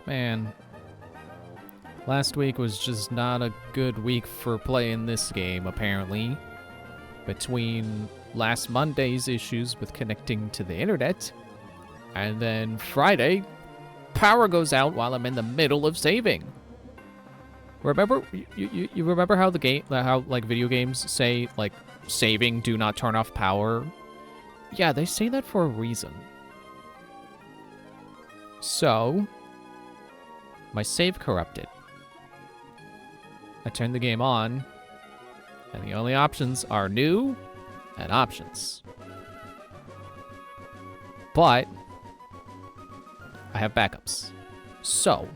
Man. Last week was just not a good week for playing this game, apparently. Between last Monday's issues with connecting to the internet, and then Friday, power goes out while I'm in the middle of saving. Remember, you remember how like video games say, like, saving, do not turn off power? Yeah, they say that for a reason. So, my save corrupted. I turned the game on, and the only options are new and options. But I have backups. So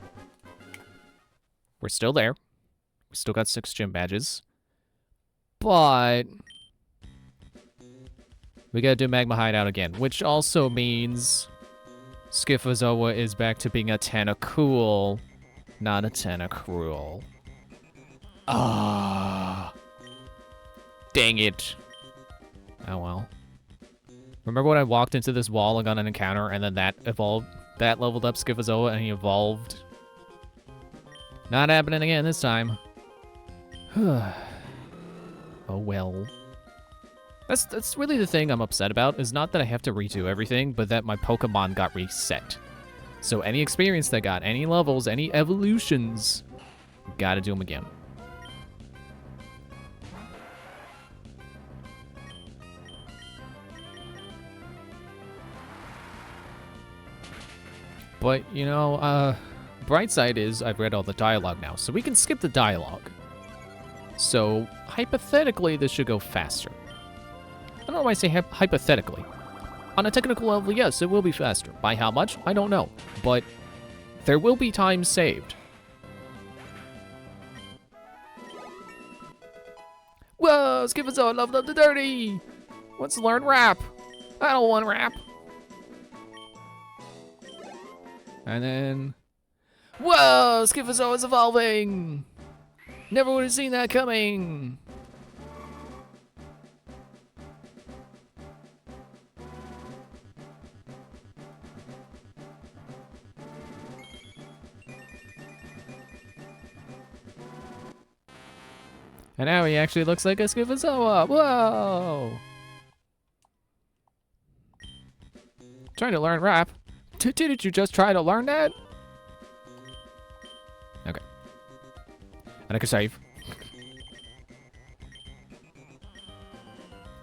we're still there. We still got 6 gym badges. But we gotta do Magma Hideout again, which also means Schifozoa is back to being a Tentacool, not a Tentacruel. Ah. Dang it. Oh well. Remember when I walked into this wall and got an encounter and then that leveled up Schifozoa and he evolved? Not happening again this time. Oh well. That's really the thing I'm upset about, is not that I have to redo everything, but that my Pokemon got reset. So any experience that got, any levels, any evolutions, gotta do them again. But, you know, bright side is I've read all the dialogue now, so we can skip the dialogue. So, hypothetically, this should go faster. I don't know why I say hypothetically. On a technical level, yes, it will be faster. By how much? I don't know. But there will be time saved. Whoa, Schifozoa leveled up to 30! Wants to learn rap. I don't want rap. And then, whoa, Schifozoa is evolving! Never would have seen that coming! And now he actually looks like a Schifozoa! Whoa! Trying to learn rap. Didn't you just try to learn that? Okay. And I can save.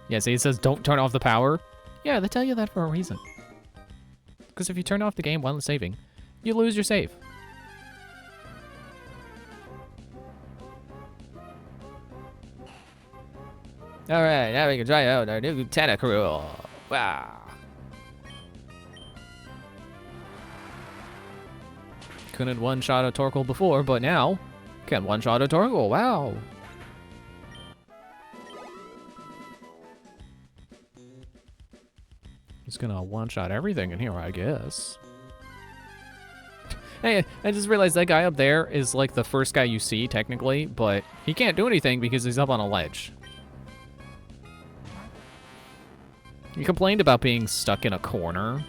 Yeah, see, it says don't turn off the power. Yeah, they tell you that for a reason. Because if you turn off the game while it's saving, you lose your save. Alright, now we can try out our new Tentacruel. Wow. Couldn't one-shot a Torkoal before, but now can one-shot a Torkoal. Wow. Just gonna one-shot everything in here, I guess. Hey, I just realized that guy up there is like the first guy you see, technically, but he can't do anything because he's up on a ledge. He complained about being stuck in a corner,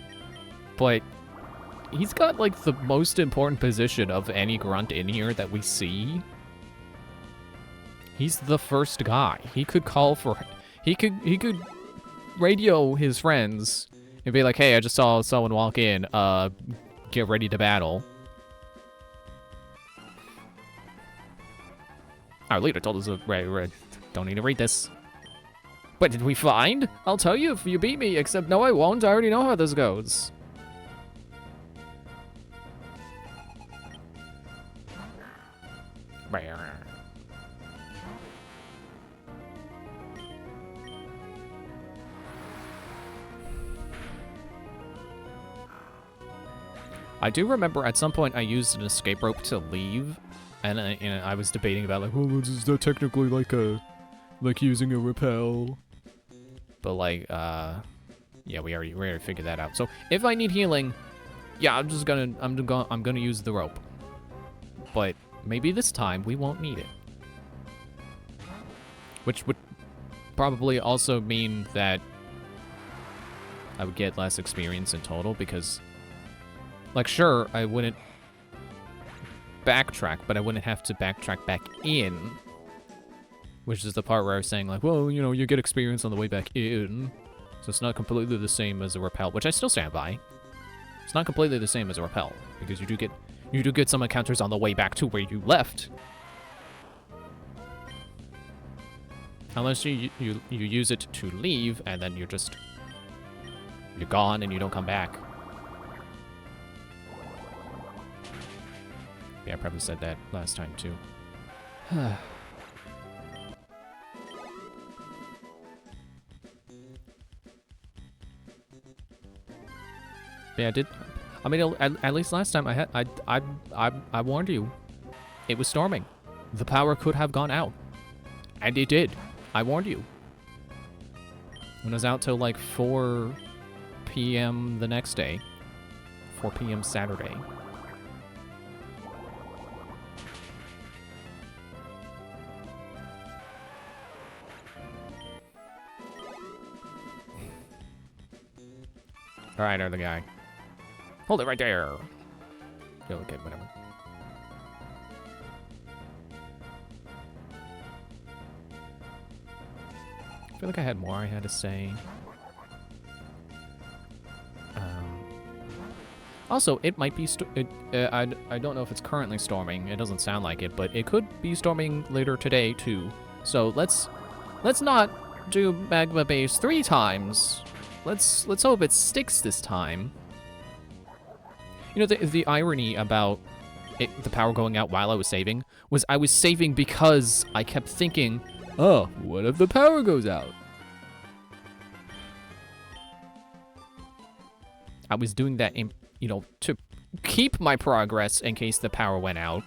but he's got like the most important position of any grunt in here that we see. He's the first guy. He could call for, he could radio his friends and be like, hey, I just saw someone walk in, get ready to battle. Our leader told us to don't need to read this. But did we find? I'll tell you if you beat me, except no I won't, I already know how this goes. I do remember at some point I used an escape rope to leave, and I was debating about like, well, is that technically like using a repel? But like, yeah, we already figured that out. So if I need healing, yeah, I'm gonna use the rope. But maybe this time we won't need it. Which would probably also mean that I would get less experience in total, because Like, sure, I wouldn't backtrack, but I wouldn't have to backtrack back in. Which is the part where I was saying, like, well, you know, you get experience on the way back in. So it's not completely the same as a repel, which I still stand by. It's not completely the same as a repel, because you do get some encounters on the way back to where you left. Unless you use it to leave, and then you're gone and you don't come back. Yeah, I probably said that last time too. Yeah, I did. I mean, at least last time I warned you. It was storming. The power could have gone out, and it did. I warned you. When it was out till like 4 p.m. the next day, 4 p.m. Saturday. All right, other guy. Hold it right there. Yeah, okay, whatever. I feel like I had more I had to say. Also, it might be. I don't know if it's currently storming. It doesn't sound like it, but it could be storming later today too. So let's not do Magma Base 3 times. Let's hope it sticks this time. You know, the irony about the power going out while I was saving was I was saving because I kept thinking, oh, what if the power goes out? I was doing that, to keep my progress in case the power went out.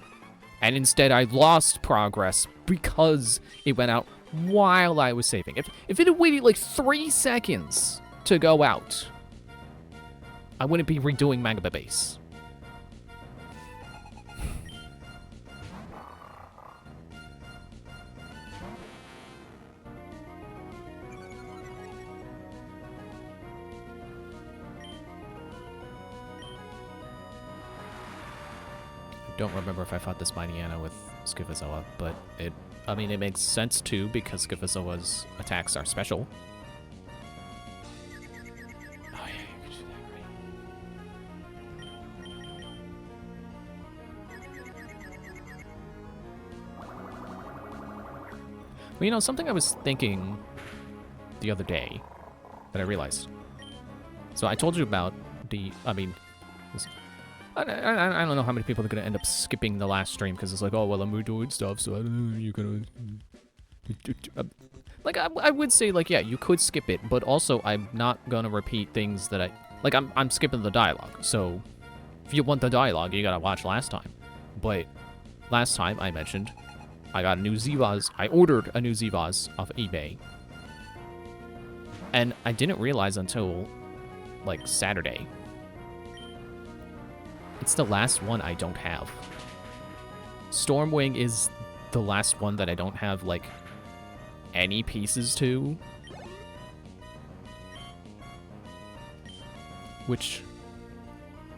And instead I lost progress because it went out while I was saving. If it had waited like 3 seconds to go out, I wouldn't be redoing Magma Base. I don't remember if I fought this Mightyena with Scyphozoa, but it makes sense too because Scyphozoa's attacks are special. Oh yeah, you can do that, right? Well, something I was thinking the other day that I realized. So I told you about I don't know how many people are going to end up skipping the last stream because it's like, oh, well, I'm doing stuff, so I don't know, you're going to... Like, I would say, like, yeah, you could skip it, but also I'm not going to repeat things that I'm skipping the dialogue, so if you want the dialogue, you got to watch last time. But last time I mentioned I got a new Z-Vaz. I ordered a new Z-Vaz off eBay. And I didn't realize until, like, Saturday. It's the last one I don't have. Stormwing is the last one that I don't have, like, any pieces to. Which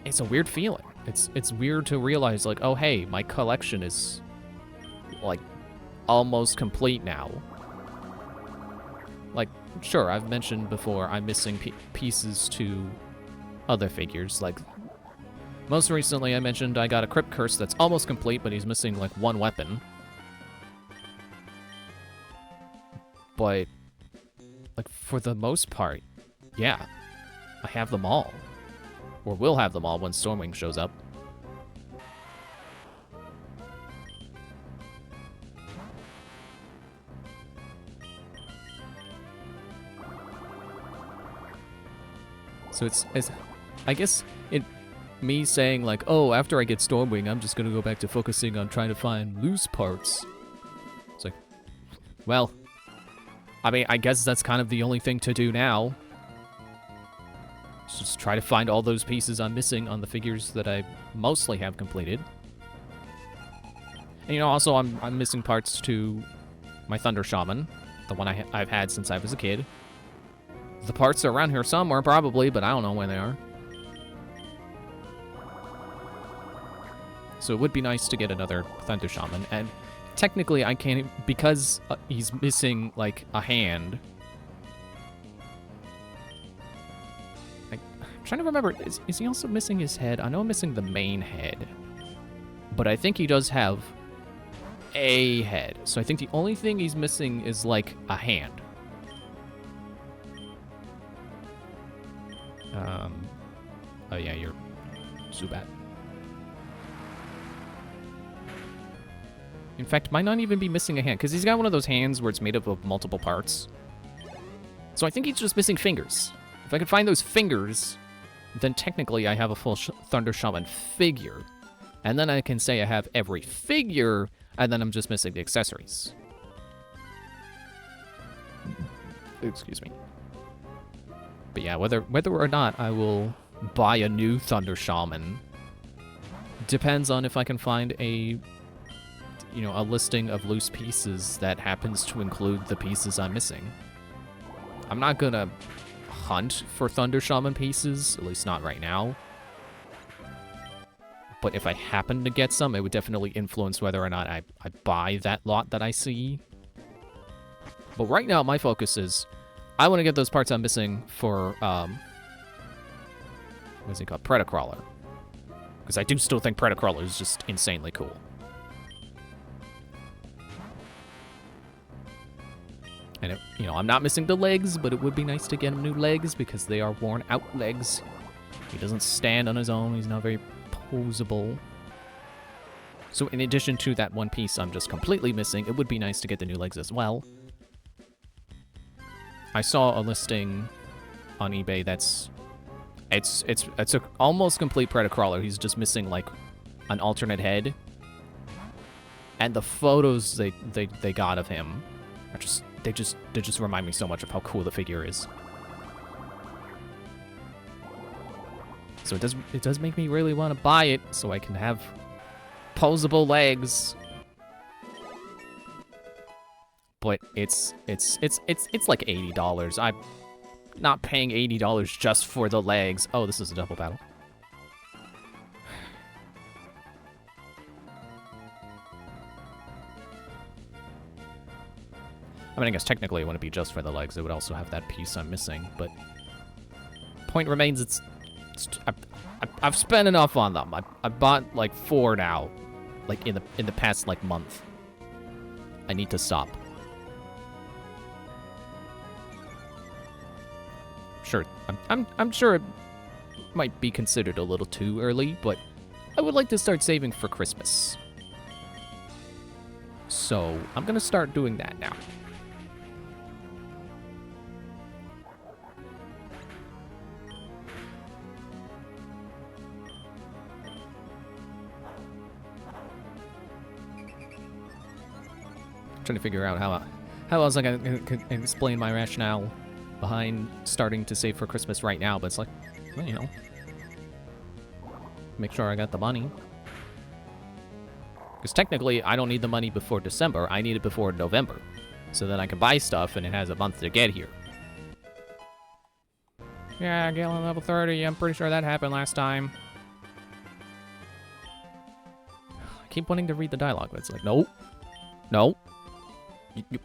it's a weird feeling. It's weird to realize, like, oh, hey, my collection is, like, almost complete now. Like, sure, I've mentioned before I'm missing pieces to other figures, like... Most recently, I mentioned I got a Crypt Curse that's almost complete, but he's missing, like, one weapon. But, like, for the most part, yeah, I have them all. Or will have them all when Stormwing shows up. So it's I guess me saying, like, oh, after I get Stormwing, I'm just gonna go back to focusing on trying to find loose parts. It's like, well, I mean, I guess that's kind of the only thing to do now. Just try to find all those pieces I'm missing on the figures that I mostly have completed. And, also, I'm missing parts to my Thunder Shaman, the one I've had since I was a kid. The parts are around here somewhere, probably, but I don't know where they are. So it would be nice to get another Thunder Shaman. And technically, I can't, because he's missing, like, a hand. I'm trying to remember, is he also missing his head? I know I'm missing the main head. But I think he does have a head. So I think the only thing he's missing is, like, a hand. Oh yeah, you're Zubat. In fact, might not even be missing a hand, because he's got one of those hands where it's made up of multiple parts. So I think he's just missing fingers. If I could find those fingers, then technically I have a full Thunder Shaman figure. And then I can say I have every figure, and then I'm just missing the accessories. Excuse me. But yeah, whether or not I will buy a new Thunder Shaman depends on if I can find a listing of loose pieces that happens to include the pieces I'm missing. I'm not gonna hunt for Thunder Shaman pieces, at least not right now. But if I happen to get some, it would definitely influence whether or not I buy that lot that I see. But right now, my focus is, I want to get those parts I'm missing for, what's it called? Predacrawler. Because I do still think Predacrawler is just insanely cool. And, I'm not missing the legs, but it would be nice to get him new legs because they are worn out legs. He doesn't stand on his own. He's not very posable. So in addition to that one piece I'm just completely missing, it would be nice to get the new legs as well. I saw a listing on eBay that's it's a almost complete Predacrawler. He's just missing like an alternate head. And the photos they got of him are they just remind me so much of how cool the figure is. So it does make me really want to buy it so I can have posable legs. But it's like $80. I'm not paying $80 just for the legs. Oh, this is a double battle. I mean, I guess technically it wouldn't be just for the legs. It would also have that piece I'm missing. But point remains, I've spent enough on them. I bought like 4 now, like in the past like month. I need to stop. Sure, I'm sure it might be considered a little too early, but I would like to start saving for Christmas. So I'm gonna start doing that now. Trying to figure out how else I can explain my rationale behind starting to save for Christmas right now, but it's like, well, make sure I got the money. Because technically, I don't need the money before December. I need it before November. So then I can buy stuff, and it has a month to get here. Yeah, Galen level 30. I'm pretty sure that happened last time. I keep wanting to read the dialogue, but it's like, nope. No.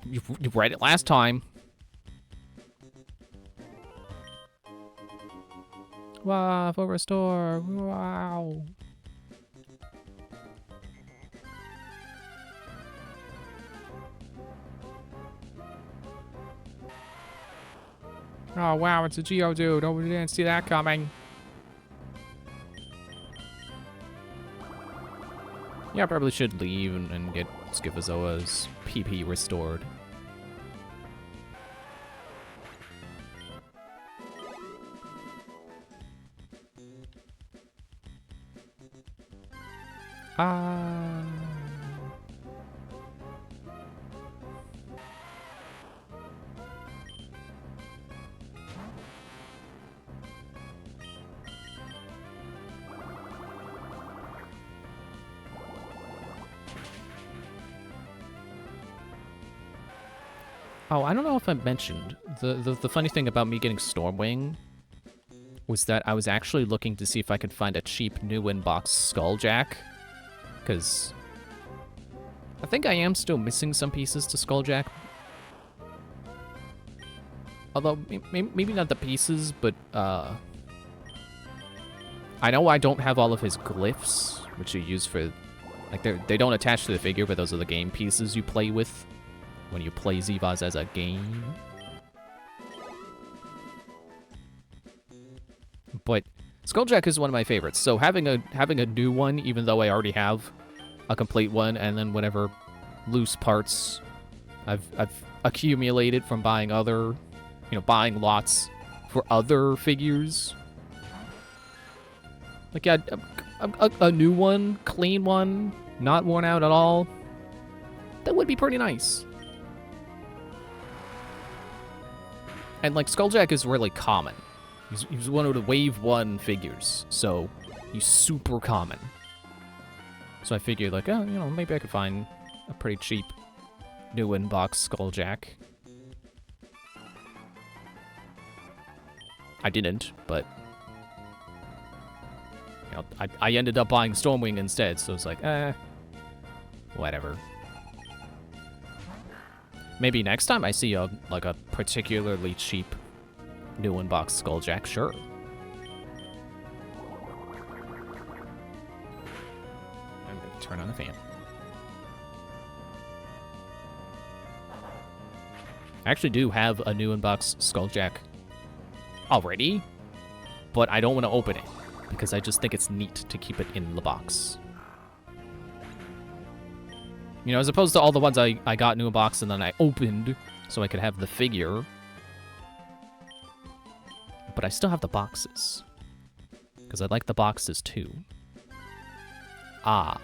You read it last time. Wow, for restore. Wow. Oh, wow, it's a Geodude. Oh, we didn't see that coming. Yeah, I probably should leave and get Scyphozoa's PP restored. Oh, I don't know if I mentioned, the funny thing about me getting Stormwing was that I was actually looking to see if I could find a cheap new in-box Skulljack Because I think I am still missing some pieces to Skulljack. Although, maybe not the pieces, but I know I don't have all of his glyphs, which you use for... Like, they don't attach to the figure, but those are the game pieces you play with when you play Zivaz as a game. But Skulljack is one of my favorites, so having a new one, even though I already have a complete one, and then whatever loose parts I've accumulated from buying other, buying lots for other figures. Like, yeah, a new one, clean one, not worn out at all. That would be pretty nice. And, like, Skulljack is really common. He's one of the Wave 1 figures, so he's super common. So I figured, like, oh, maybe I could find a pretty cheap new in-box Skulljack. I didn't, but... I ended up buying Stormwing instead, so it's like, whatever. Maybe next time I see a particularly cheap new in-box Skulljack, sure. I'm gonna turn on the fan. I actually do have a new in-box Skulljack already, but I don't want to open it, because I just think it's neat to keep it in the box. As opposed to all the ones I got new in box and then I opened so I could have the figure. But I still have the boxes. Because I like the boxes too. Ah.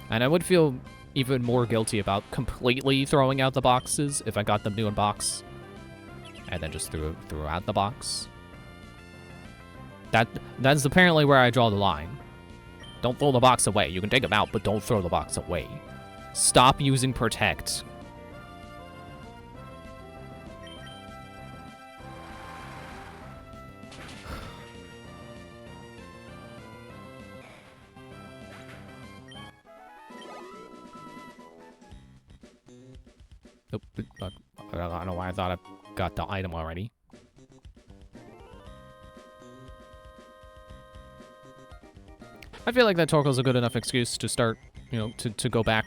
And I would feel even more guilty about completely throwing out the boxes if I got them new in box. And then just threw out the box. That's apparently where I draw the line. Don't throw the box away. You can take them out, but don't throw the box away. Stop using Protect. Nope. I don't know why I thought I got the item already. I feel like that Torko's a good enough excuse to start, to go back.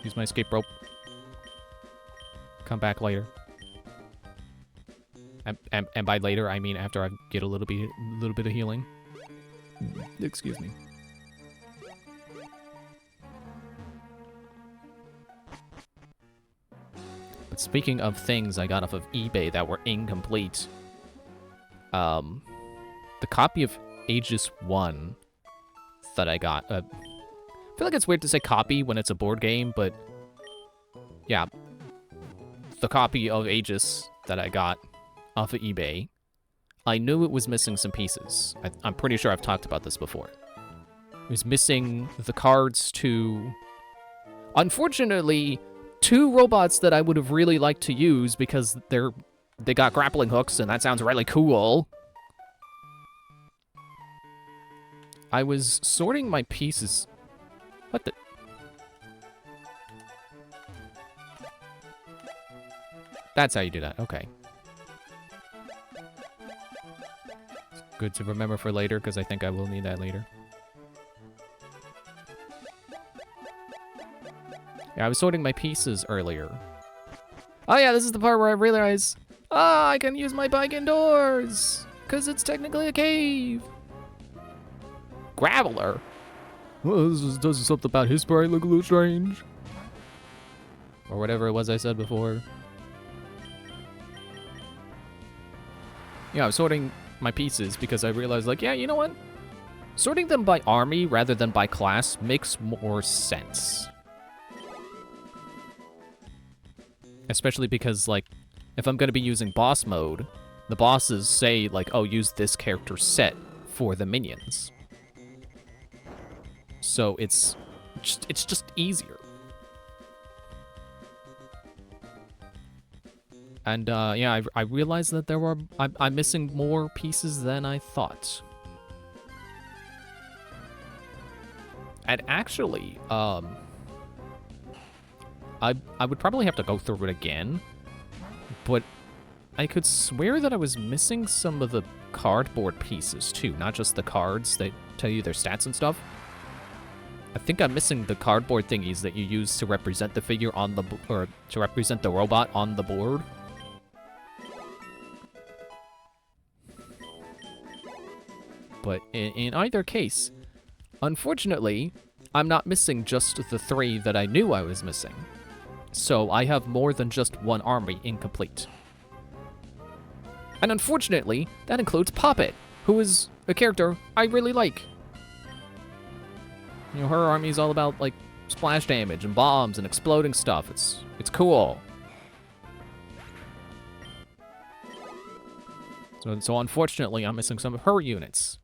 Use my escape rope. Come back later. And by later, I mean after I get a little bit of healing. Excuse me. But speaking of things I got off of eBay that were incomplete, the copy of Aegis 1 that I got. I feel like it's weird to say copy when it's a board game, but yeah. The copy of Aegis that I got off of eBay, I knew it was missing some pieces. I'm pretty sure I've talked about this before. It was missing the cards to... Unfortunately, 2 robots that I would have really liked to use because they got grappling hooks, and that sounds really cool. I was sorting my pieces. What the? That's how you do that. Okay. It's good to remember for later, because I think I will need that later. Yeah, I was sorting my pieces earlier. Oh yeah, this is the part where I realize, I can use my bike indoors, because it's technically a cave. Graveler? Well, this just does something about his sprite look a little strange. Or whatever it was I said before. Yeah, I was sorting my pieces because I realized, like, yeah, you know what? Sorting them by army rather than by class makes more sense. Especially because, like, if I'm going to be using boss mode, the bosses say, like, oh, use this character set for the minions. So it's just easier. And yeah, I realized that I'm missing more pieces than I thought. And actually, I would probably have to go through it again, but I could swear that I was missing some of the cardboard pieces too, not just the cards that tell you their stats and stuff. I think I'm missing the cardboard thingies that you use to represent the figure on the or to represent the robot on the board. But in either case, unfortunately, I'm not missing just the 3 that I knew I was missing. So I have more than just one army incomplete. And unfortunately, that includes Poppet, who is a character I really like. You know, her army is all about, like, splash damage and bombs and exploding stuff. It's cool. So unfortunately, I'm missing some of her units.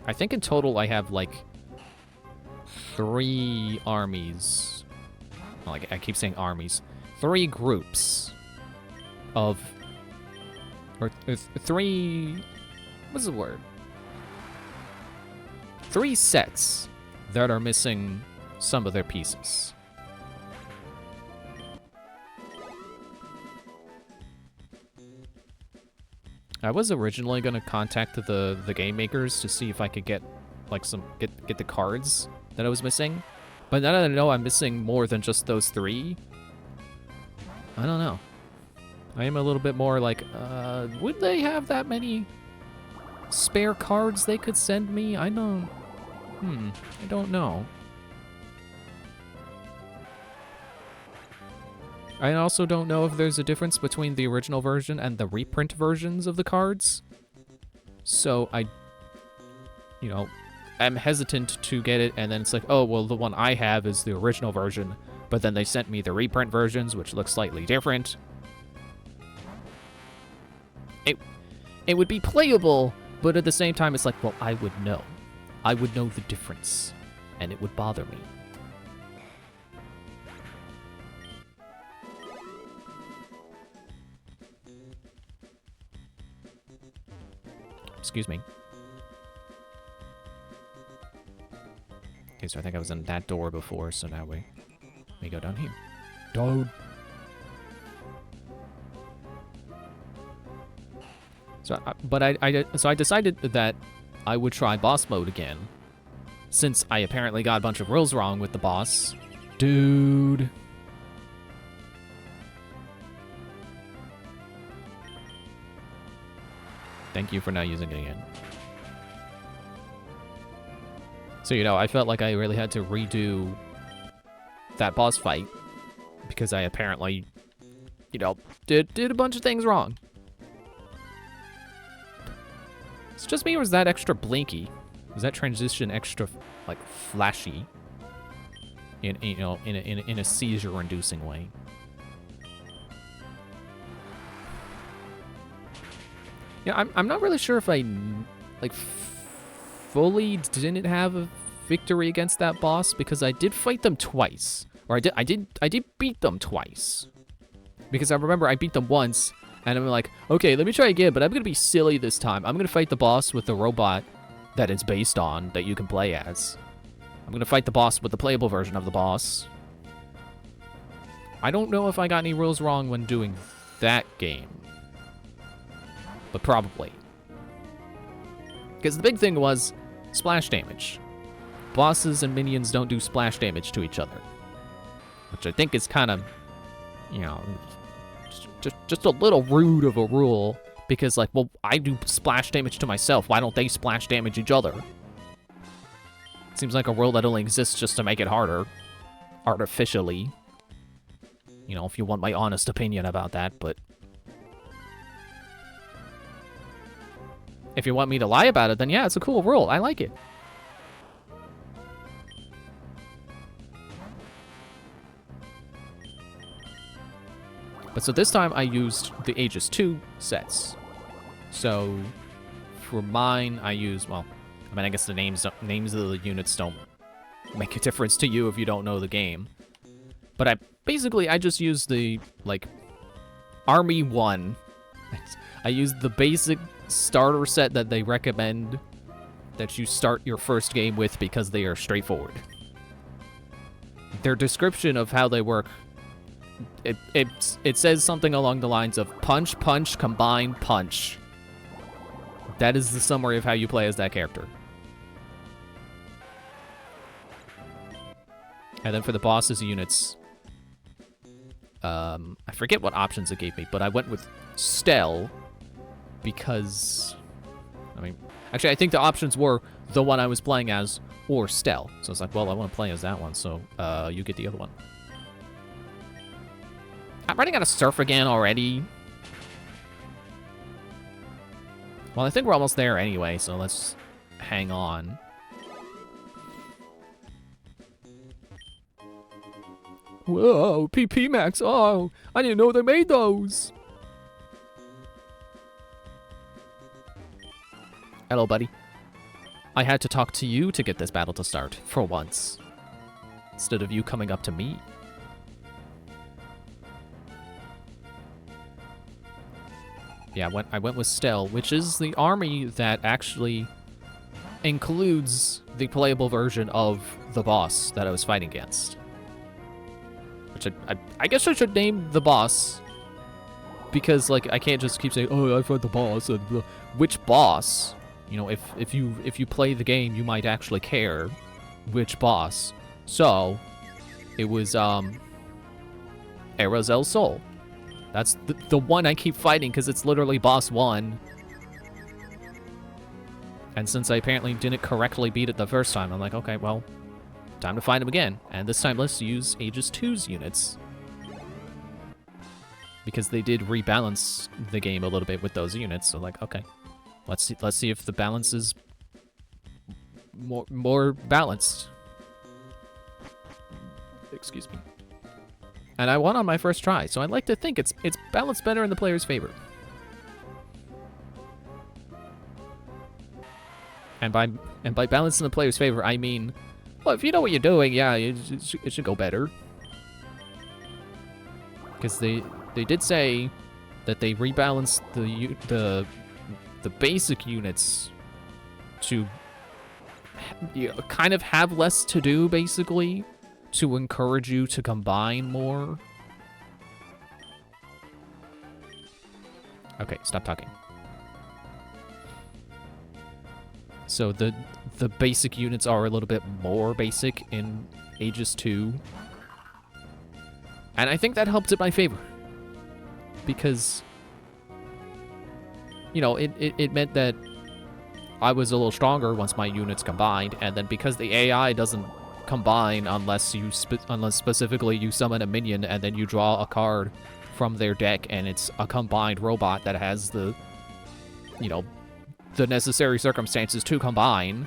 I think in total I have, like, 3 armies. Well, I keep saying armies. 3 groups of... Or 3... What's the word? 3 sets that are missing some of their pieces. I was originally gonna contact the game makers to see if I could get like get the cards that I was missing, but now that I know I'm missing more than just those 3, I don't know. I am a little bit more like, would they have that many spare cards they could send me? I don't know. I also don't know if there's a difference between the original version and the reprint versions of the cards. So I'm hesitant to get it, and then it's like, oh, well, the one I have is the original version, but then they sent me the reprint versions, which look slightly different. It would be playable, but at the same time, it's like, well, I would know. I would know the difference, and it would bother me. Excuse me. Okay, so I think I was in that door before, so now we go down here. Dude. So, I decided that I would try boss mode again, since I apparently got a bunch of rules wrong with the boss. Dude. Thank you for not using it again. So, I felt like I really had to redo that boss fight because I apparently, did a bunch of things wrong. It's just me, or was that extra blinky? Was that transition extra, like, flashy? In a seizure-inducing way. Yeah, I'm not really sure if I, like, fully didn't have a victory against that boss, because I did fight them twice. Or I did beat them twice. Because I remember I beat them once, and I'm like, okay, let me try again, but I'm gonna be silly this time. I'm gonna fight the boss with the robot that it's based on, that you can play as. I'm gonna fight the boss with the playable version of the boss. I don't know if I got any rules wrong when doing that game. But probably. Because the big thing was splash damage. Bosses and minions don't do splash damage to each other. Which I think is kind of, just a little rude of a rule. Because, like, well, I do splash damage to myself. Why don't they splash damage each other? Seems like a rule that only exists just to make it harder. Artificially. If you want my honest opinion about that, but... If you want me to lie about it, then yeah, it's a cool rule. I like it. But so this time I used the Aegis 2 sets. So For mine, I use, well, I mean, I guess the names of the units don't make a difference to you if you don't know the game. But I just use the, like, Army 1. I use the basic starter set that they recommend that you start your first game with because they are straightforward. Their description of how they work, it says something along the lines of punch, punch, combine, punch. That is the summary of how you play as that character. And then for the boss's units, I forget what options it gave me, but I went with Stell because, I mean, actually I think the options were the one I was playing as or Stell. So it's like, well, I want to play as that one, so you get the other one. I'm running out of surf again already. Well, I think we're almost there anyway, so let's hang on. Whoa, PP Max, oh, I didn't know they made those. Hello, buddy. I had to talk to you to get this battle to start, for once. Instead of you coming up to me. Yeah, I went with Stell, which is the army that actually includes the playable version of the boss that I was fighting against. Which I guess I should name the boss, because like I can't just keep saying, oh, I fought the boss, and which boss? You know, if you play the game, you might actually care which boss. So it was Erazel Sol. That's the one I keep fighting because it's literally boss 1. And since I apparently didn't correctly beat it the first time, I'm like, okay, well, time to find him again. And this time let's use Aegis 2's units, because they did rebalance the game a little bit with those units. So like, okay, let's see if the balance is more balanced. Excuse me. And I won on my first try, so I'd like to think it's balanced better in the player's favor. And by balanced in the player's favor, I mean, well, if you know what you're doing, yeah, it should go better. Because they did say that they rebalanced the basic units to kind of have less to do, basically, to encourage you to combine more. Okay, stop talking. So the basic units are a little bit more basic in Aegis 2. And I think that helped in my favor. Because, you know, it meant that I was a little stronger once my units combined, and then because the AI doesn't combine unless specifically you summon a minion and then you draw a card from their deck and it's a combined robot that has the, you know, the necessary circumstances to combine.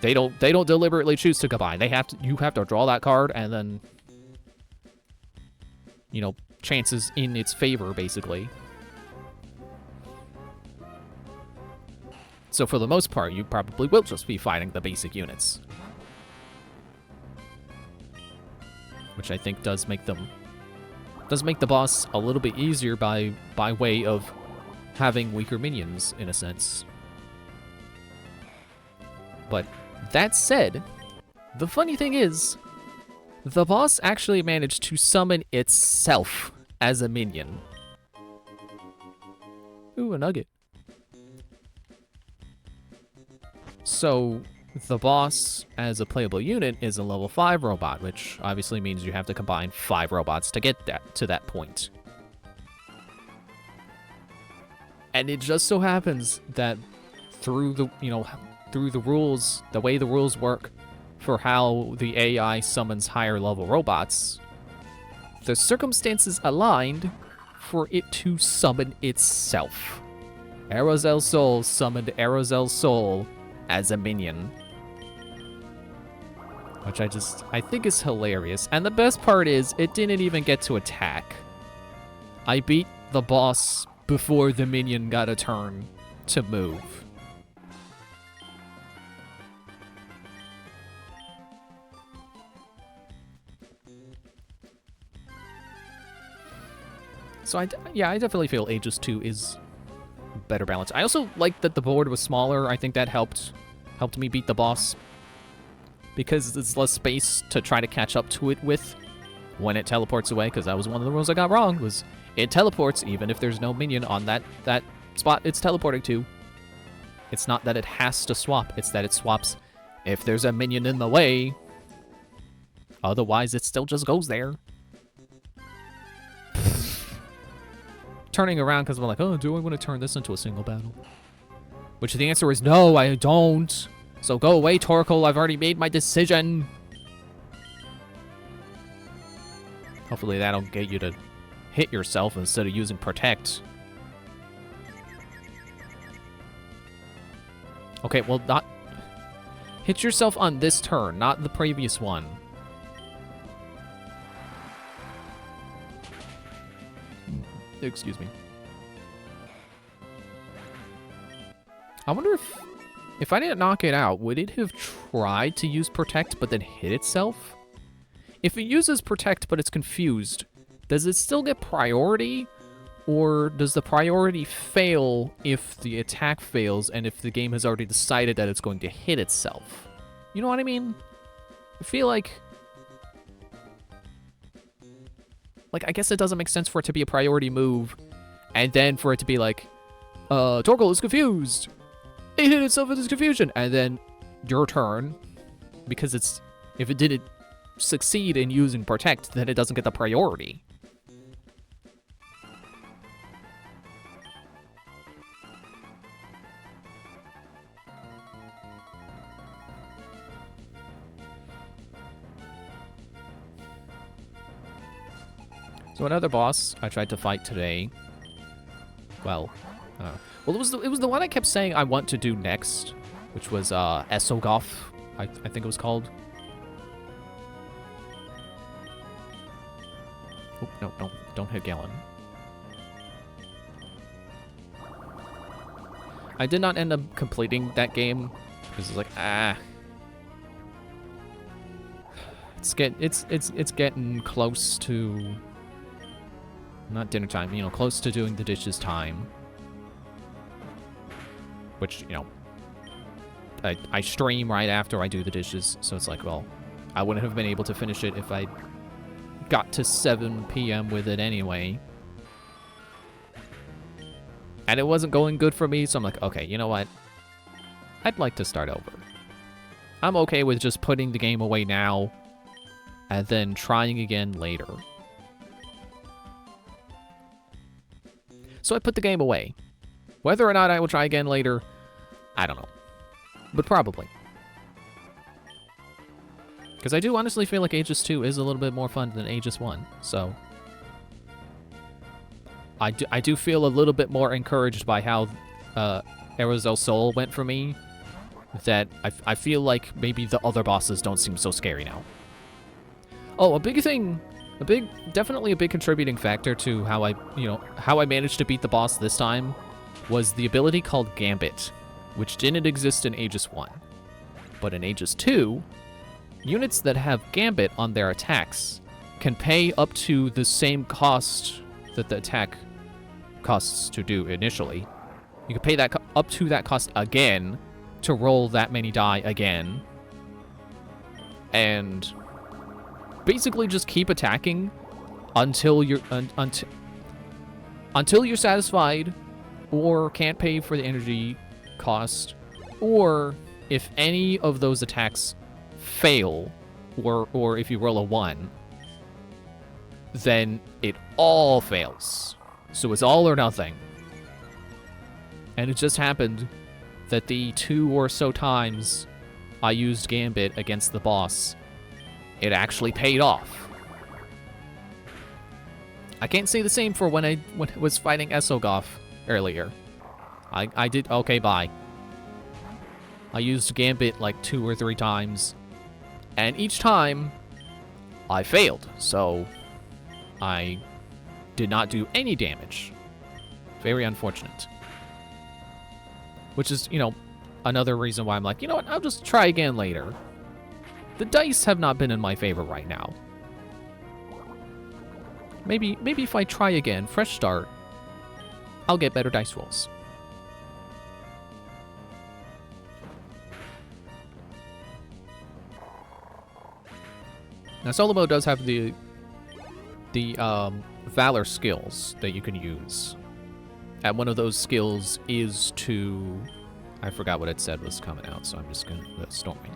They don't deliberately choose to combine. You have to draw that card and then, you know, chances in its favor, basically. So for the most part, you probably will just be fighting the basic units, which I think does make the boss a little bit easier by way of having weaker minions, in a sense. But that said, the funny thing is, the boss actually managed to summon itself as a minion. Ooh, a nugget. So the boss, as a playable unit, is a level 5 robot, which obviously means you have to combine 5 robots to get to that point. And it just so happens that through the rules, the way the rules work for how the AI summons higher level robots, the circumstances aligned for it to summon itself. Erazel Sol summoned Erazel Sol as a minion, which I think is hilarious. And the best part is, it didn't even get to attack. I beat the boss before the minion got a turn to move. So yeah, I definitely feel Aegis 2 is better balanced. I also like that the board was smaller. I think that helped me beat the boss, because there's less space to try to catch up to it with when it teleports away, because that was one of the rules I got wrong, was it teleports even if there's no minion on that spot it's teleporting to. It's not that it has to swap, it's that it swaps if there's a minion in the way. Otherwise, it still just goes there. Turning around because we're like, oh, do I want to turn this into a single battle? Which the answer is no, I don't. So go away, Torkoal. I've already made my decision. Hopefully that'll get you to hit yourself instead of using Protect. Okay, well, not... Hit yourself on this turn, not the previous one. Excuse me. I wonder if I didn't knock it out, would it have tried to use Protect but then hit itself? If it uses Protect but it's confused, does it still get priority? Or does the priority fail if the attack fails and if the game has already decided that it's going to hit itself? You know what I mean? I feel like... I guess it doesn't make sense for it to be a priority move, and then for it to be like, Torkoal is confused. It hit itself with its confusion, and then your turn, because if it didn't succeed in using Protect, then it doesn't get the priority. So another boss I tried to fight today. Well, it was the one I kept saying I want to do next, which was Esoghoth, I think it was called. Oh, no, don't hit Galen. I did not end up completing that game because it's like, it's getting close to, not dinner time, you know, close to doing the dishes time. Which, you know, I stream right after I do the dishes, so it's like, well, I wouldn't have been able to finish it if I got to 7 p.m. with it anyway. And it wasn't going good for me, so I'm like, okay, you know what? I'd like to start over. I'm okay with just putting the game away now and then trying again later. So I put the game away. Whether or not I will try again later, I don't know. But probably. Because I do honestly feel like Aegis 2 is a little bit more fun than Aegis 1, so... I do feel a little bit more encouraged by how Aerozel Sol went for me, that I feel like maybe the other bosses don't seem so scary now. Oh, definitely a big contributing factor to how I managed to beat the boss this time was the ability called Gambit, which didn't exist in Aegis 1. But in Aegis 2, units that have Gambit on their attacks can pay up to the same cost that the attack costs to do initially. You can pay that up to that cost again to roll that many die again. And basically just keep attacking until you're until you're satisfied or can't pay for the energy cost, or if any of those attacks fail, or if you roll a 1, then it all fails. So it's all or nothing. And it just happened that the 2 or so times I used Gambit against the boss, it actually paid off. I can't say the same for when I was fighting Esoghoth earlier. I did... Okay, bye. I used Gambit like 2 or 3 times, and each time I failed, so I did not do any damage. Very unfortunate. Which is, you know, another reason why I'm like, you know what, I'll just try again later. The dice have not been in my favor right now. Maybe if I try again, fresh start, I'll get better dice rolls. Now, solo mode does have the Valor skills that you can use. And one of those skills is to... I forgot what it said was coming out, so I'm just going to... Storming.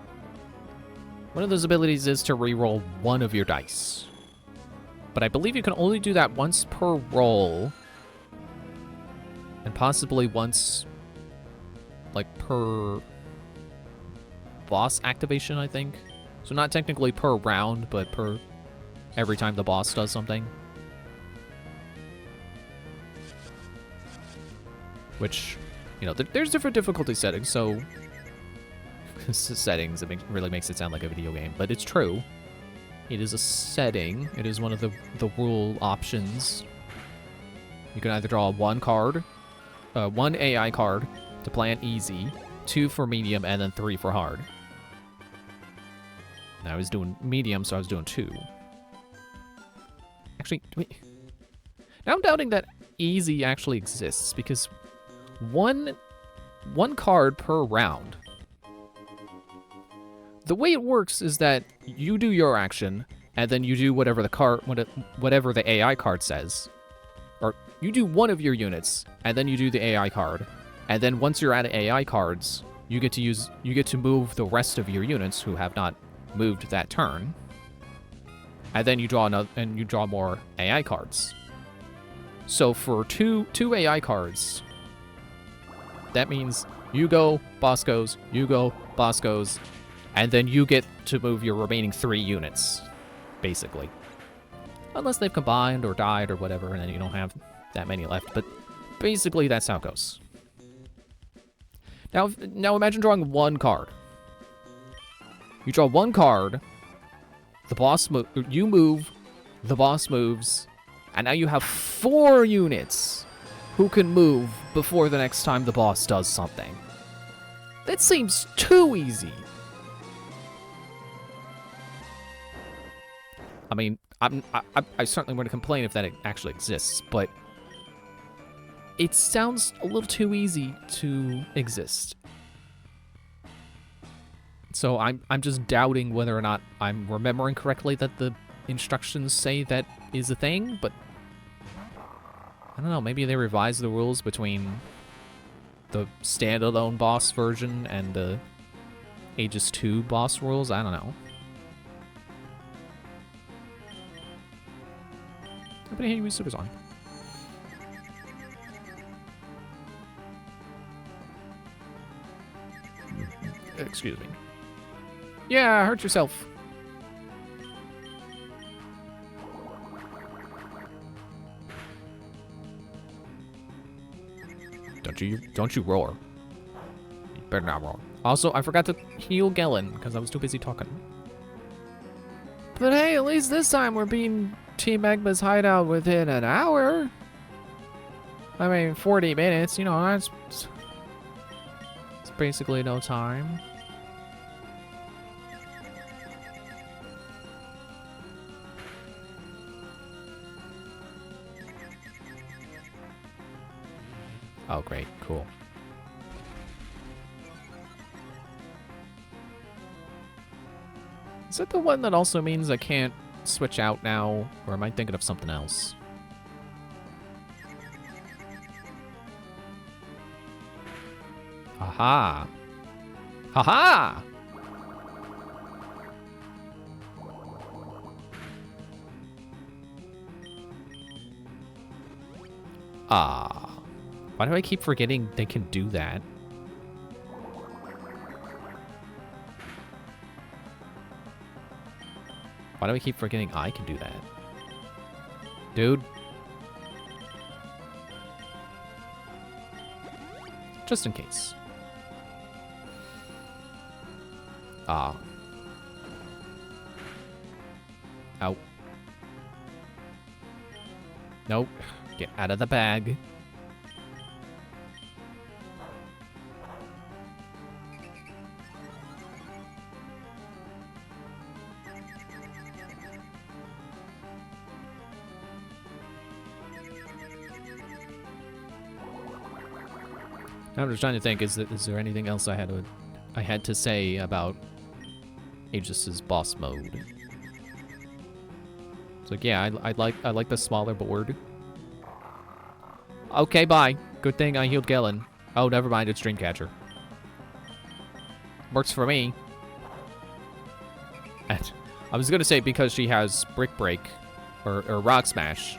One of those abilities is to reroll one of your dice. But I believe you can only do that once per roll. And possibly once... like, per... boss activation, I think. So not technically per round, but per... every time the boss does something. Which, you know, there's different difficulty settings, so... settings, really makes it sound like a video game, but it's true. It is a setting. It is one of the rule options. You can either draw one card, one AI card to play on easy, 2 for medium, and then 3 for hard. Now I was doing medium, so I was doing 2. Actually, wait. Now I'm doubting that easy actually exists, because one card per round. The way it works is that you do your action, and then you do whatever the AI card says. Or you do one of your units, and then you do the AI card. And then once you're out of AI cards, you get to move the rest of your units who have not moved that turn. And then you draw more AI cards. So for two AI cards, that means you go, boss goes, you go, boss goes, and then you get to move your remaining 3 units, basically. Unless they've combined or died or whatever, and then you don't have that many left. But basically, that's how it goes. Now imagine drawing one card. You draw one card, you move, the boss moves, and now you have 4 units who can move before the next time the boss does something. That seems too easy. I mean, I certainly wouldn't complain if that actually exists, but it sounds a little too easy to exist. So I'm just doubting whether or not I'm remembering correctly that the instructions say that is a thing, but I don't know, maybe they revised the rules between the standalone boss version and the Aegis 2 boss rules, I don't know. But hey, we Super's on. Excuse me. Yeah, hurt yourself. Don't you roar. You better not roar. Also, I forgot to heal Gellin because I was too busy talking. But hey, at least this time we're being Team Magma's hideout within an hour. I mean, 40 minutes, you know, it's basically no time. Oh, great. Cool. Is that the one that also means I can't switch out now? Or am I thinking of something else? Aha! Haha! Ah. Why do I keep forgetting they can do that? Why do I keep forgetting I can do that? Dude. Just in case. Ah. Ow. Nope. Get out of the bag. I'm just trying to think, is there anything else I had to say about Aegis's boss mode? It's like, yeah, I like the smaller board. Okay, bye. Good thing I healed Galen. Oh, never mind, it's Dreamcatcher. Works for me. And I was gonna say because she has Brick Break or Rock Smash.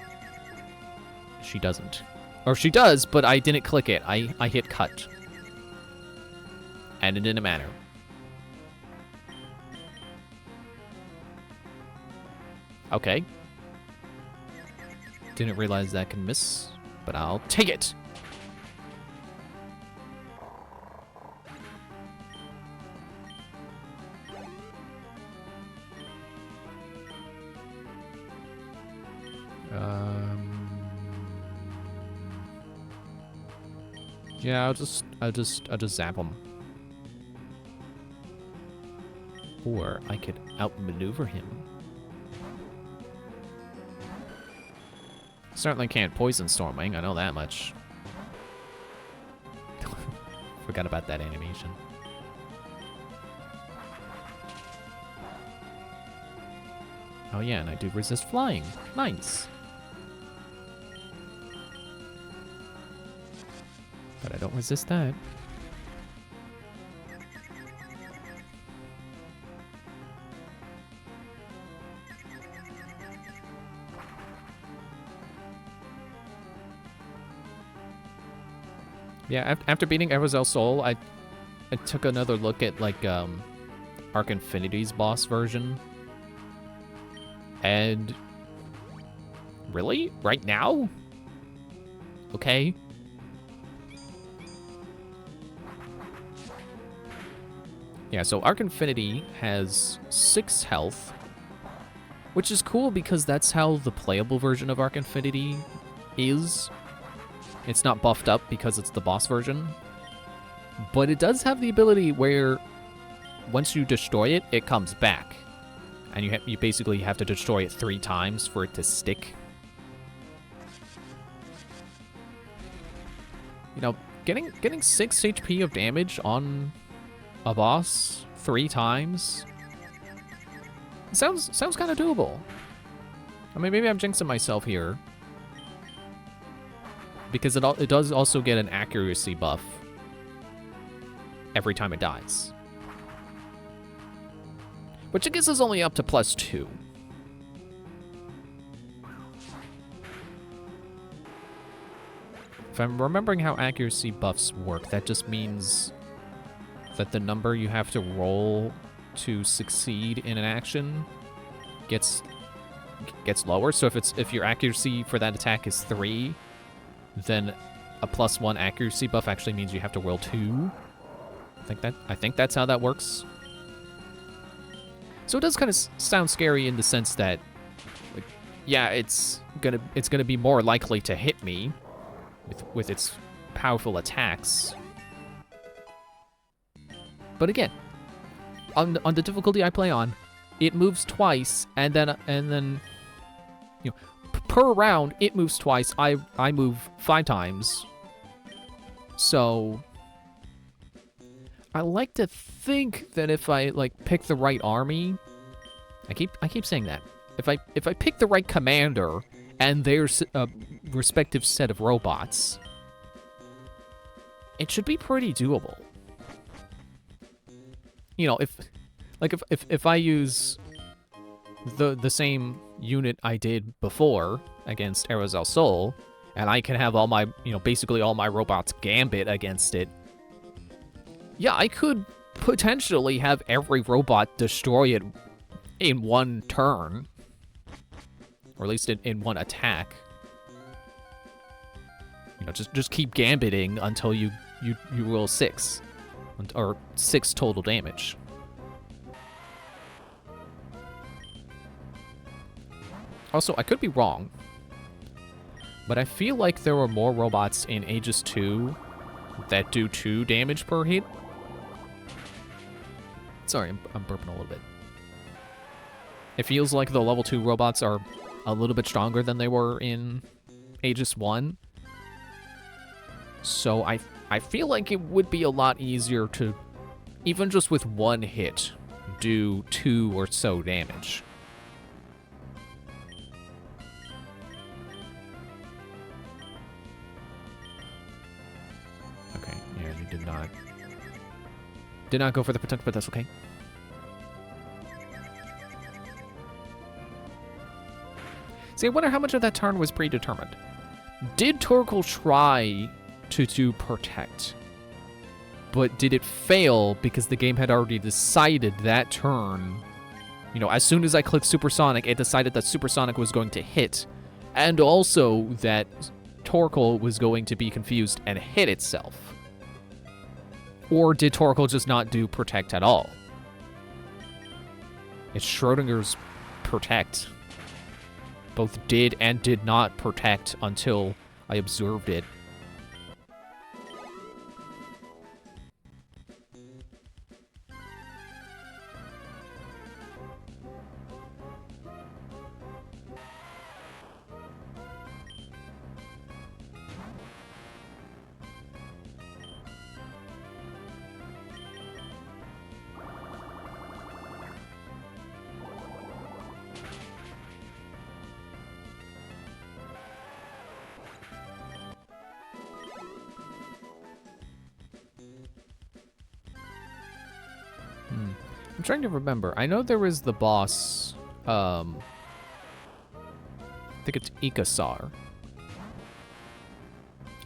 She doesn't. Or she does, but I didn't click it. I hit cut. And it didn't matter. Okay. Didn't realize that can miss, but I'll take it. Yeah, I'll just zap him. Or I could outmaneuver him. Certainly can't poison storming, I know that much. Forgot about that animation. Oh yeah, and I do resist flying. Nice. But I don't resist that. Yeah, after beating Erozel Sol, I took another look at, like, Arc Infinity's boss version. And... really? Right now? Okay. Yeah, so Arc Infinity has 6 health, which is cool because that's how the playable version of Arc Infinity is. It's not buffed up because it's the boss version, but it does have the ability where once you destroy it, it comes back, and you basically have to destroy it 3 times for it to stick. You know, getting 6 HP of damage on a boss 3 times sounds kind of doable. I mean, maybe I'm jinxing myself here, because it does also get an accuracy buff every time it dies, which I guess is only up to +2. If I'm remembering how accuracy buffs work, that just means that the number you have to roll to succeed in an action gets lower. So if your accuracy for that attack is 3, then a +1 accuracy buff actually means you have to roll 2. I think that's how that works. So it does kind of sound scary in the sense that, like, yeah, it's gonna be more likely to hit me with its powerful attacks. But again, on the difficulty I play on, it moves twice, and then you know, per round it moves twice. I move 5 times. So I like to think that if I, like, pick the right army, I keep saying that. If I pick the right commander and their respective set of robots, it should be pretty doable. You know, if I use the same unit I did before against Erozel Sol, and I can have all my, you know, basically all my robots gambit against it, yeah, I could potentially have every robot destroy it in one turn, or at least in one attack. You know, just keep gambiting until you roll 6, or 6 total damage. Also, I could be wrong, but I feel like there were more robots in Aegis 2 that do 2 damage per hit. Sorry, I'm burping a little bit. It feels like the level 2 robots are a little bit stronger than they were in Aegis 1. So I feel like it would be a lot easier to, even just with one hit, do 2 or so damage. Okay, yeah, you did not. Did not go for the protect, but that's okay. See, I wonder how much of that turn was predetermined. Did Torkoal try to do protect? But did it fail because the game had already decided that turn? You know, as soon as I clicked Supersonic, it decided that Supersonic was going to hit, and also that Torkoal was going to be confused and hit itself. Or did Torkoal just not do protect at all? It's Schrodinger's protect. Both did and did not protect until I observed it. I'm trying to remember. I know there was the boss, I think it's Ikasar.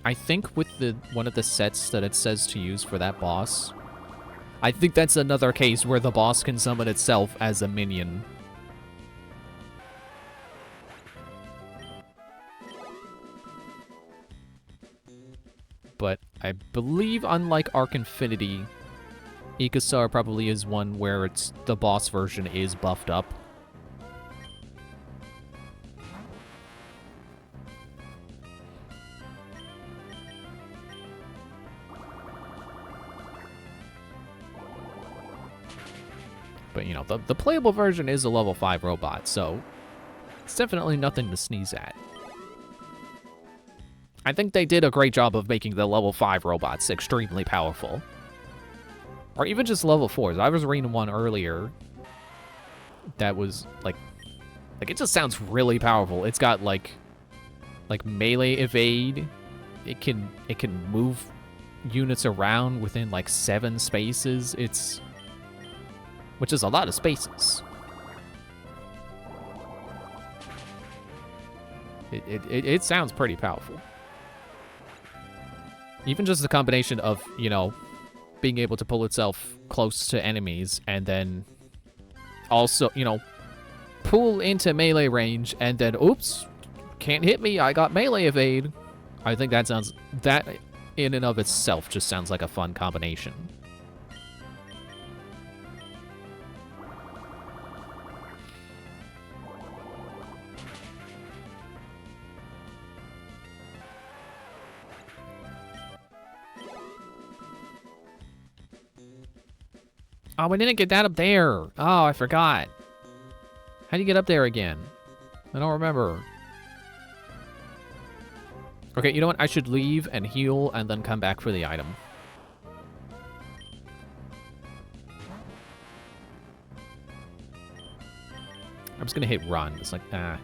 I think with the one of the sets that it says to use for that boss, I think that's another case where the boss can summon itself as a minion. But I believe, unlike Arc Infinity, Ikasar probably is one where it's the boss version is buffed up. But, you know, the playable version is a level 5 robot, so it's definitely nothing to sneeze at. I think they did a great job of making the level 5 robots extremely powerful. Or even just level 4s. I was reading one earlier that was, like it just sounds really powerful. It's got, like melee evade. It can move units around within, like, 7 spaces. Which is a lot of spaces. It sounds pretty powerful. Even just the combination of, you know, being able to pull itself close to enemies and then also, you know, pull into melee range and then, oops, can't hit me, I got melee evade. I think that in and of itself just sounds like a fun combination. Oh, we didn't get that up there. Oh, I forgot. How do you get up there again? I don't remember. Okay, you know what? I should leave and heal and then come back for the item. I'm just gonna hit run. It's like, not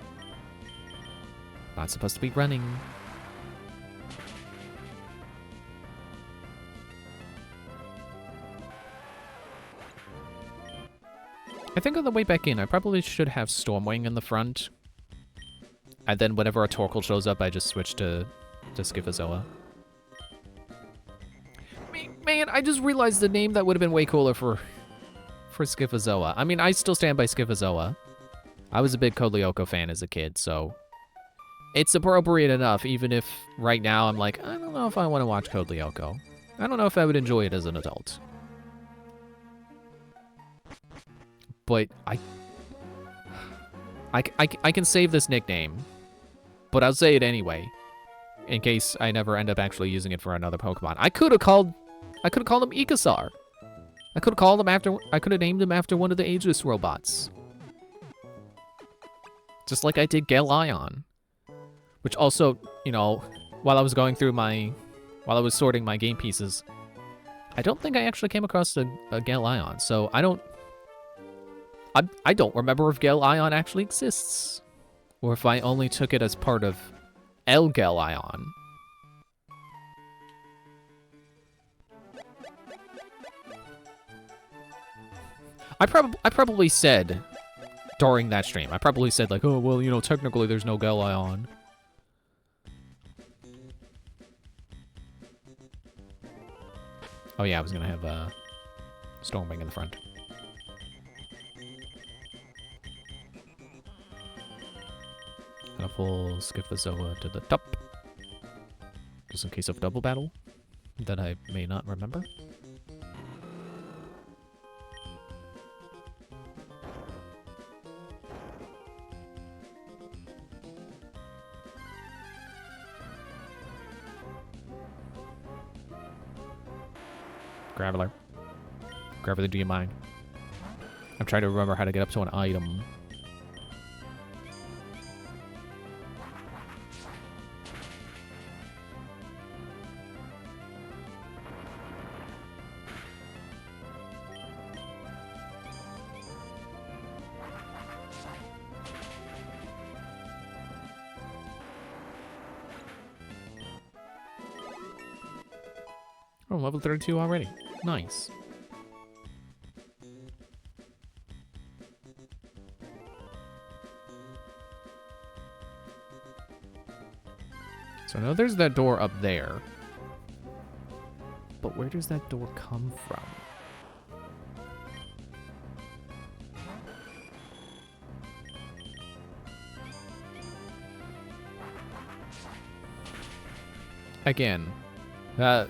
supposed to be running. I think on the way back in, I probably should have Stormwing in the front. And then whenever a Torkoal shows up, I just switch to Scyphozoa. Man, I just realized the name that would have been way cooler for Scyphozoa. I mean, I still stand by Scyphozoa. I was a big Code Lyoko fan as a kid, so it's appropriate enough, even if right now I'm like, I don't know if I want to watch Code Lyoko. I don't know if I would enjoy it as an adult. But I can save this nickname, but I'll say it anyway, in case I never end up actually using it for another Pokemon. I could have called him Ikasar. I could have named him after one of the Aegis robots. Just like I did Galion. Which also, you know, while I was going through my while I was sorting my game pieces. I don't think I actually came across a Gale Ion, so I don't remember if Gale Ion actually exists, or if I only took it as part of El Gale Ion. I probably said during that stream, I probably said like, oh well, you know, technically there's no Gale Ion. Oh yeah, I was gonna have Stormwing in the front. And a full Scythozoa to the top. Just in case of double battle that I may not remember. Graveler. Graveler, do you mind? I'm trying to remember how to get up to an item. Oh, level 32 already. Nice. So I know there's that door up there. But where does that door come from? Again, well,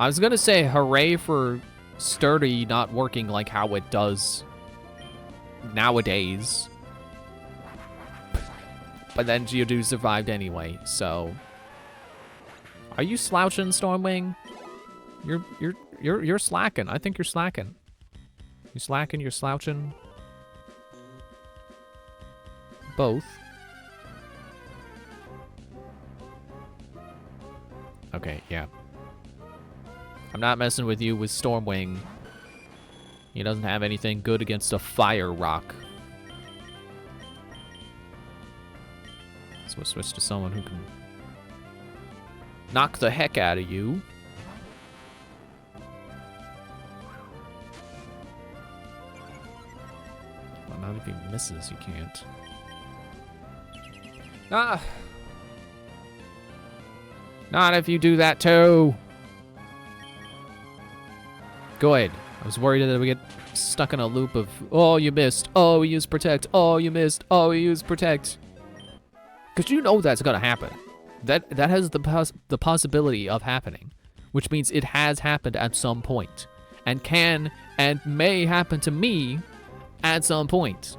I was gonna say hooray for Sturdy not working like how it does nowadays. But then Geodude survived anyway, so. Are you slouching, Stormwing? You're slacking. I think you're slacking. You slacking, you're slouching. Both. Okay, yeah. I'm not messing with you with Stormwing. He doesn't have anything good against a fire rock. So we'll switch to someone who can knock the heck out of you. Well, not if he misses, you can't. Ah! Not if you do that too! Good. I was worried that we get stuck in a loop of, oh, you missed. Oh, we used protect. Oh, you missed. Oh, we used protect. Because you know that's gonna happen. That has the possibility of happening, which means it has happened at some point, and can and may happen to me at some point.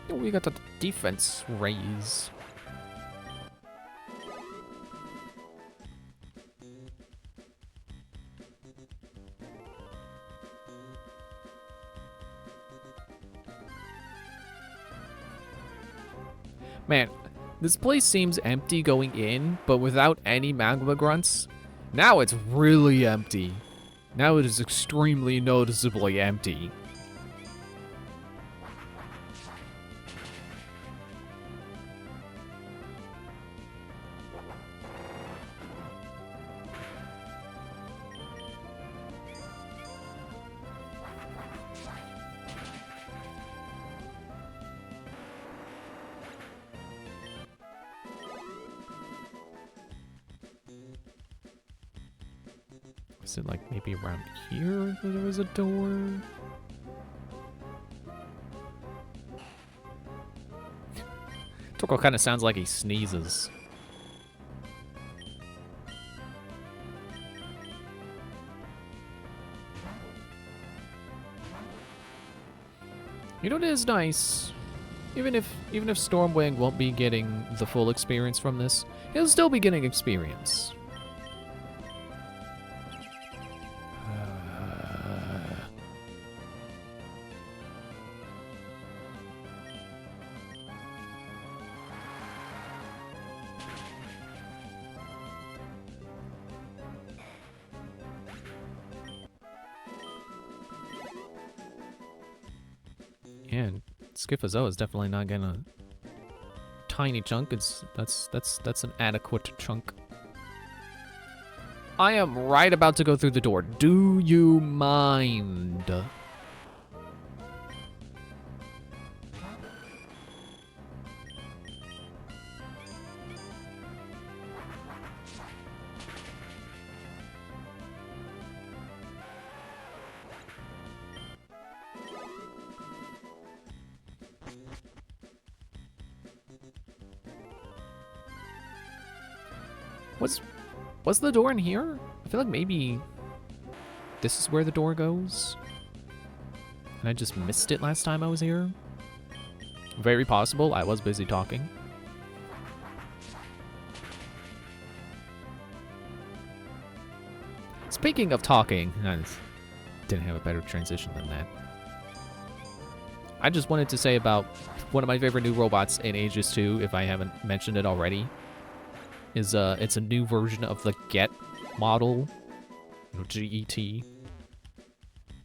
We got the defense raise. Man, this place seems empty going in, but without any magma grunts. Now it's really empty. Now it is extremely noticeably empty. Is it like maybe around here that there was a door? Torkoal kind of sounds like he sneezes. You know what is nice? Even if Stormwing won't be getting the full experience from this, he'll still be getting experience. And Schiphazole is definitely not gonna tiny chunk. That's an adequate chunk. I am right about to go through the door. Do you mind? Was the door in here? I feel like maybe this is where the door goes. And I just missed it last time I was here. Very possible. I was busy talking. Speaking of talking, I just didn't have a better transition than that. I just wanted to say about one of my favorite new robots in Aegis 2, if I haven't mentioned it already. It's a new version of the Get model, GET,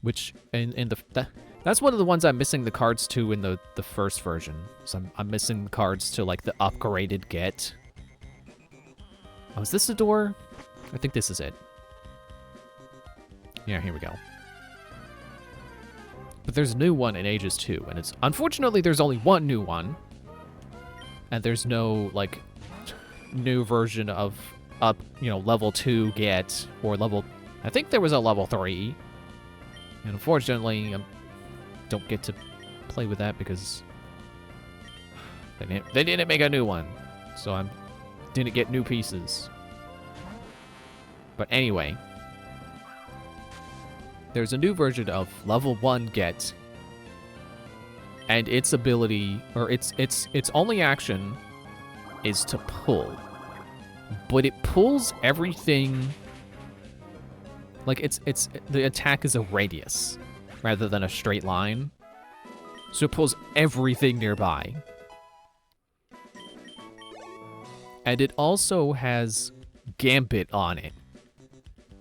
which that's one of the ones I'm missing the cards to in the first version. So I'm missing the cards to like the upgraded Get. Oh, is this the door? I think this is it. Yeah, here we go. But there's a new one in Aegis 2, and it's unfortunately there's only one new one, and there's no like new version of level 2 Get or level. I think there was a level 3, and unfortunately I don't get to play with that because they didn't make a new one, so I didn't get new pieces. But anyway, there's a new version of level 1 Get, and its ability, or its only action is to pull. But it pulls everything, like the attack is a radius rather than a straight line. So it pulls everything nearby. And it also has Gambit on it.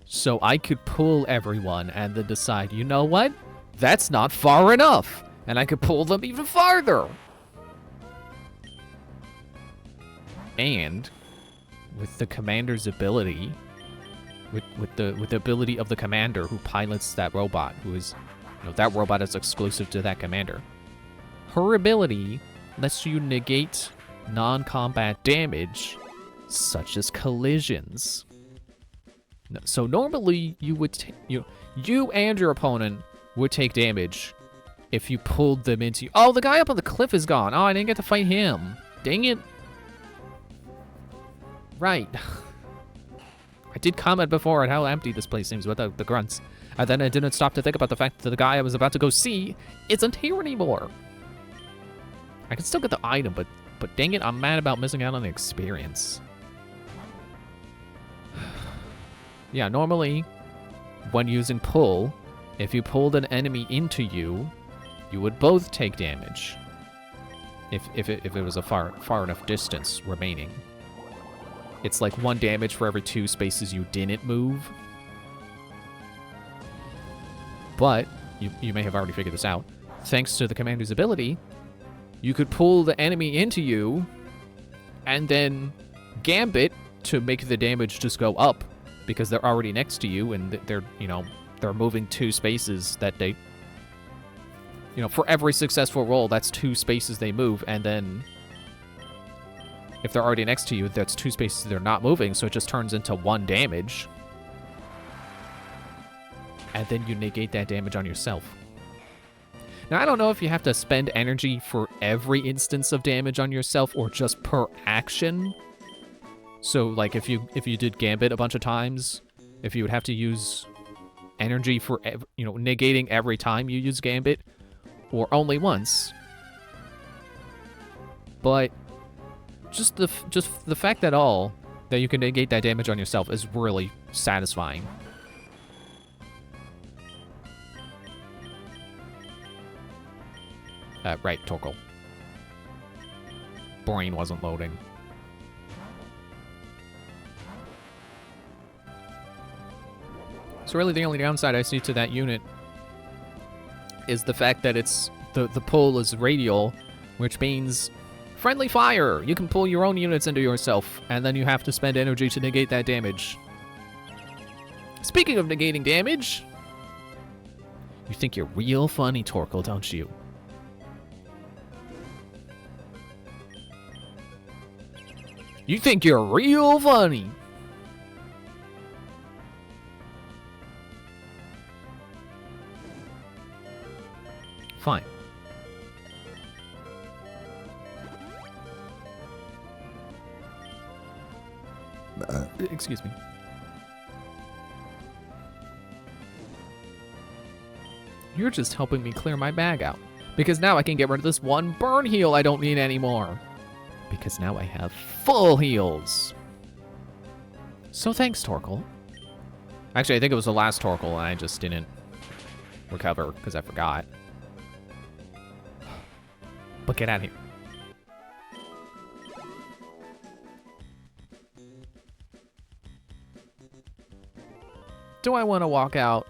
So I could pull everyone and then decide, you know what? That's not far enough. And I could pull them even farther. And with the commander's ability, with the ability of the commander who pilots that robot, who is, that robot is exclusive to that commander. Her ability lets you negate non-combat damage, such as collisions. So normally you would you and your opponent would take damage if you pulled them into. Oh, the guy up on the cliff is gone. Oh, I didn't get to fight him. Dang it. Right. I did comment before on how empty this place seems without the grunts. And then I didn't stop to think about the fact that the guy I was about to go see isn't here anymore. I can still get the item, but dang it, I'm mad about missing out on the experience. Yeah, normally, when using pull, if you pulled an enemy into you, you would both take damage. If it was a far enough distance remaining. It's like 1 damage for every 2 spaces you didn't move. But, you may have already figured this out, thanks to the commander's ability, you could pull the enemy into you, and then Gambit to make the damage just go up, because they're already next to you, and they're moving 2 spaces that they, for every successful roll, that's 2 spaces they move, and then if they're already next to you, that's 2 spaces they're not moving, so it just turns into 1 damage. And then you negate that damage on yourself. Now, I don't know if you have to spend energy for every instance of damage on yourself or just per action. So, like, if you did Gambit a bunch of times, if you would have to use energy for, negating every time you use Gambit, or only once. But just the fact that you can negate that damage on yourself is really satisfying. Right, Torkoal. Brain wasn't loading. So really the only downside I see to that unit is the fact that it's the pull is radial, which means friendly fire. You can pull your own units into yourself, and then you have to spend energy to negate that damage. Speaking of negating damage, you think you're real funny, Torkoal, don't you? You think you're real funny. Fine. Excuse me. You're just helping me clear my bag out. Because now I can get rid of this one burn heal I don't need anymore. Because now I have full heals. So thanks, Torkoal. Actually, I think it was the last Torkoal, and I just didn't recover because I forgot. But get out of here. Do I want to walk out?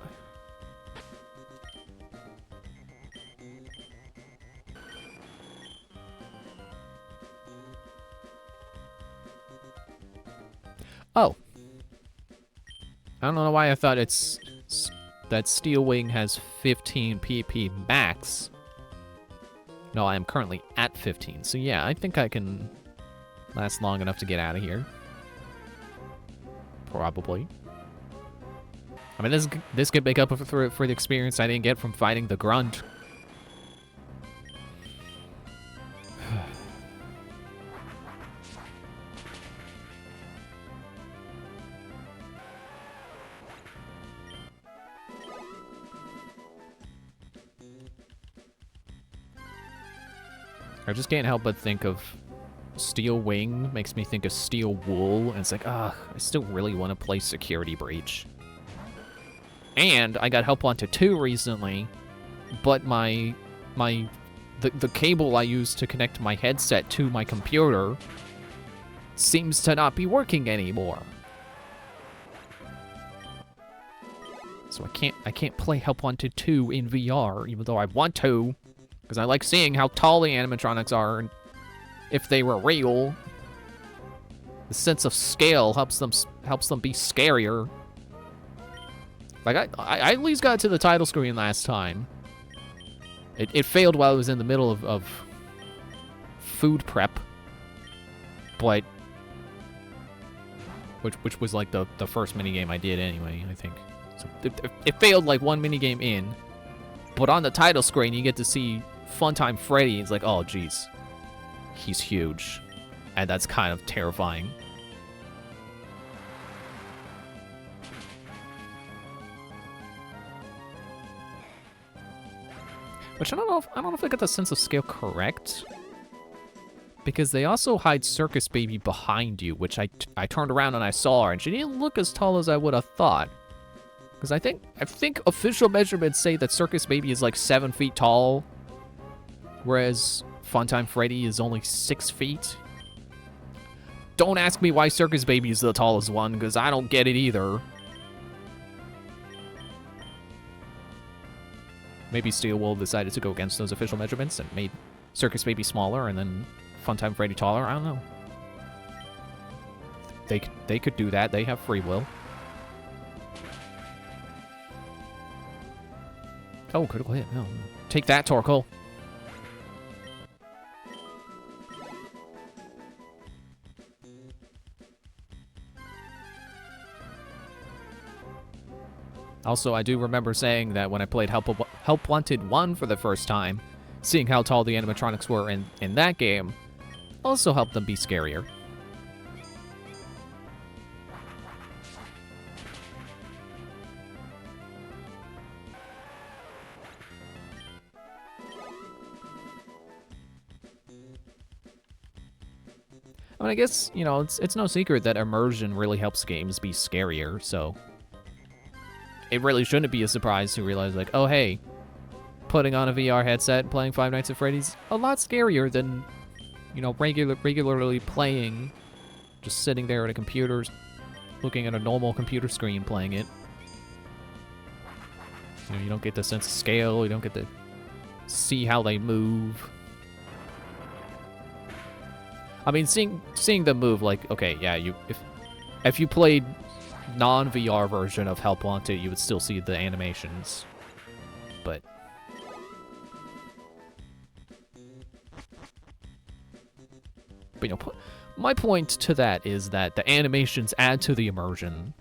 Oh. I don't know why I thought that Steel Wing has 15 PP max. No, I am currently at 15. So yeah, I think I can last long enough to get out of here. Probably. I mean, this could make up for the experience I didn't get from fighting the Grunt. I just can't help but think of Steel Wing, makes me think of Steel Wool, and it's like, I still really want to play Security Breach. And I got Help Wanted 2 recently, but the cable I use to connect my headset to my computer seems to not be working anymore. So I can't play Help Wanted 2 in VR, even though I want to. Because I like seeing how tall the animatronics are, and if they were real, the sense of scale helps them be scarier. Like I at least got to the title screen last time. It failed while I was in the middle of food prep, but which was like the first minigame I did anyway, I think. So it failed like one minigame in, but on the title screen you get to see Funtime Freddy. It's like, oh geez, he's huge, and that's kind of terrifying. Which I don't know if I got the sense of scale correct, because they also hide Circus Baby behind you, which I turned around and I saw her, and she didn't look as tall as I would have thought. Because I think official measurements say that Circus Baby is like 7 feet tall, whereas Funtime Freddy is only 6 feet. Don't ask me why Circus Baby is the tallest one, because I don't get it either. Maybe Steel Wool decided to go against those official measurements and made Circus Baby smaller and then Funtime Freddy taller. I don't know. They could do that. They have free will. Oh, critical hit. No. Take that, Torkoal. Also, I do remember saying that when I played Help Wanted 1 for the first time, seeing how tall the animatronics were in that game also helped them be scarier. I mean, I guess, you know, it's no secret that immersion really helps games be scarier, so it really shouldn't be a surprise to realize, like, oh, hey, putting on a VR headset and playing Five Nights at Freddy's a lot scarier than, you know, regularly playing, just sitting there at a computer, looking at a normal computer screen playing it. You know, you don't get the sense of scale, you don't get to see how they move. I mean, seeing them move, like, okay, yeah, if you played non-VR version of Help Wanted, you would still see the animations, but you know, my point to that is that the animations add to the immersion,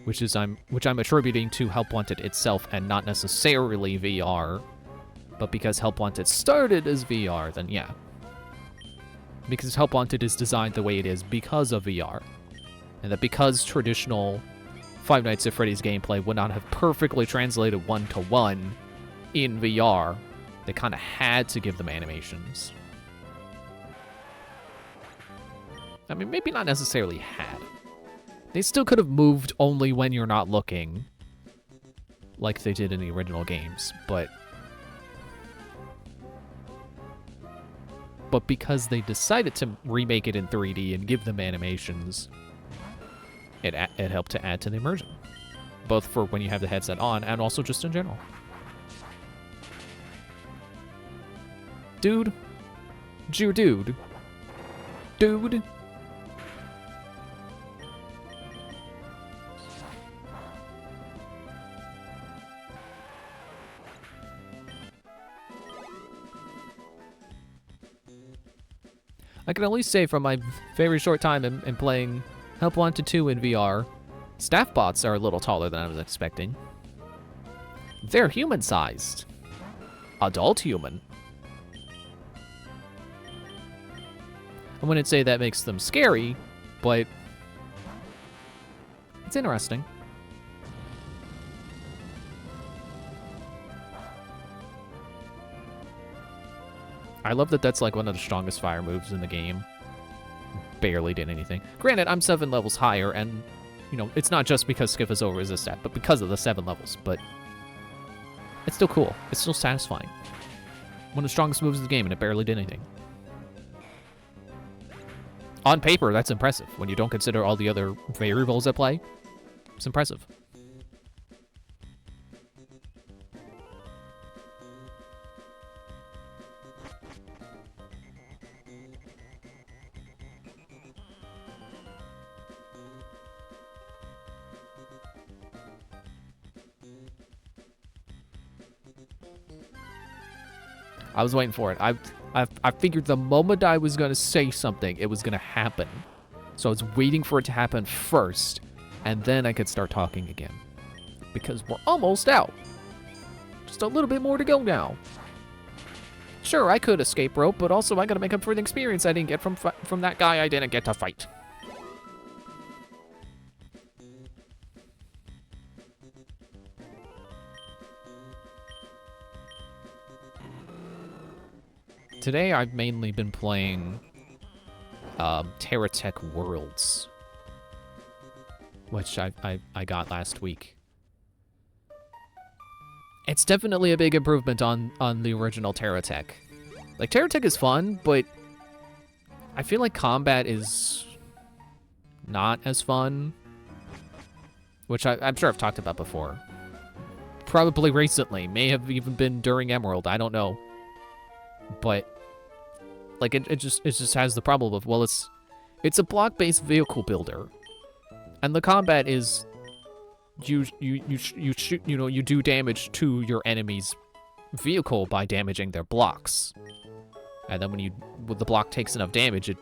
which I'm attributing to Help Wanted itself and not necessarily VR, but because Help Wanted started as VR, then yeah. Because Help Wanted is designed the way it is because of VR. And that because traditional Five Nights at Freddy's gameplay would not have perfectly translated one-to-one in VR, they kind of had to give them animations. I mean, maybe not necessarily had. They still could have moved only when you're not looking, like they did in the original games, but because they decided to remake it in 3D and give them animations, it helped to add to the immersion, both for when you have the headset on and also just in general. Dude. Dude. I can at least say from my very short time in playing Help Wanted 2 in VR, staff bots are a little taller than I was expecting. They're human-sized. Adult human. I wouldn't say that makes them scary, but it's interesting. I love that that's like one of the strongest fire moves in the game. Barely did anything. Granted, I'm 7 levels higher, and, you know, it's not just because Schizover is a stat, but because of the 7 levels, but it's still cool. It's still satisfying. One of the strongest moves in the game, and it barely did anything. On paper, that's impressive. When you don't consider all the other variables at play, it's impressive. I was waiting for it. I figured the moment I was gonna say something, it was gonna happen. So I was waiting for it to happen first, and then I could start talking again. Because we're almost out. Just a little bit more to go now. Sure, I could escape rope, but also I gotta make up for the experience I didn't get from that guy I didn't get to fight. Today, I've mainly been playing TerraTech Worlds, which I got last week. It's definitely a big improvement on the original TerraTech. Like, TerraTech is fun, but I feel like combat is not as fun, which I'm sure I've talked about before. Probably recently, may have even been during Emerald, I don't know. But like it just has the problem of, well, it's a block-based vehicle builder, and the combat is you shoot, you know, you do damage to your enemy's vehicle by damaging their blocks, and then when the block takes enough damage, it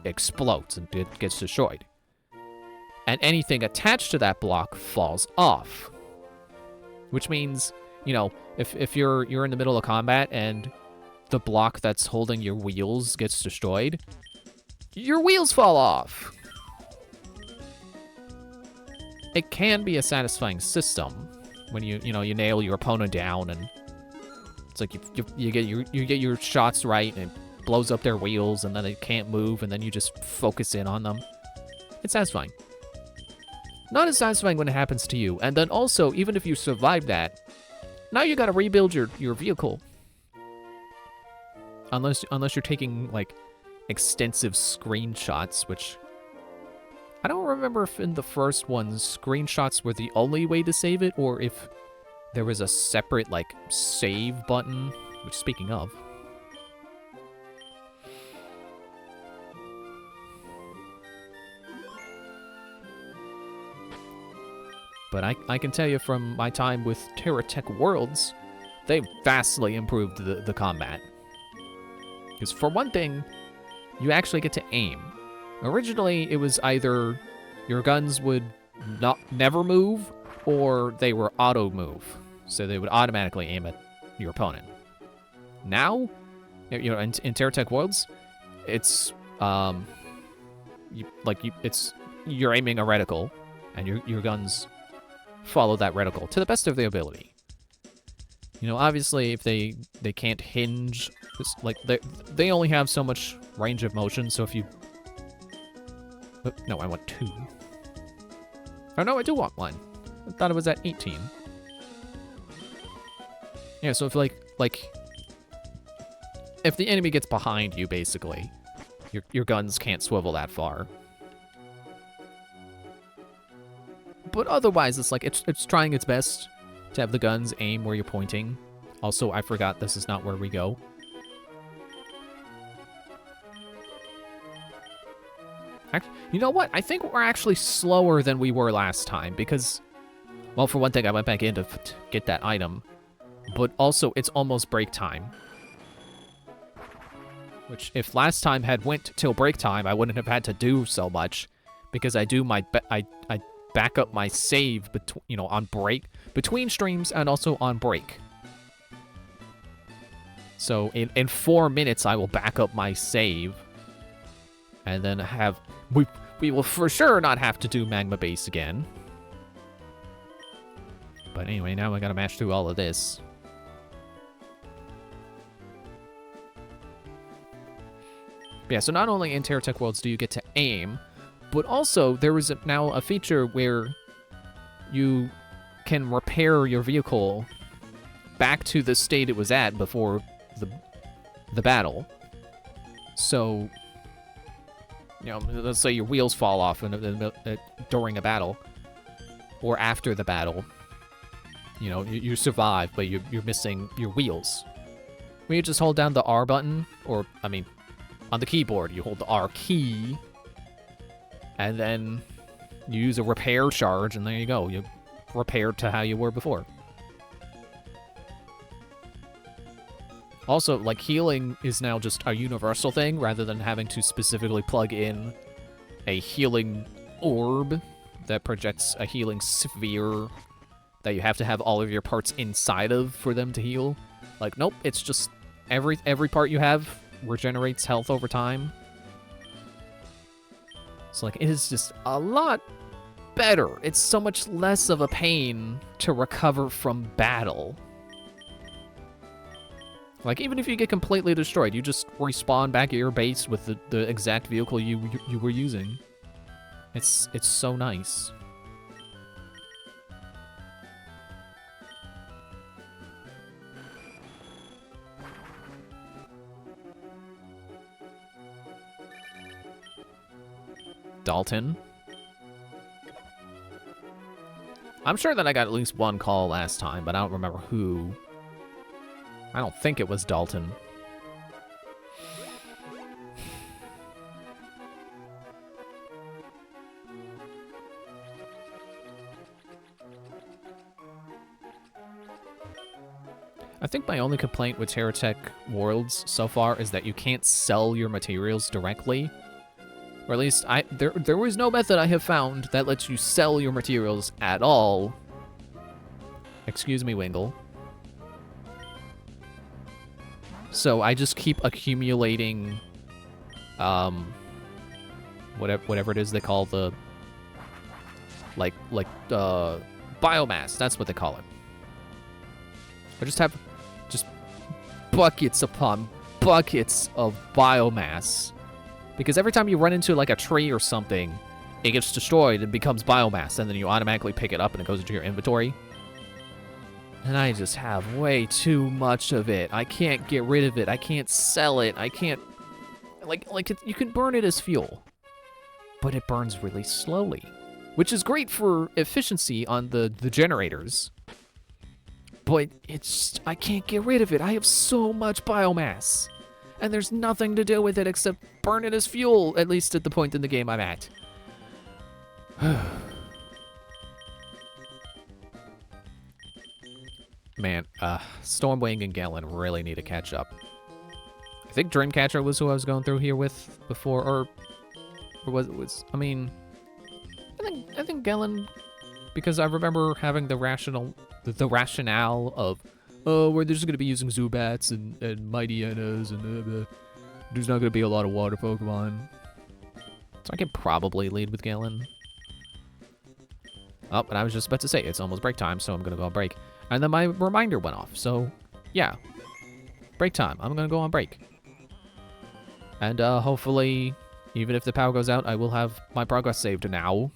explodes and it gets destroyed, and anything attached to that block falls off, which means, you know, if you're in the middle of combat and the block that's holding your wheels gets destroyed, your wheels fall off. It can be a satisfying system when you nail your opponent down, and it's like you get your shots right, and blows up their wheels and then they can't move and then you just focus in on them. It's satisfying. Not as satisfying when it happens to you. And then also, even if you survive that, now you gotta rebuild your vehicle. Unless you're taking, like, extensive screenshots, which... I don't remember if in the first one, screenshots were the only way to save it, or if there was a separate, like, save button. Which, speaking of... But I can tell you from my time with TerraTech Worlds, they've vastly improved the combat. Because for one thing, you actually get to aim. Originally, it was either your guns would never move, or they were auto-move. So they would automatically aim at your opponent. Now, you know, in TerraTech Worlds, it's you're aiming a reticle, and your guns follow that reticle to the best of their ability. You know, obviously, if they can't hinge, it's like they only have so much range of motion. So if you, no, I want 2. Oh no, I do want 1. I thought it was at 18. Yeah, so if if the enemy gets behind you, basically, your guns can't swivel that far. But otherwise, it's like it's trying its best to have the guns aim where you're pointing. Also, I forgot this is not where we go. You know what? I think we're actually slower than we were last time because, well, for one thing, I went back in to get that item, but also it's almost break time. Which, if last time had went till break time, I wouldn't have had to do so much because I do my I back up my save on break between streams and also on break. So in 4 minutes I will back up my save and then we will for sure not have to do Magma Base again. But anyway, now I gotta mash through all of this. But yeah, so not only in TerraTech Worlds do you get to aim, but also, there is now a feature where you can repair your vehicle back to the state it was at before the battle. So, you know, let's say your wheels fall off during a battle, or after the battle. You know, you survive, but you're missing your wheels. When you just hold down the R button, or, I mean, on the keyboard, you hold the R key, and then you use a repair charge, and there you go. You repaired to how you were before. Also, like, healing is now just a universal thing, rather than having to specifically plug in a healing orb that projects a healing sphere that you have to have all of your parts inside of for them to heal. Like, nope, it's just every part you have regenerates health over time. So, like, it is just a lot better. It's so much less of a pain to recover from battle. Like, even if you get completely destroyed, you just respawn back at your base with the exact vehicle you were using. It's so nice. Dalton. I'm sure that I got at least one call last time, but I don't remember who. I don't think it was Dalton. I think my only complaint with TerraTech Worlds so far is that you can't sell your materials directly. Or at least, there was no method I have found that lets you sell your materials at all. Excuse me, Wingle. So I just keep accumulating, whatever it is they call the, biomass. That's what they call it. I just have, buckets upon buckets of biomass. Because every time you run into like a tree or something, it gets destroyed and becomes biomass, and then you automatically pick it up and it goes into your inventory. And I just have way too much of it. I can't get rid of it. I can't sell it. I can't... you can burn it as fuel. But it burns really slowly. Which is great for efficiency on the generators. But it's... I can't get rid of it. I have so much biomass. And there's nothing to do with it except burn it as fuel, at least at the point in the game I'm at. Man, Stormwing and Galen really need to catch up. I think Dreamcatcher was who I was going through here with before, or was I mean, I think Galen, because I remember having the rationale of, oh, we're just gonna be using Zubats and Mightyenas and there's not gonna be a lot of water Pokemon. So I can probably lead with Galen. Oh, and I was just about to say, it's almost break time, so I'm gonna go on break. And then my reminder went off, so yeah. Break time, I'm gonna go on break. And hopefully, even if the power goes out, I will have my progress saved now.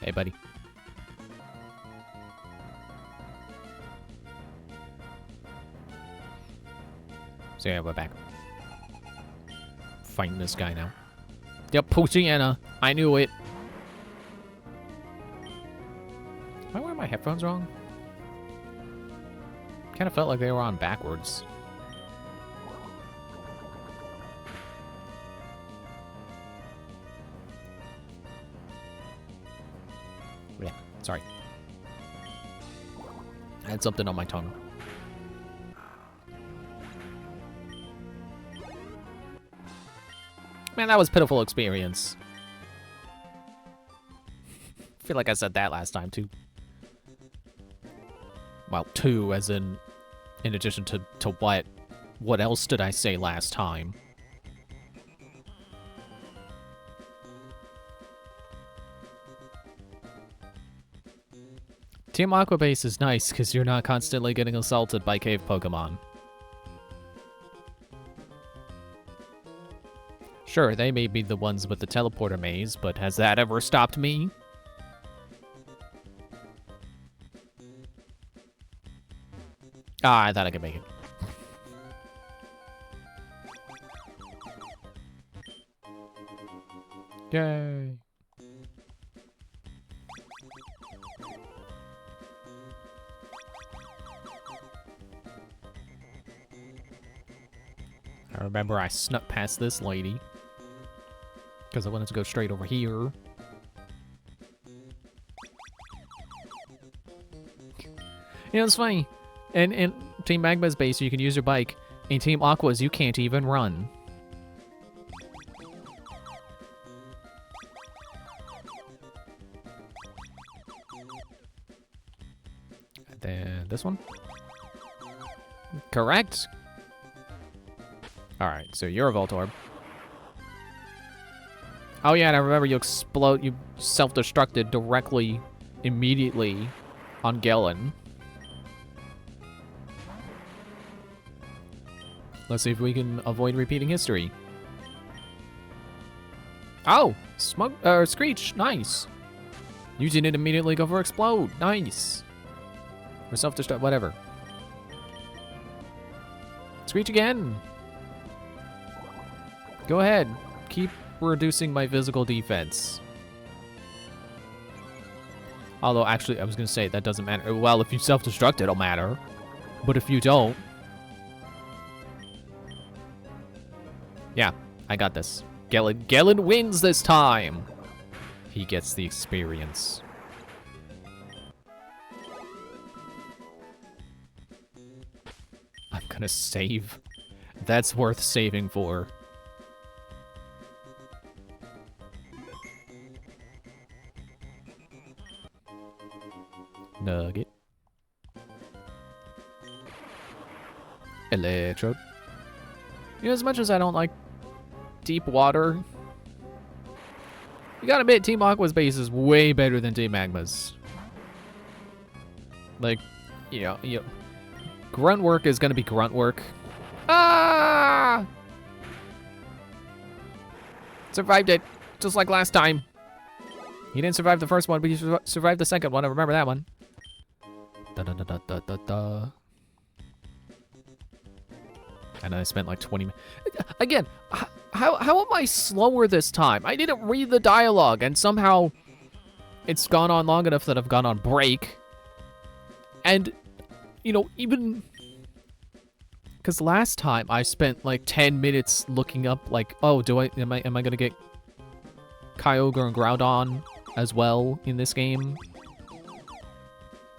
Hey, buddy. So yeah, we're back. Fighting this guy now. Yep, Poochyena. I knew it. Am I wearing my headphones wrong? Kind of felt like they were on backwards. Yeah, sorry. I had something on my tongue. Man, that was a pitiful experience. I feel like I said that last time, too. Well, two, as in addition to what? What else did I say last time? Team Aqua Base is nice, because you're not constantly getting assaulted by cave Pokemon. Sure, they may be the ones with the teleporter maze, but has that ever stopped me? Ah, I thought I could make it. Yay. I remember I snuck past this lady. Because I wanted to go straight over here. You know, it's funny. In Team Magma's base, you can use your bike. In Team Aqua's, you can't even run. And then this one. Correct. Alright, so you're a Voltorb. Oh yeah, and I remember you self-destructed directly, immediately on Galen. Let's see if we can avoid repeating history. Oh! Screech! Nice! You didn't immediately go for Explode! Nice! Or self-destruct, whatever. Screech again! Go ahead. Keep reducing my physical defense. Although, actually, I was gonna say, that doesn't matter. Well, if you self-destruct, it'll matter. But if you don't... Yeah, I got this. Galen wins this time! He gets the experience. I'm gonna save. That's worth saving for. Nugget. Electrode. You know, as much as I don't like deep water, you gotta admit, Team Aqua's base is way better than Team Magma's. Like, you know, grunt work is gonna be grunt work. Ah! Survived it, just like last time. He didn't survive the first one, but he survived the second one. I remember that one. Da da da da da da da. And I spent like 20 minutes. Again, how am I slower this time? I didn't read the dialogue, and somehow it's gone on long enough that I've gone on break. And, you know, even... Because last time I spent like 10 minutes looking up, like, oh, am I gonna get Kyogre and Groudon as well in this game?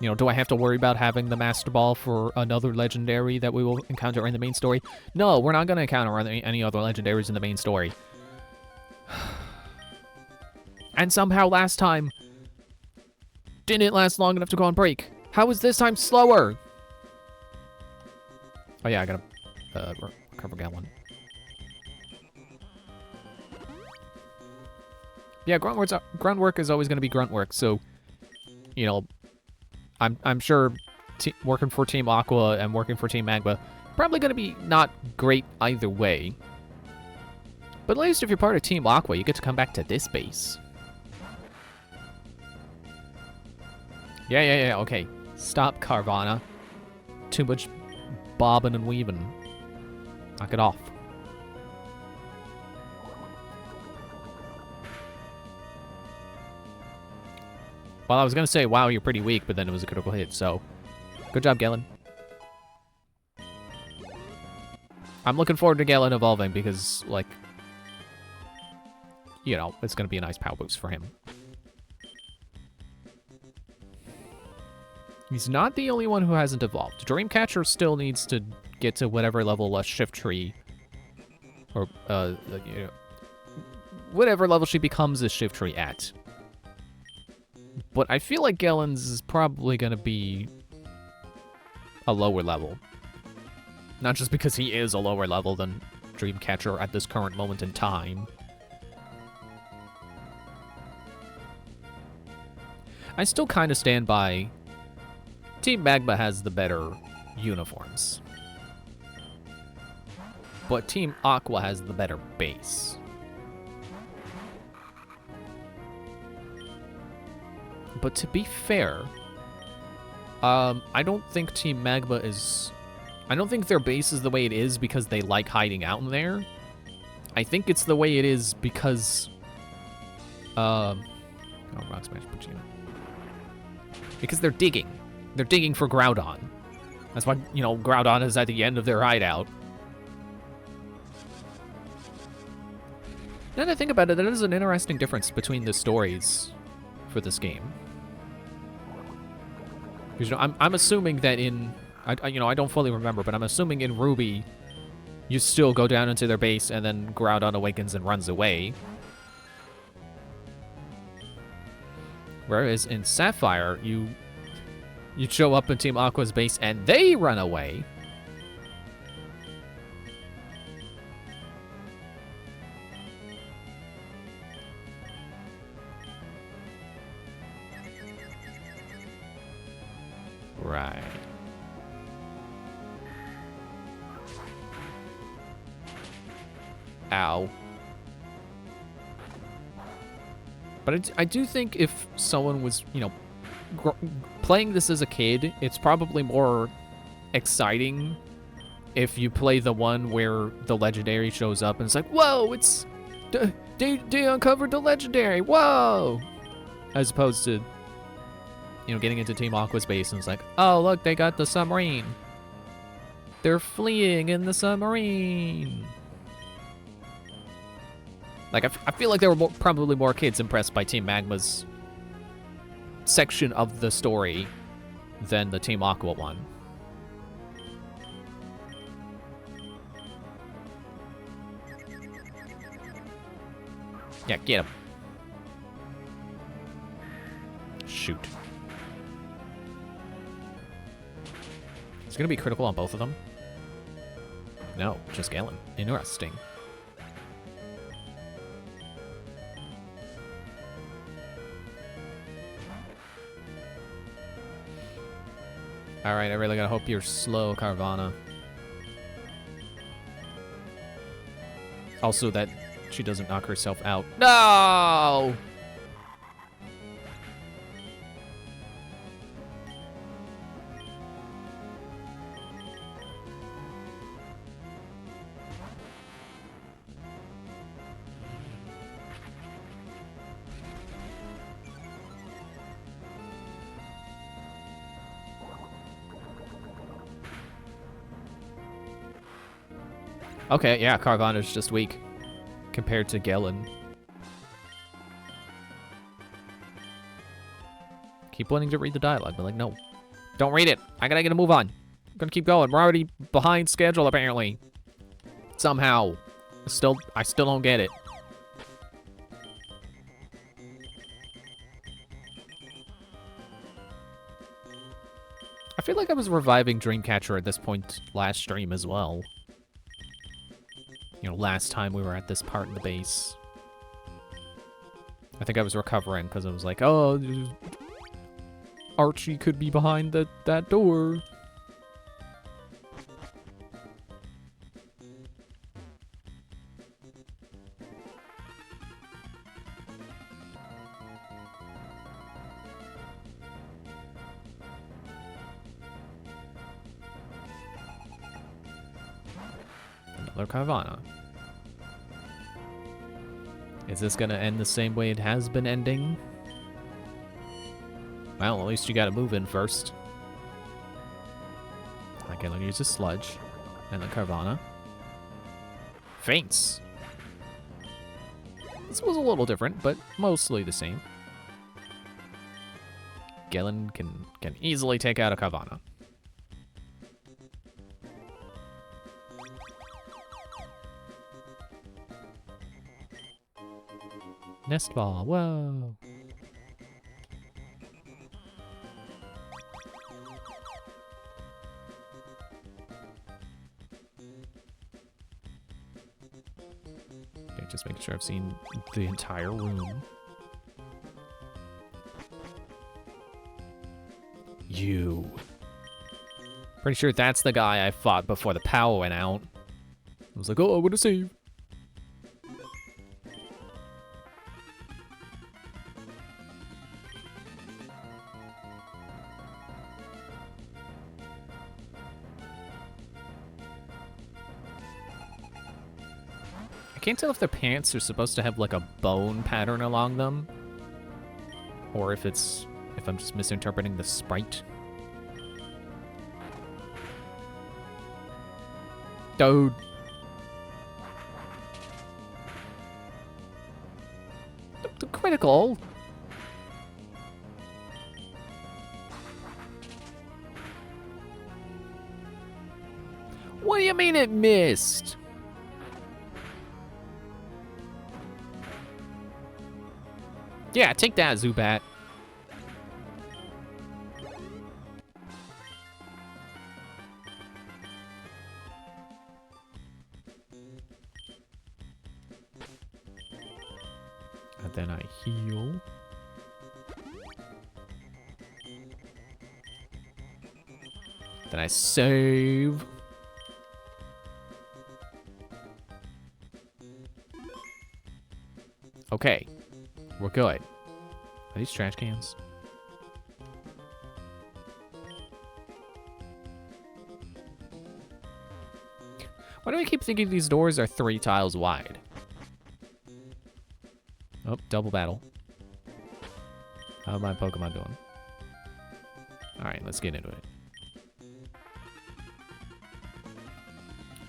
You know, do I have to worry about having the Master Ball for another legendary that we will encounter in the main story? No, we're not going to encounter any other legendaries in the main story. And somehow last time didn't last long enough to go on break. How is this time slower? Oh yeah, I gotta recover Galen. Yeah, grunt work is always going to be grunt work, so, you know, I'm sure working for Team Aqua and working for Team Magma probably going to be not great either way. But at least if you're part of Team Aqua, you get to come back to this base. Yeah, okay. Stop, Carvana. Too much bobbing and weaving. Knock it off. Well, I was gonna say, wow, you're pretty weak, but then it was a critical hit, so... Good job, Galen. I'm looking forward to Galen evolving because, like... You know, it's gonna be a nice power boost for him. He's not the only one who hasn't evolved. Dreamcatcher still needs to get to whatever level Shiftry... Or, you know... Whatever level she becomes a Shiftry at. But I feel like Galen's is probably gonna be... a lower level. Not just because he is a lower level than Dreamcatcher at this current moment in time. I still kind of stand by... Team Magma has the better uniforms. But Team Aqua has the better base. But to be fair... I don't think Team Magma is... I don't think their base is the way it is because they like hiding out in there. I think it's the way it is because... Oh, Rock Smash Poochyena. Because they're digging. They're digging for Groudon. That's why, you know, Groudon is at the end of their hideout. Now that I think about it, that is an interesting difference between the stories for this game. Because, you know, I'm assuming that in... you know, I don't fully remember, but I'm assuming in Ruby, you still go down into their base and then Groudon awakens and runs away. Whereas in Sapphire, you show up in Team Aqua's base and they run away. Right. Ow. But I do think if someone was, you know, playing this as a kid, it's probably more exciting if you play the one where the legendary shows up and it's like, whoa, it's... They uncovered the legendary, whoa! As opposed to, you know, getting into Team Aqua's base and it's like, oh, look, they got the submarine. They're fleeing in the submarine. Like, I feel like there were probably more kids impressed by Team Magma's section of the story than the Team Aqua one. Yeah, get him. Shoot. It's gonna be critical on both of them? No, just Galen. Interesting. Alright, I really gotta hope you're slow, Carvana. Also that she doesn't knock herself out. No! Okay, yeah, Carvana's just weak compared to Galen. Keep wanting to read the dialogue, but like, no. Don't read it. I gotta move on. I'm gonna keep going. We're already behind schedule, apparently. Somehow. I still don't get it. I feel like I was reviving Dreamcatcher at this point last stream as well. You know, last time we were at this part in the base. I think I was recovering because I was like, oh, Archie could be behind that door. Antler Carvanha. Is this gonna end the same way it has been ending? Well, at least you gotta move in first. Okay, let me use a sludge. And the Carvanha. Faints. This was a little different, but mostly the same. Galen can easily take out a Carvanha. Nest ball, whoa. Okay, just making sure I've seen the entire room. You. Pretty sure that's the guy I fought before the power went out. I was like, oh, I want to save. I can't tell if their pants are supposed to have like a bone pattern along them, or if I'm just misinterpreting the sprite. Dude. The critical. What do you mean it missed? Yeah, take that, Zubat. And then I heal. Then I save. Okay. We're good. Are these trash cans? Why do I keep thinking these doors are 3 tiles wide? Oh, double battle. How's my Pokemon doing? Alright, let's get into it.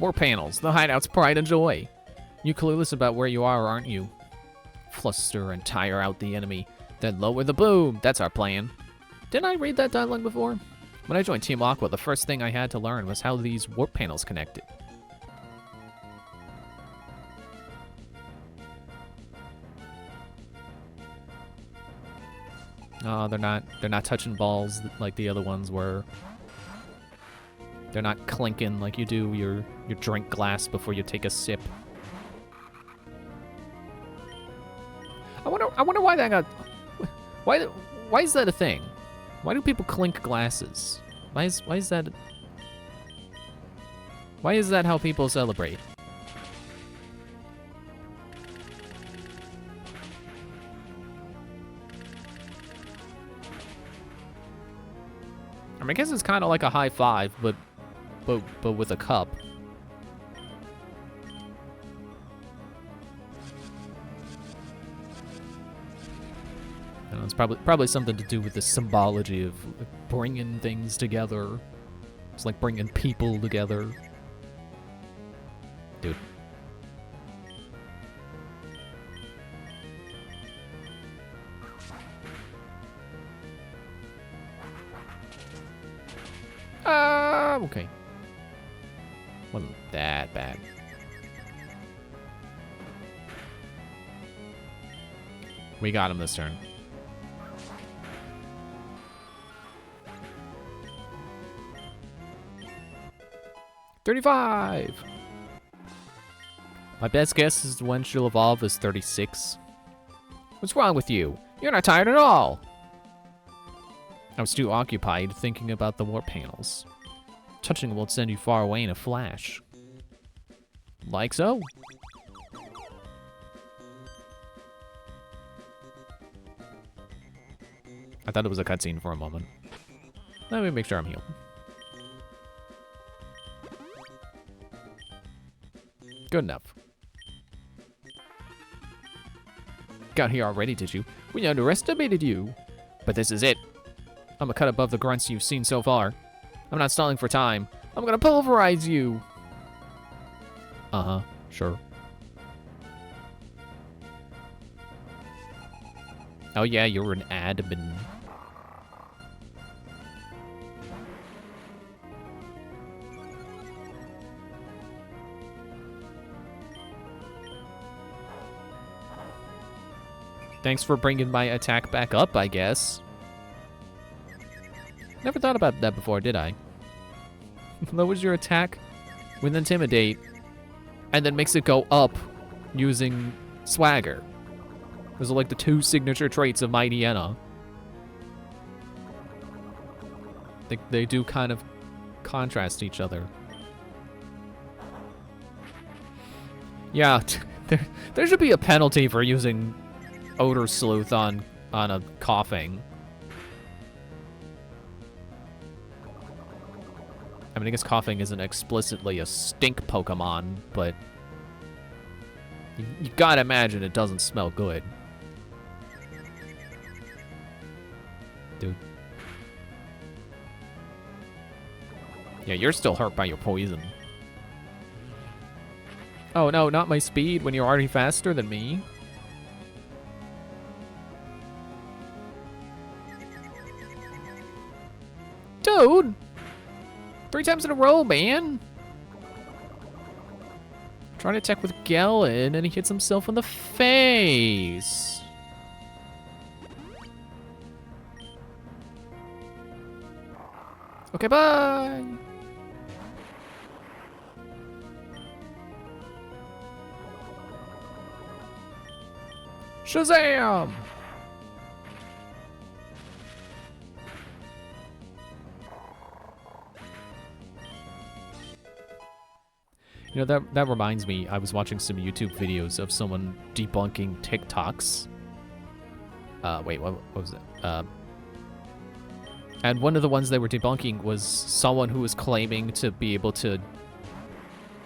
More panels. The hideout's pride and joy. You clueless about where you are, aren't you? Fluster and tire out the enemy, then lower the boom. That's our plan. Didn't I read that dialogue before? When I joined Team Aqua, the first thing I had to learn was how these warp panels connected. Oh, they're not touching balls like the other ones were. They're not clinking like you do your drink glass before you take a sip. I wonder why that got... Why is that a thing? Why do people clink glasses? Why is that... Why is that how people celebrate? I mean, I guess it's kind of like a high five, but with a cup. I don't know, it's probably something to do with the symbology of bringing things together. It's like bringing people together. Dude. Okay. Wasn't that bad. We got him this turn. $35! My best guess is when she'll evolve is 36. What's wrong with you? You're not tired at all! I was too occupied thinking about the warp panels. Touching them will send you far away in a flash. Like so. I thought it was a cutscene for a moment. Let me make sure I'm healed. Good enough. Got here already, did you? We underestimated you. But this is it. I'm a cut above the grunts you've seen so far. I'm not stalling for time. I'm gonna pulverize you. Uh-huh, sure. Oh yeah, you're an admin. Thanks for bringing my attack back up, I guess. Never thought about that before, did I? Lowers your attack with Intimidate, and then makes it go up using Swagger. Those are like the two signature traits of Mighty Enna. They do kind of contrast each other. Yeah, there should be a penalty for using Odor Sleuth on a Coughing. I mean, I guess Coughing isn't explicitly a stink Pokemon, but you gotta imagine it doesn't smell good. Dude. Yeah, you're still hurt by your poison. Oh no, not my speed when you're already faster than me. Dude! 3 times in a row, man! Trying to attack with Gallon, and he hits himself in the face. Okay, bye! Shazam! You know, that reminds me, I was watching some YouTube videos of someone debunking TikToks. Wait, what was it? And one of the ones they were debunking was someone who was claiming to be able to,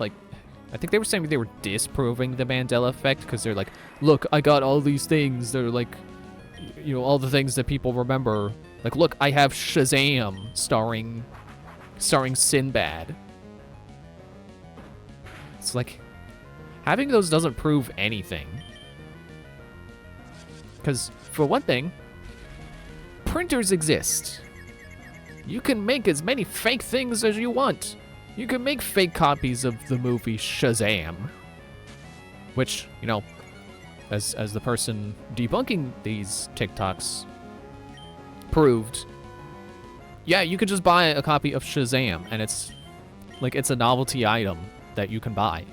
like, I think they were saying they were disproving the Mandela effect, because they're like, look, I got all these things. They're like, you know, all the things that people remember. Like, look, I have Shazam starring Sinbad. It's like, having those doesn't prove anything. Because, for one thing, printers exist. You can make as many fake things as you want. You can make fake copies of the movie Shazam. Which, you know, as the person debunking these TikToks proved, yeah, you could just buy a copy of Shazam, and it's like, it's a novelty item that you can buy.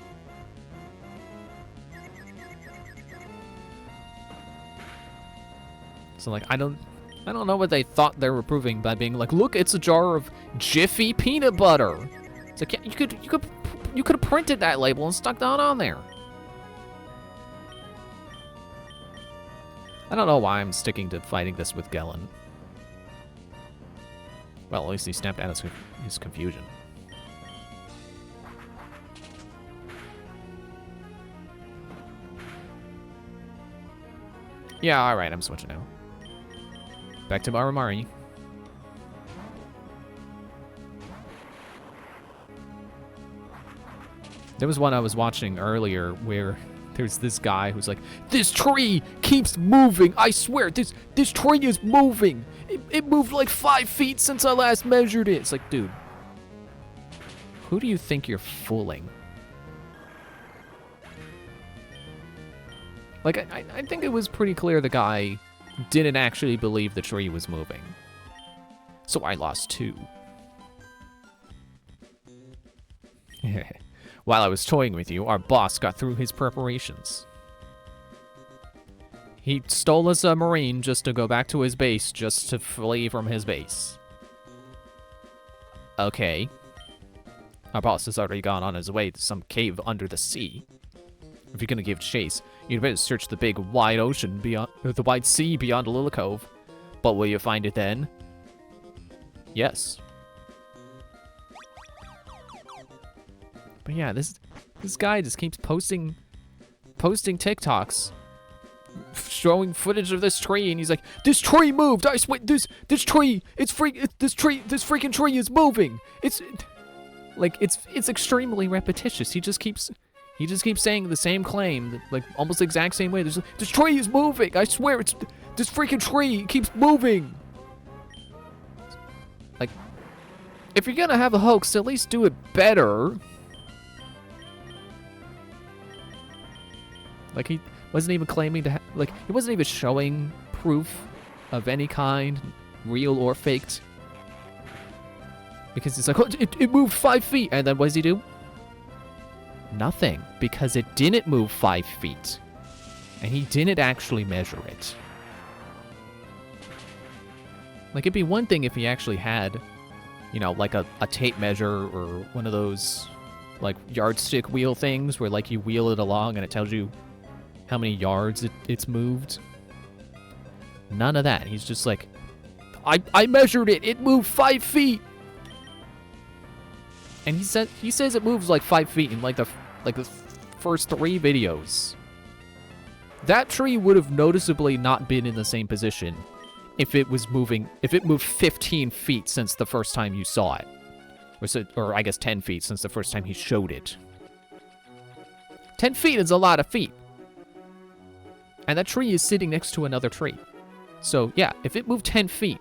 So like, I don't know what they thought they were proving by being like, look, it's a jar of Jiffy peanut butter. It's like, yeah, you could have printed that label and stuck that on there. I don't know why I'm sticking to fighting this with Gellin. Well, at least he snapped out his confusion. Yeah, alright, I'm switching now. Back to Marimari. There was one I was watching earlier where there's this guy who's like, this tree keeps moving, I swear, this tree is moving. It moved like 5 feet since I last measured it. It's like, dude, who do you think you're fooling? Like, I think it was pretty clear the guy didn't actually believe the tree was moving. So I lost 2. While I was toying with you, our boss got through his preparations. He stole us a marine just to go back to his base, just to flee from his base. Okay. Our boss has already gone on his way to some cave under the sea. If you're gonna give chase, you'd better search the big wide ocean beyond, the wide sea beyond Lilla Cove. But will you find it then? Yes. But yeah, this This guy just keeps posting TikToks showing footage of this tree, and he's like, "This tree moved. I swear, this tree, this freaking tree is moving." It's extremely repetitious. He just keeps saying the same claim, like almost the exact same way. This tree is moving. I swear, this freaking tree keeps moving. Like, if you're gonna have a hoax, at least do it better. Like, he wasn't even claiming to he wasn't even showing proof of any kind, real or faked. Because he's like, oh, it moved 5 feet. And then what does he do? Nothing. Because it didn't move 5 feet. And he didn't actually measure it. Like, it'd be one thing if he actually had, you know, like a tape measure or one of those, like, yardstick wheel things where, like, you wheel it along and it tells you how many yards it's moved. None of that. He's just like, I measured it. It moved 5 feet. And he says it moves like 5 feet in like the first 3 videos. That tree would have noticeably not been in the same position if it moved 15 feet since the first time you saw it. Or I guess 10 feet since the first time he showed it. 10 feet is a lot of feet. And that tree is sitting next to another tree. So, yeah, if it moved 10 feet,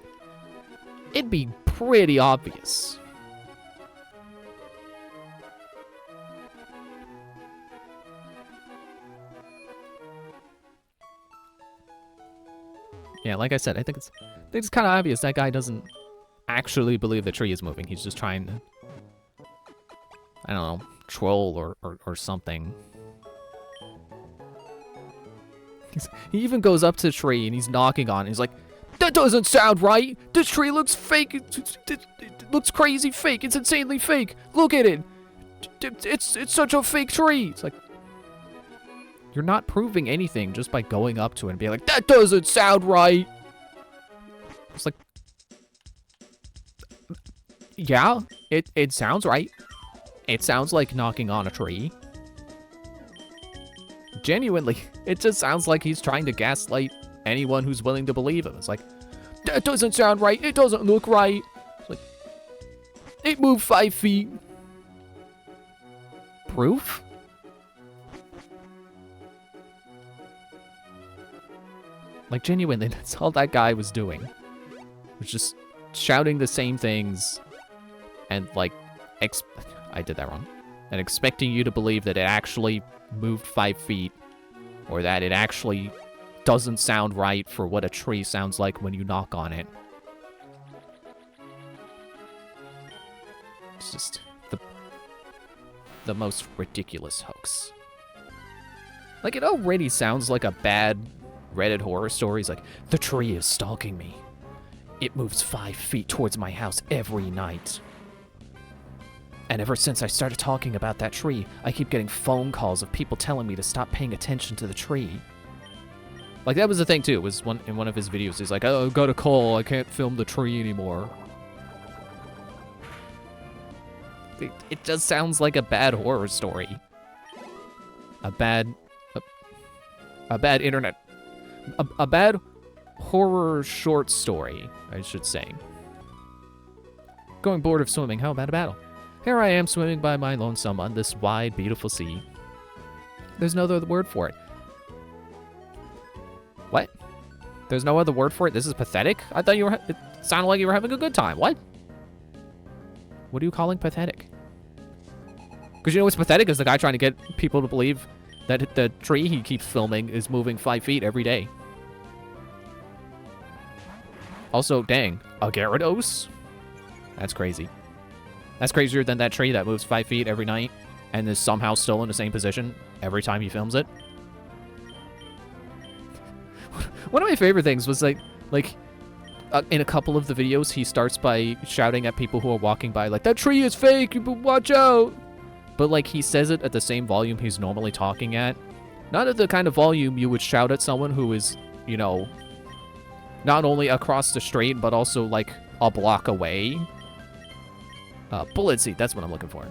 it'd be pretty obvious. Yeah, like I said, I think it's kind of obvious that guy doesn't actually believe the tree is moving. He's just trying to, I don't know, troll or something. He even goes up to the tree and he's knocking on it. He's like, "That doesn't sound right. This tree looks fake. It looks crazy fake. It's insanely fake. Look at it. It's such a fake tree." It's like, you're not proving anything just by going up to it and being like, "That doesn't sound right." It's like, yeah, it sounds right. It sounds like knocking on a tree. Genuinely, it just sounds like he's trying to gaslight anyone who's willing to believe him. It's like, "That doesn't sound right. It doesn't look right." It's like, it moved 5 feet. Proof? Like, genuinely, that's all that guy was doing. Was just shouting the same things and, like, I did that wrong. And expecting you to believe that it actually moved 5 feet, or that it actually doesn't sound right for what a tree sounds like when you knock on it. It's just the most ridiculous hoax. Like, it already sounds like a bad Reddit horror story. It's like, "The tree is stalking me. It moves 5 feet towards my house every night. And ever since I started talking about that tree, I keep getting phone calls of people telling me to stop paying attention to the tree." Like, that was the thing, too. It was in one of his videos. He's like, "Oh, I got a call. I can't film the tree anymore." It just sounds like a bad horror story. A bad internet... A bad horror short story, I should say. Going bored of swimming, how about a battle? Here I am swimming by my lonesome on this wide, beautiful sea. There's no other word for it. What? There's no other word for it? This is pathetic? I thought it sounded like you were having a good time. What? What are you calling pathetic? Because you know what's pathetic is the guy trying to get people to believe that the tree he keeps filming is moving 5 feet every day. Also, dang, a Gyarados? That's crazy. That's crazier than that tree that moves 5 feet every night and is somehow still in the same position every time he films it. One of my favorite things was in a couple of the videos, he starts by shouting at people who are walking by, like, "That tree is fake, watch out!" But, like, he says it at the same volume he's normally talking at. Not at the kind of volume you would shout at someone who is, you know, not only across the street, but also, like, a block away. Bullet Seed, that's what I'm looking for.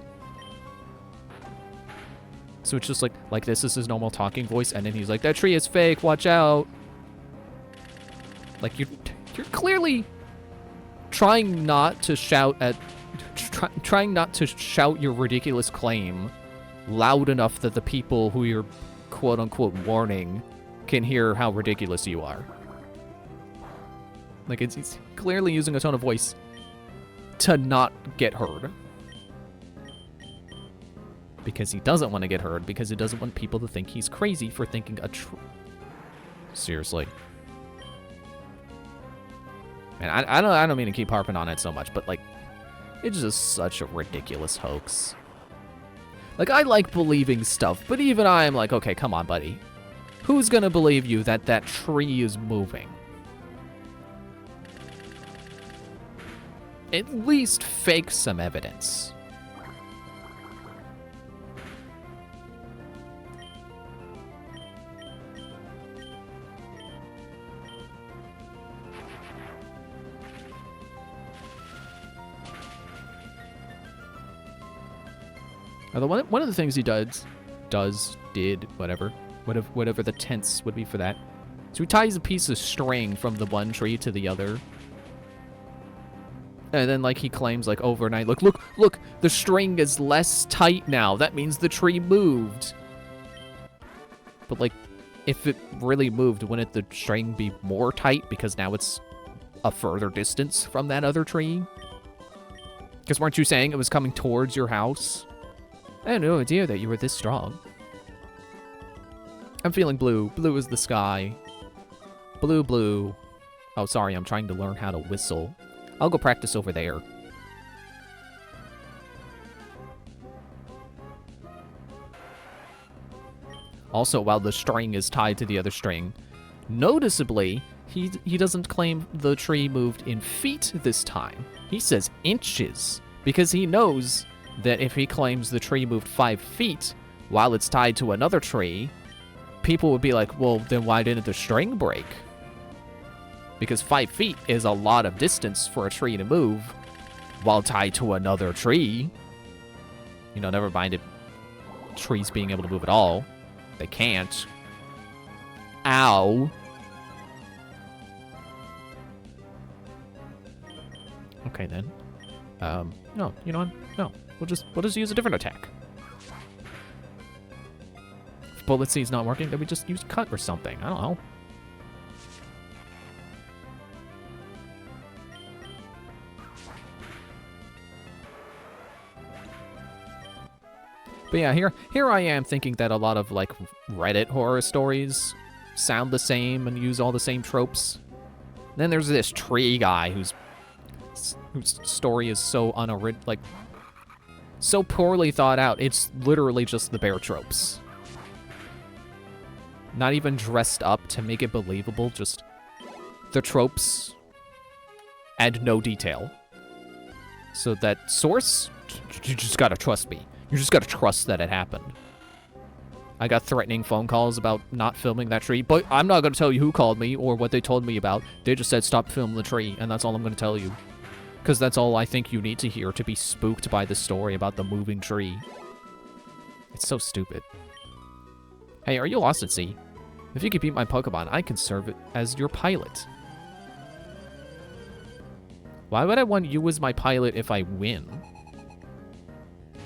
So it's just like this is his normal talking voice, and then he's like, that tree is fake, watch out. Like, you're clearly trying not to shout at, trying not to shout your ridiculous claim loud enough that the people who you're quote-unquote warning can hear how ridiculous you are. Like, it's clearly using a tone of voice to not get heard. Because he doesn't want to get heard, because he doesn't want people to think he's crazy for thinking Seriously. Man, I don't mean to keep harping on it so much, but, like, it's just such a ridiculous hoax. Like, I like believing stuff, but even I am like, okay, come on, buddy. Who's gonna believe you that that tree is moving? At least fake some evidence. Although one of the things he did, whatever the tense would be for that. So he ties a piece of string from the one tree to the other. And then, like, he claims, like, overnight, look, the string is less tight now. That means the tree moved. But, like, if it really moved, wouldn't the string be more tight because now it's a further distance from that other tree? Because weren't you saying it was coming towards your house? I had no idea that you were this strong. I'm feeling blue. Blue is the sky. Blue, blue. Oh, sorry, I'm trying to learn how to whistle. I'll go practice over there. Also, while the string is tied to the other string, noticeably, he doesn't claim the tree moved in feet this time. He says inches, because he knows that if he claims the tree moved 5 feet while it's tied to another tree, people would be like, well, then why didn't the string break? Because 5 feet is a lot of distance for a tree to move while tied to another tree. You know, never mind trees being able to move at all. They can't. Ow. Okay, then. No, you know what? No. We'll just use a different attack. If Bullet Seed's not working, then we just use Cut or something. I don't know. But yeah, here I am thinking that a lot of, like, Reddit horror stories sound the same and use all the same tropes. Then there's this tree guy whose story is so so poorly thought out. It's literally just the bear tropes. Not even dressed up to make it believable, just the tropes and no detail. So that source, you just gotta trust me. You just gotta trust that it happened. I got threatening phone calls about not filming that tree, but I'm not gonna tell you who called me or what they told me about. They just said stop filming the tree, and that's all I'm gonna tell you. Because that's all I think you need to hear to be spooked by the story about the moving tree. It's so stupid. Hey, are you lost at sea? If you can beat my Pokemon, I can serve it as your pilot. Why would I want you as my pilot if I win?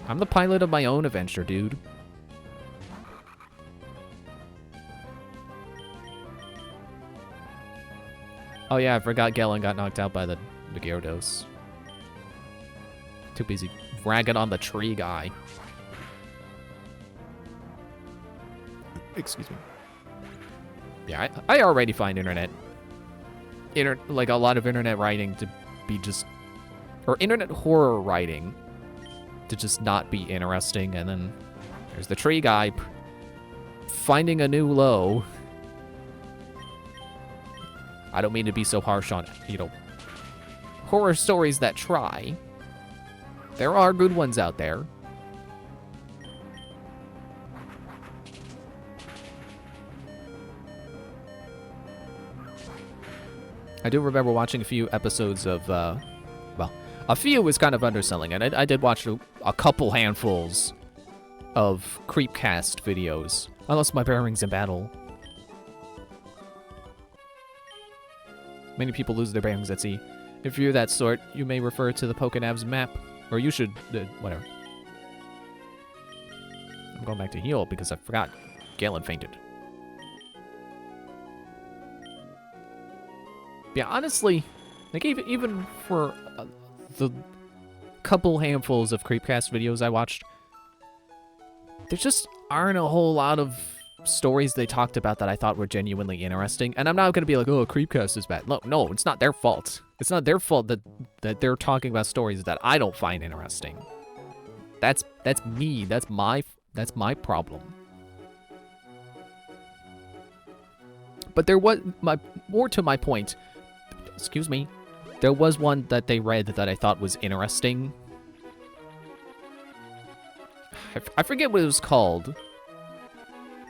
I'm the pilot of my own adventure, dude. Oh yeah, I forgot Galen got knocked out by the Gyarados. Too busy ragging on the tree guy. Excuse me. Yeah, I already find like a lot of internet writing to be just, or internet horror writing to just not be interesting, and then there's the tree guy finding a new low. I don't mean to be so harsh on, you know, horror stories that try. There are good ones out there. I do remember watching a few episodes of, well, a few is kind of underselling, and I did watch a couple handfuls of Creepcast videos. I lost my bearings in battle. Many people lose their bearings at sea. If you're that sort, you may refer to the Pokénav's map. Or you should... whatever. I'm going back to heal because I forgot. Galen fainted. Yeah, honestly, like even for the couple handfuls of Creepcast videos I watched, there just aren't a whole lot of stories they talked about that I thought were genuinely interesting. And I'm not going to be like, oh, Creepcast is bad. No, it's not their fault. It's not their fault that they're talking about stories that I don't find interesting. That's me. That's my problem. But there was more to my point. Excuse me. There was one that they read that I thought was interesting. I forget what it was called.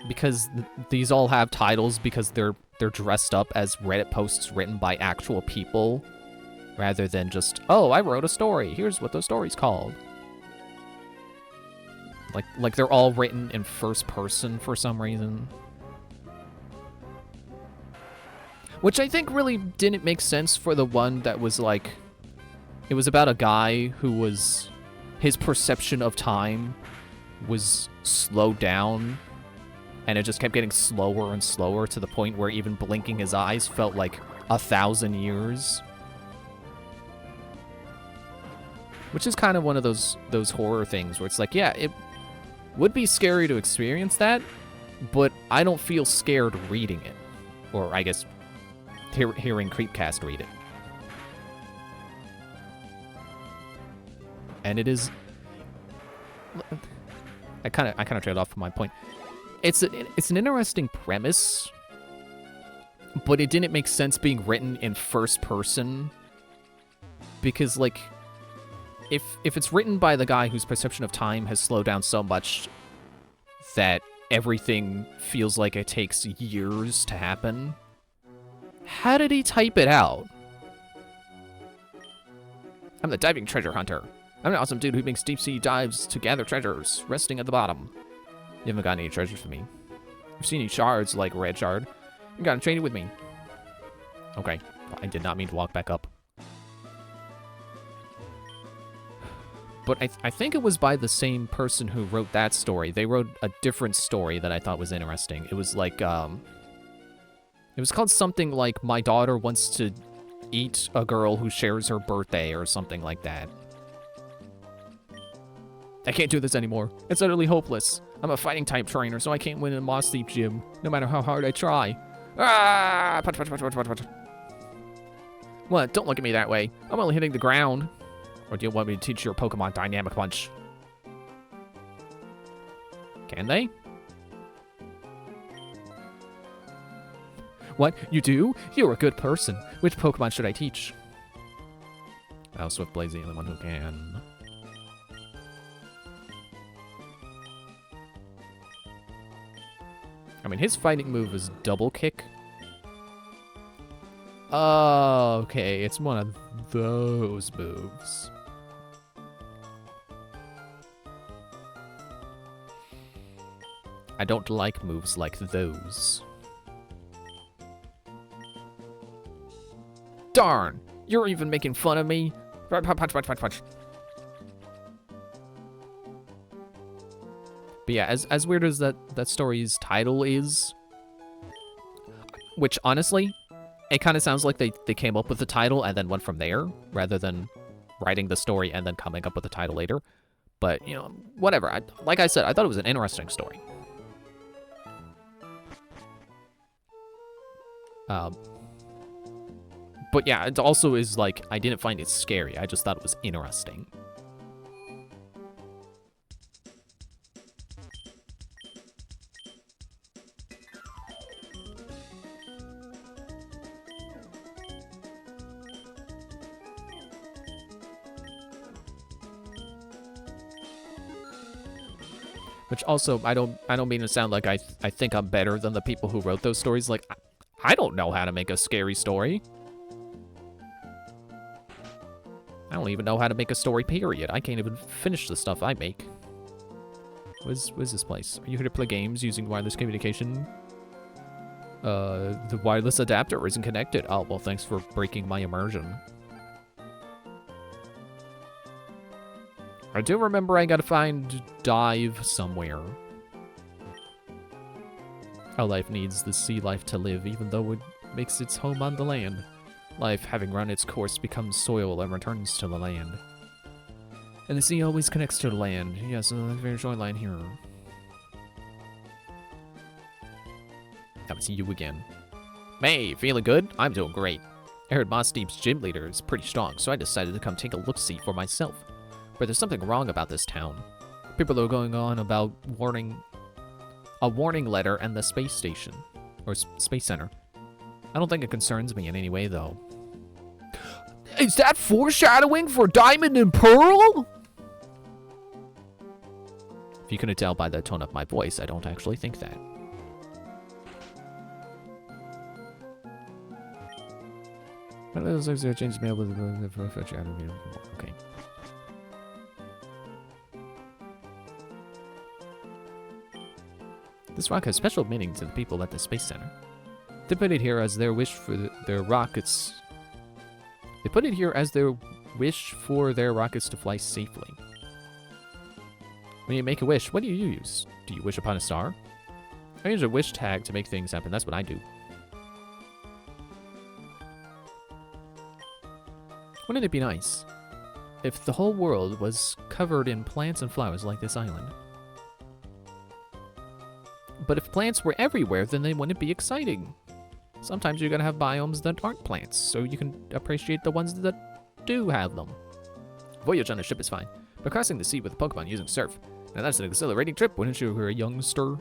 Because these all have titles because they're dressed up as Reddit posts written by actual people. Rather than just, oh, I wrote a story. Here's what the story's called. Like they're all written in first person for some reason. Which I think really didn't make sense for the one that was like... It was about a guy who was... His perception of time was slowed down. And it just kept getting slower and slower to the point where even blinking his eyes felt like 1,000 years. Which is kind of one of those horror things where it's like, yeah, it would be scary to experience that, but I don't feel scared reading it. Or I guess... hearing Creepcast read it. And it is... I kind of trailed off from my point. It's an interesting premise, but it didn't make sense being written in first person. Because, like, if it's written by the guy whose perception of time has slowed down so much that everything feels like it takes years to happen... How did he type it out? I'm the diving treasure hunter. I'm an awesome dude who makes deep sea dives to gather treasures, resting at the bottom. You haven't got any treasures for me. You've seen any shards like Red Shard. You gotta trade it with me. Okay, I did not mean to walk back up. But I think it was by the same person who wrote that story. They wrote a different story that I thought was interesting. It was like, it was called something like, My Daughter Wants to Eat a Girl Who Shares Her Birthday, or something like that. I can't do this anymore. It's utterly hopeless. I'm a fighting type trainer, so I can't win in Moss Deep Gym, no matter how hard I try. Ah! Punch, punch, punch, punch, punch, punch. What? Don't look at me that way. I'm only hitting the ground. Or do you want me to teach your Pokemon Dynamic Punch? Can they? What? You do? You're a good person. Which Pokemon should I teach? Oh, Swift Blaze is the only one who can. I mean, his fighting move is Double Kick. Oh, okay. It's one of those moves. I don't like moves like those. Darn! You're even making fun of me? Punch, punch, punch, punch, punch. But yeah, as weird as that story's title is, which honestly, it kind of sounds like they came up with the title and then went from there, rather than writing the story and then coming up with the title later. But, you know, whatever. Like I said, I thought it was an interesting story. But yeah, it also is like, I didn't find it scary. I just thought it was interesting. Which also, I don't mean to sound like I think I'm better than the people who wrote those stories. Like, I don't know how to make a scary story. I don't even know how to make a story, period. I can't even finish the stuff I make. Where's this place? Are you here to play games using wireless communication? The wireless adapter isn't connected. Oh, well, thanks for breaking my immersion. I do remember I gotta find Dive somewhere. Our life needs the sea life to live, even though it makes its home on the land. Life, having run its course, becomes soil and returns to the land. And the sea always connects to the land. Yes, very short line here. Haven't seen you again. Hey, feeling good? I'm doing great. I heard Moss Deep's gym leader is pretty strong, so I decided to come take a look-see for myself. But there's something wrong about this town. People are going on about a warning letter and the space station, or space center. I don't think it concerns me in any way, though. Is that foreshadowing for Diamond and Pearl? If you couldn't tell by the tone of my voice, I don't actually think that. Okay. This rock has special meaning to the people at the Space Center. They put it here as their wish for their rockets. They put it here as their wish for their rockets to fly safely. When you make a wish, what do you use? Do you wish upon a star? I use a wish tag to make things happen. That's what I do. Wouldn't it be nice if the whole world was covered in plants and flowers like this island? But if plants were everywhere, then they wouldn't be exciting. Sometimes you're gonna have biomes that aren't plants, so you can appreciate the ones that do have them. Voyage on a ship is fine, but crossing the sea with a Pokemon using surf, now that's an exhilarating trip, wouldn't you, a youngster?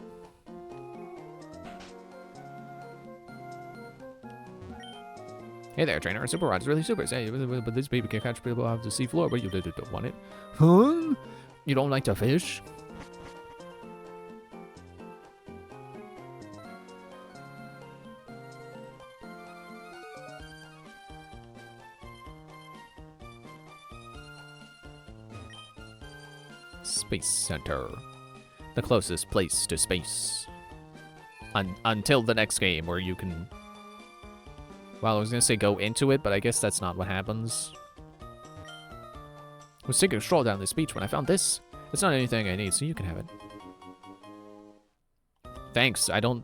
Hey there, trainer. Super Rod's really super. Hey, but this baby can catch people off the seafloor, but you don't want it. Huh? You don't like to fish? Space Center. The closest place to space. Until the next game where you can... Well, I was going to say go into it, but I guess that's not what happens. I was taking a stroll down this beach when I found this. It's not anything I need, so you can have it. Thanks, I don't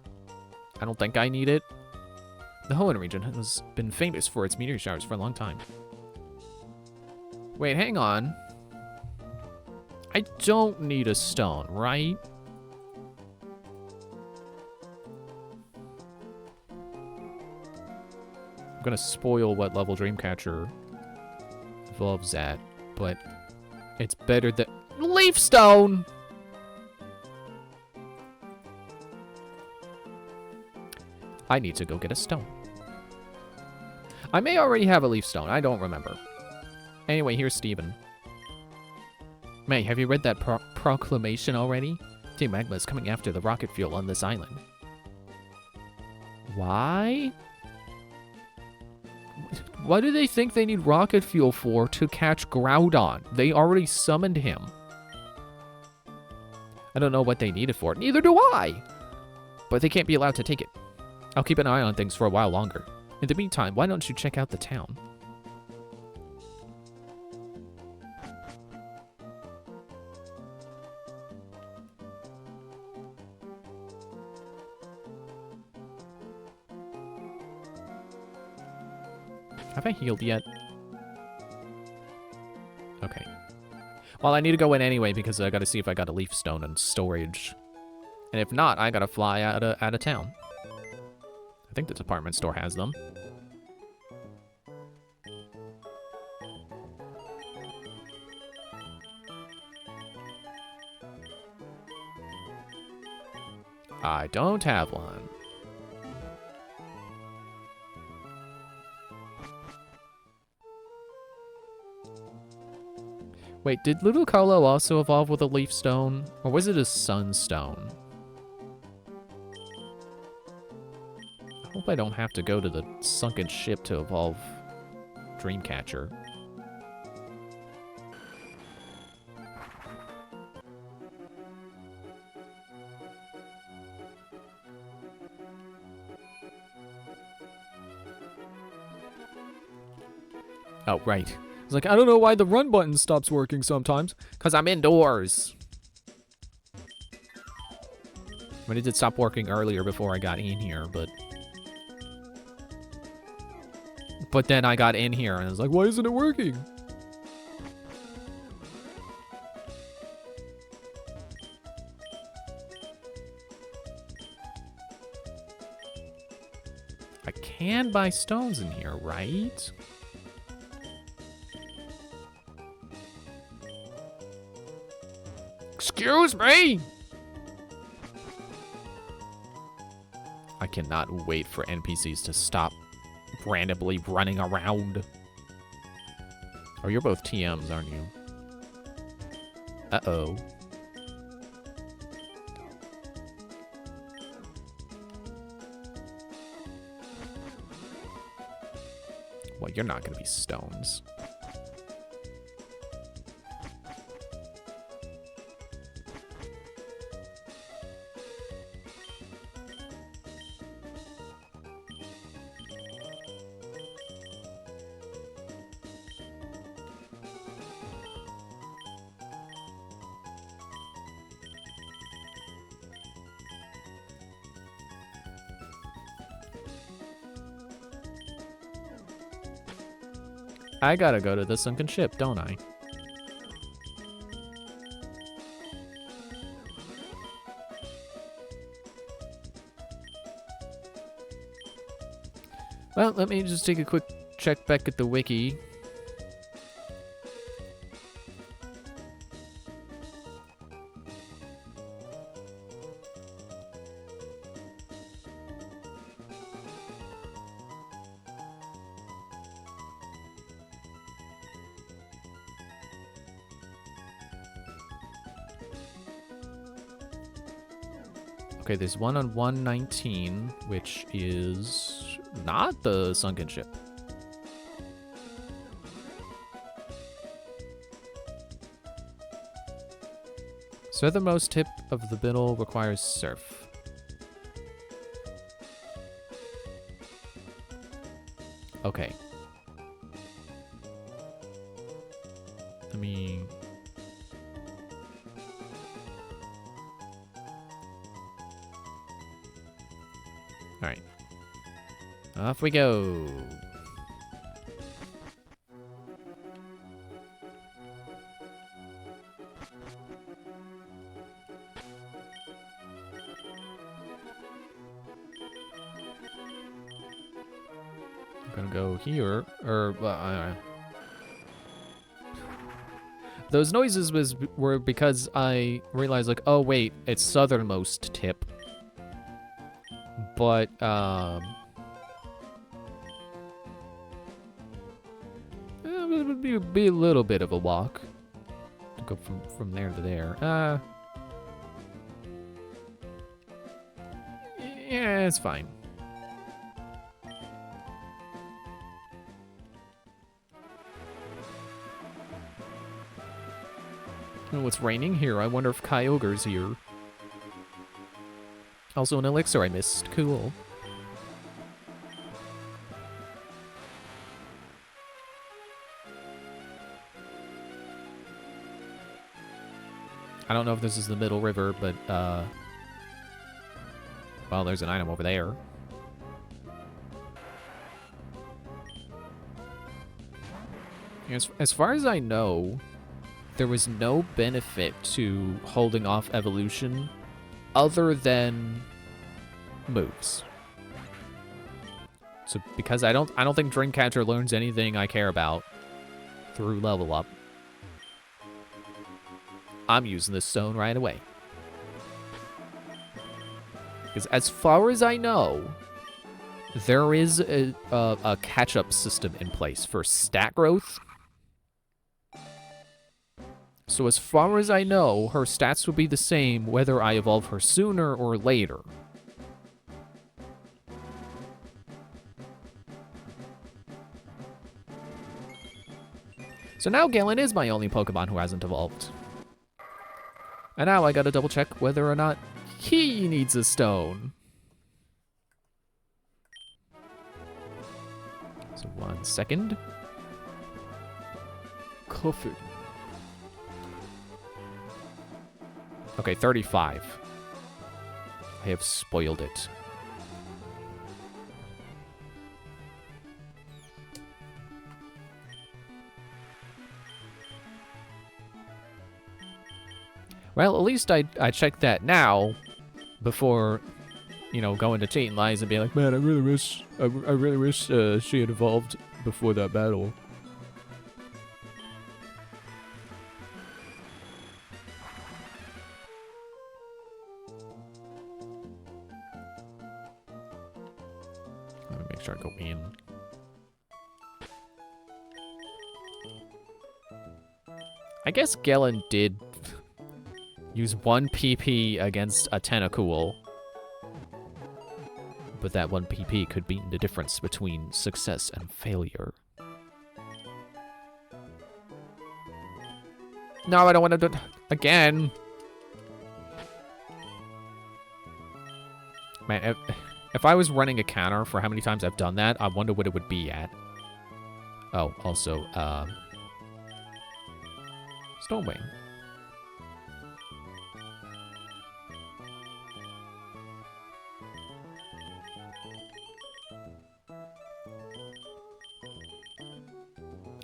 think I need it. The Hoenn region has been famous for its meteor showers for a long time. Wait, hang on. I don't need a stone, right? I'm gonna spoil what level Dreamcatcher evolves at, but it's better than Leaf Stone! I need to go get a stone. I may already have a Leaf Stone, I don't remember. Anyway, here's Steven. May, have you read that proclamation already? Team Magma is coming after the rocket fuel on this island. Why? What do they think they need rocket fuel for to catch Groudon? They already summoned him. I don't know what they need it for. Neither do I! But they can't be allowed to take it. I'll keep an eye on things for a while longer. In the meantime, why don't you check out the town? Have I healed yet? Okay. Well, I need to go in anyway because I gotta see if I got a Leaf Stone in storage. And if not, I gotta fly out of town. I think the department store has them. I don't have one. Wait, did Ludicolo also evolve with a Leaf Stone? Or was it a Sunstone? I hope I don't have to go to the sunken ship to evolve Dreamcatcher. Oh, right. It's like, I don't know why the run button stops working sometimes. Because I'm indoors. I mean, it did stop working earlier before I got in here, but... But then I got in here, and I was like, why isn't it working? I can buy stones in here, right? Excuse me! I cannot wait for NPCs to stop randomly running around. Oh, you're both TMs, aren't you? Uh-oh. Well, you're not gonna be stones. I gotta go to the sunken ship, don't I? Well, let me just take a quick check back at the wiki. Okay, there's one on 119, which is not the sunken ship. Southernmost tip of the middle requires surf. Okay. Let me... Alright. Off we go. I'm gonna go here, or... Those noises were because I realized, like, oh wait, it's southernmost tip. But, it would be a little bit of a walk to go from there to there. Yeah, it's fine. Oh, it's raining here. I wonder if Kyogre's here. Also an elixir I missed. Cool. I don't know if this is the middle river, but, well, there's an item over there. As far as I know, there was no benefit to holding off evolution other than moves. So because I don't think Dreamcatcher learns anything I care about through level up, I'm using this stone right away. Because as far as I know, there is a catch-up system in place for stat growth. So as far as I know, her stats will be the same whether I evolve her sooner or later. So now Galen is my only Pokemon who hasn't evolved. And now I gotta double check whether or not he needs a stone. So 1 second. coughing. Okay, 35. I have spoiled it. Well, at least I checked that now before, you know, going to Tate and Lies and being like, man, I really wish she had evolved before that battle. Let me make sure I go in. I guess Galen did use 1 PP against a Tentacool. But that 1 PP could be the difference between success and failure. No, I don't want to do it again. Man, if I was running a counter for how many times I've done that, I wonder what it would be at. Oh, also, Stormwing.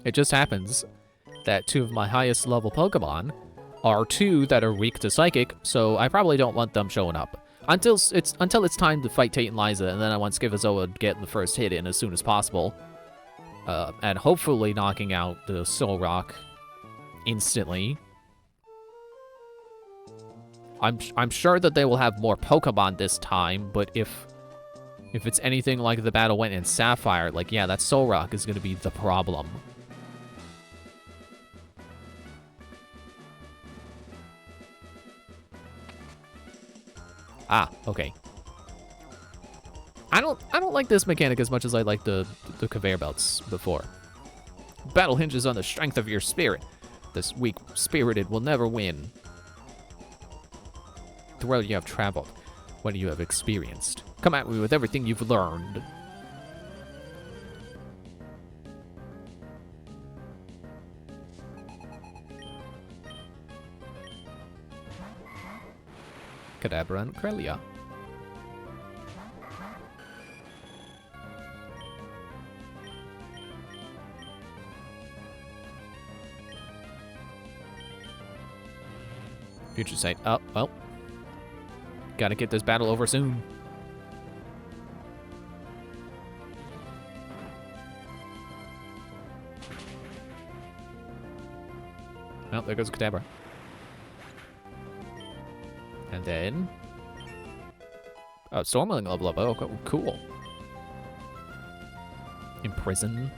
It just happens that 2 of my highest level Pokemon are 2 that are weak to Psychic, so I probably don't want them showing up. Until it's time to fight Tate and Liza, and then I want Scythozoa to get the first hit in as soon as possible. And hopefully knocking out the Solrock instantly. I'm sure that they will have more Pokemon this time, but if it's anything like the battle went in Sapphire, like, yeah, that Solrock is going to be the problem. Ah, okay. I don't like this mechanic as much as I like the conveyor belts before. Battle hinges on the strength of your spirit. This weak-spirited will never win. The world you have traveled, what you have experienced. Come at me with everything you've learned. Kadabra and Krelia. Future Sight. Oh, well. Gotta get this battle over soon. Oh, there goes Kadabra. And then... oh, Stormling level up. Oh, cool. Imprison.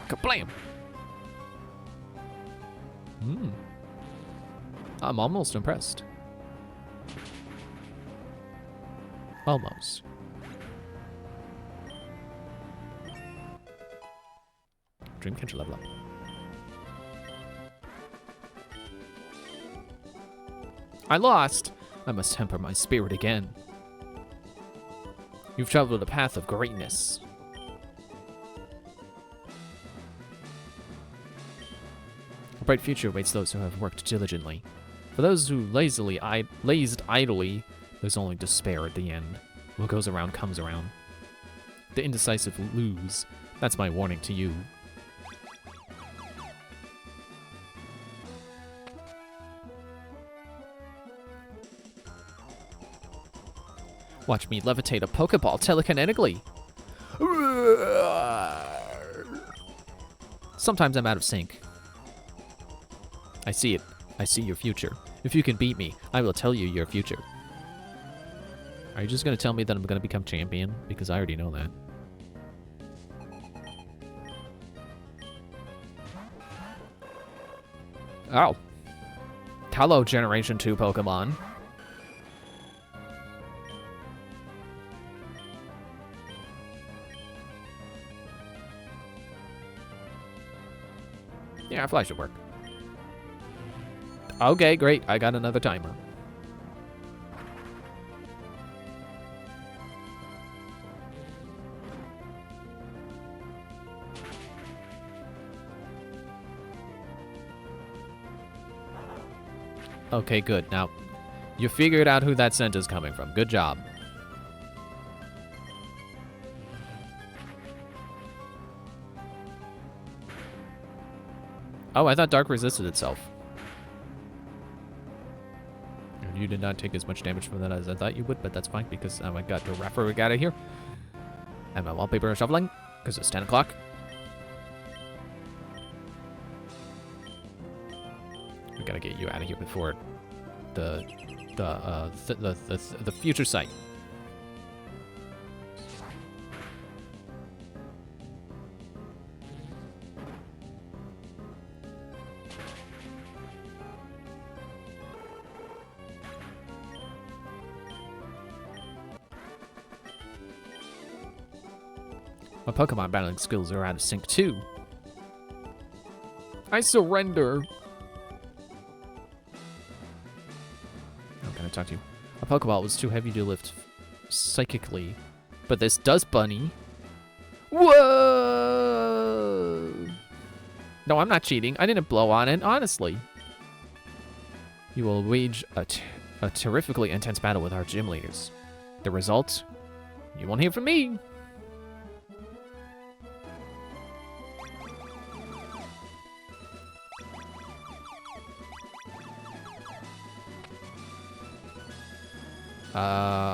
Kablam! I'm almost impressed. Almost. Dreamcatcher level up. I lost! I must temper my spirit again. You've traveled a path of greatness. A bright future awaits those who have worked diligently. For those who lazed idly, there's only despair at the end. What goes around comes around. The indecisive lose. That's my warning to you. Watch me levitate a Pokeball telekinetically. Sometimes I'm out of sync. I see it. I see your future. If you can beat me, I will tell you your future. Are you just going to tell me that I'm going to become champion? Because I already know that. Oh. Hello, Generation 2 Pokemon. Yeah, Fly should work. Okay, great. I got another timer. Okay, good. Now, you figured out who that scent is coming from. Good job. Oh, I thought Dark resisted itself. And you did not take as much damage from that as I thought you would, but that's fine because I got the wrapper we got out here. And my wallpaper shuffling because it's 10 o'clock. We gotta get you out of here before the future sight. My Pokemon battling skills are out of sync too. I surrender. How can I talk to you? A Pokeball was too heavy to lift psychically, but this does, Bunny. Whoa! No, I'm not cheating. I didn't blow on it, honestly. You will wage a terrifically intense battle with our gym leaders. The result? You won't hear from me.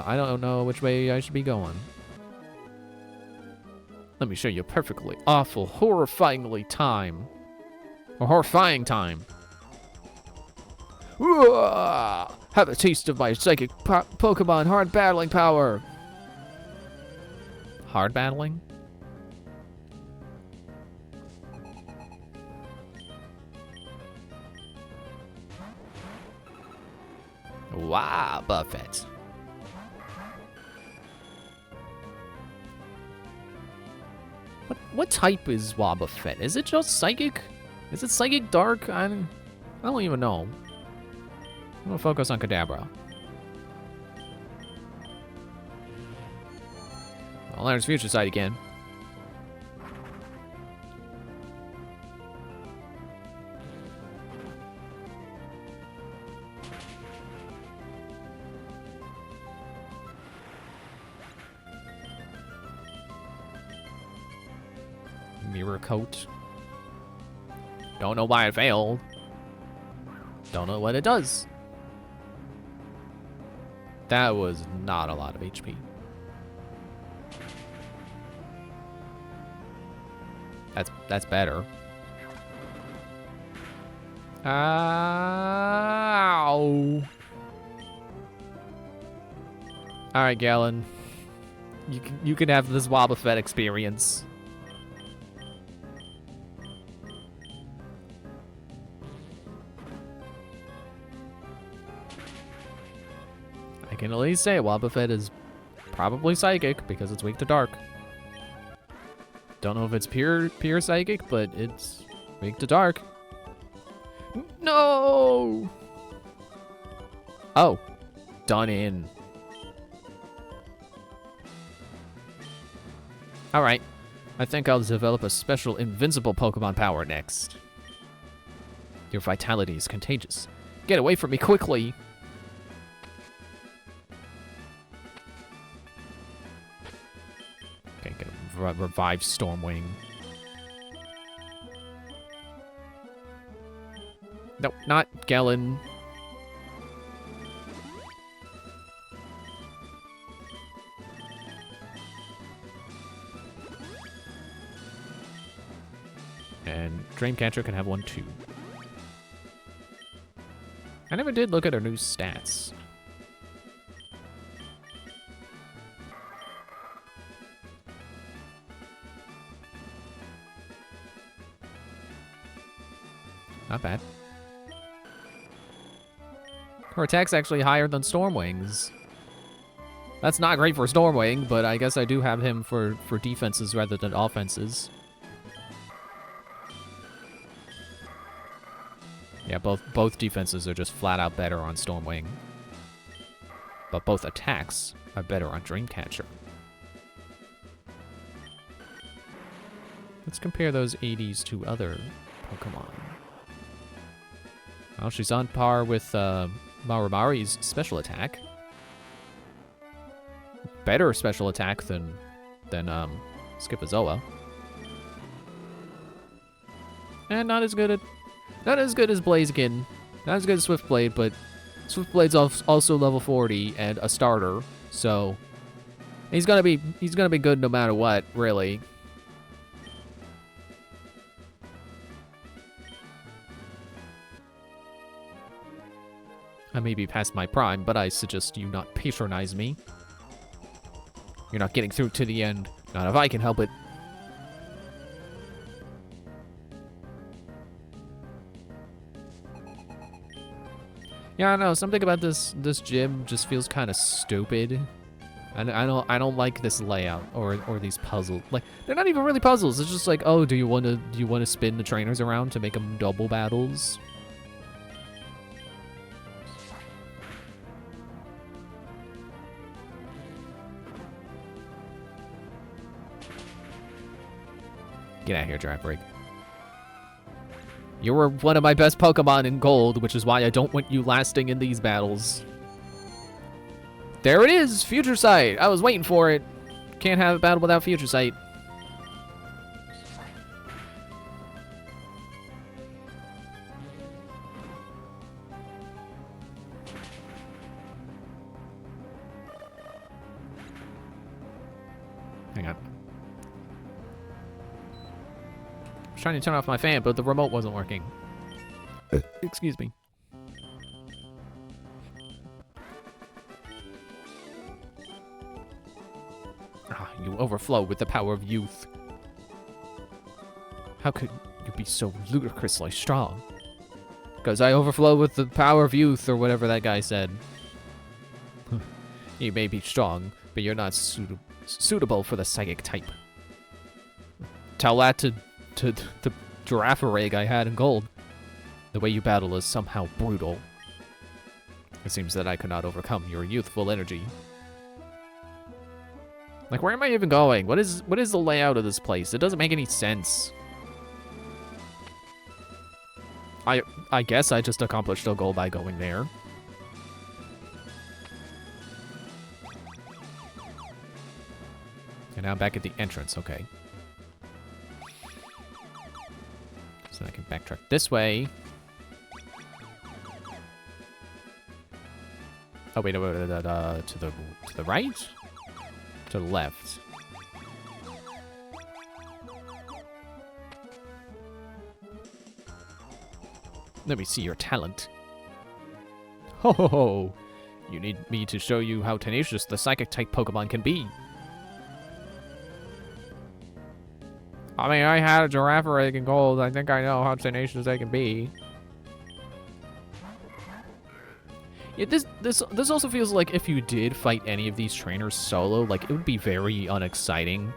I don't know which way I should be going. Let me show you a perfectly awful, horrifying time. Uah! Have a taste of my psychic Pokemon hard battling power. Hard battling? Wow, Buffett. What type is Wobbuffet? Is it just Psychic? Is it Psychic Dark? I don't even know. I'm gonna focus on Kadabra. Well, there's Future Sight again. Mirror Coat. Don't know why it failed. Don't know what it does. That was not a lot of HP. That's better. Ow. All right, Galen. You can have this Wobbuffet experience. I can at least say Wobbuffet is probably Psychic because it's weak to Dark. Don't know if it's pure Psychic, but it's weak to Dark. No! Oh, done in. All right, I think I'll develop a special invincible Pokemon power next. Your vitality is contagious. Get away from me quickly. Okay, gonna revive Stormwing. Nope, not Galen. And Dreamcatcher can have one too. I never did look at her new stats. Not bad. Her attack's actually higher than Stormwing's. That's not great for Stormwing, but I guess I do have him for defenses rather than offenses. Yeah, both defenses are just flat out better on Stormwing. But both attacks are better on Dreamcatcher. Let's compare those 80s to other Pokemon. Well, she's on par with Marimari's special attack. Better special attack than Skipazoa. And not as good as Blaziken. Not as good as Swiftblade, but Swiftblade's also level 40 and a starter, so he's gonna be good no matter what, really. I may be past my prime, but I suggest you not patronize me. You're not getting through to the end. Not if I can help it. Yeah, I know. Something about this gym just feels kind of stupid. I don't like this layout or these puzzles. Like, they're not even really puzzles. It's just like, oh, do you want to spin the trainers around to make them double battles? Get out of here, Dry Break. You were one of my best Pokemon in Gold, which is why I don't want you lasting in these battles. There it is! Future Sight! I was waiting for it. Can't have a battle without Future Sight. Hang on. I was trying to turn off my fan, but the remote wasn't working. Excuse me. Ah, you overflow with the power of youth. How could you be so ludicrously strong? Because I overflow with the power of youth, or whatever that guy said. You may be strong, but you're not suitable for the psychic type. Tell that to the Girafarig I had in Gold. The way you battle is somehow brutal. It seems that I could not overcome your youthful energy. Like, where am I even going? What is the layout of this place? It doesn't make any sense. I guess I just accomplished a goal by going there. And now I'm back at the entrance, okay. So I can backtrack this way. Oh wait, no, to the right? To the left. Let me see your talent. Ho ho ho! You need me to show you how tenacious the psychic type Pokemon can be. I mean, I had a Girafarig in Gold. I think I know how tenacious they can be. Yeah, this also feels like if you did fight any of these trainers solo, like, it would be very unexciting.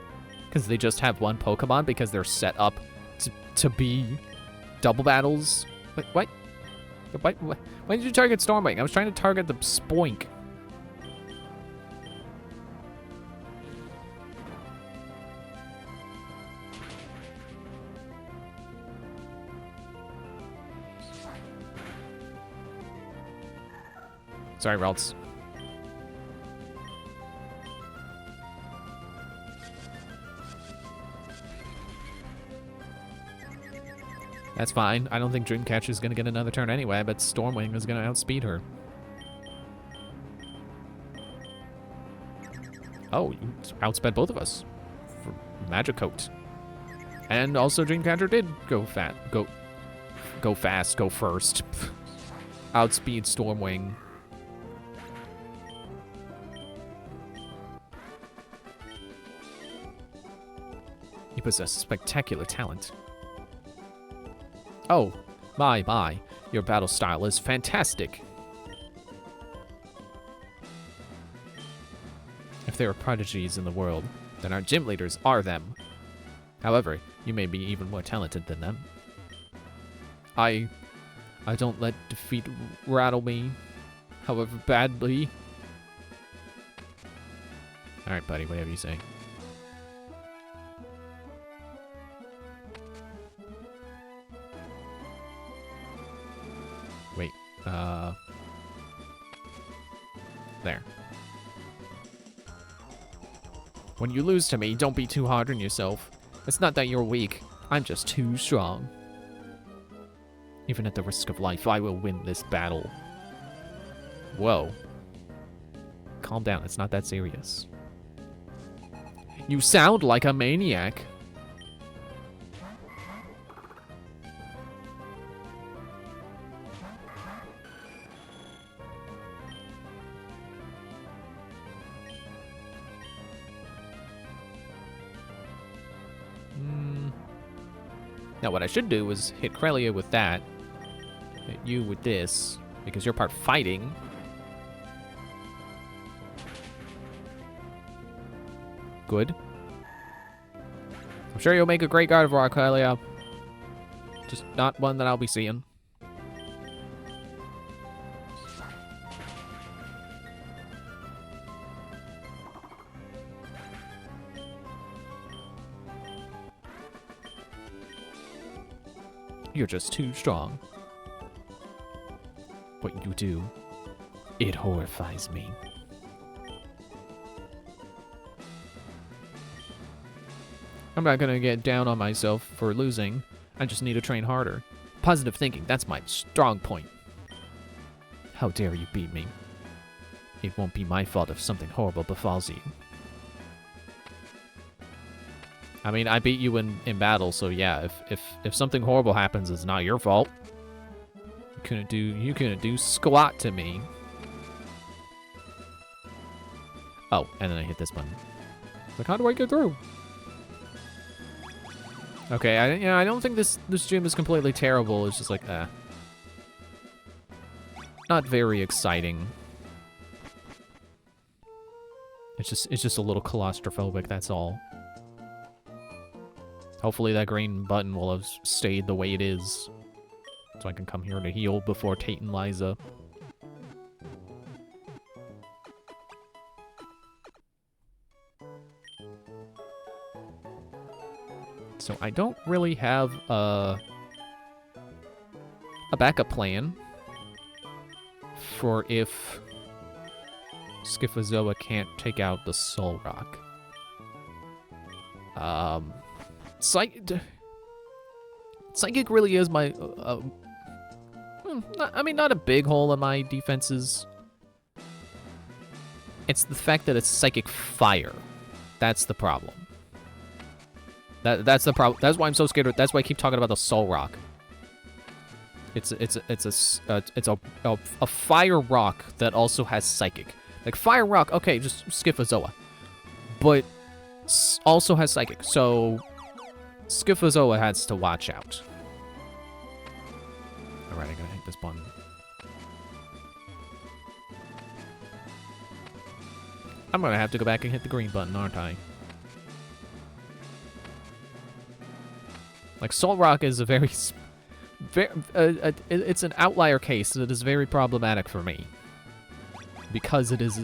Because they just have one Pokemon because they're set up to be double battles. Wait, what? Why did you target Stormwing? I was trying to target the Spoink. Sorry, Ralts. That's fine. I don't think Dreamcatcher is going to get another turn anyway, but Stormwing is going to outspeed her. Oh, you outsped both of us. For Magicoat. And also Dreamcatcher did go fast, go first. Outspeed Stormwing. You possess spectacular talent. Oh, my. Your battle style is fantastic. If there are prodigies in the world, then our gym leaders are them. However, you may be even more talented than them. I don't let defeat rattle me, however badly. Alright, buddy, whatever you say. There. When you lose to me, don't be too hard on yourself. It's not that you're weak. I'm just too strong. Even at the risk of life, I will win this battle. Whoa. Calm down, it's not that serious. You sound like a maniac. Now what I should do is hit Krelia with that. Hit you with this, because you're part fighting. Good. I'm sure you'll make a great Gardevoir, Krelia. Just not one that I'll be seeing. You're just too strong. What you do, it horrifies me. I'm not gonna get down on myself for losing. I just need to train harder. Positive thinking, that's my strong point. How dare you beat me? It won't be my fault if something horrible befalls you. I mean, I beat you in battle, so yeah, if something horrible happens, it's not your fault. You couldn't do squat to me. Oh, and then I hit this button. Like, how do I get through? Okay, I don't think this gym is completely terrible. It's just like, not very exciting. It's just a little claustrophobic, that's all. Hopefully that green button will have stayed the way it is. So I can come here to heal before Tate and Liza. So I don't really have a backup plan for if Scyphozoa can't take out the Solrock. Psychic really is my, I mean, not a big hole in my defenses. It's the fact that it's Psychic Fire. That's the problem. That's the problem. That's why I'm so scared of it. That's why I keep talking about the Solrock. It's a fire rock that also has Psychic. Like, Fire Rock, okay, just Scyphozoa. But also has Psychic, so Scyphozoa has to watch out. Alright, I gotta hit this button. I'm gonna have to go back and hit the green button, aren't I? Like, Solrock is a very it's an outlier case that is very problematic for me. Because it is...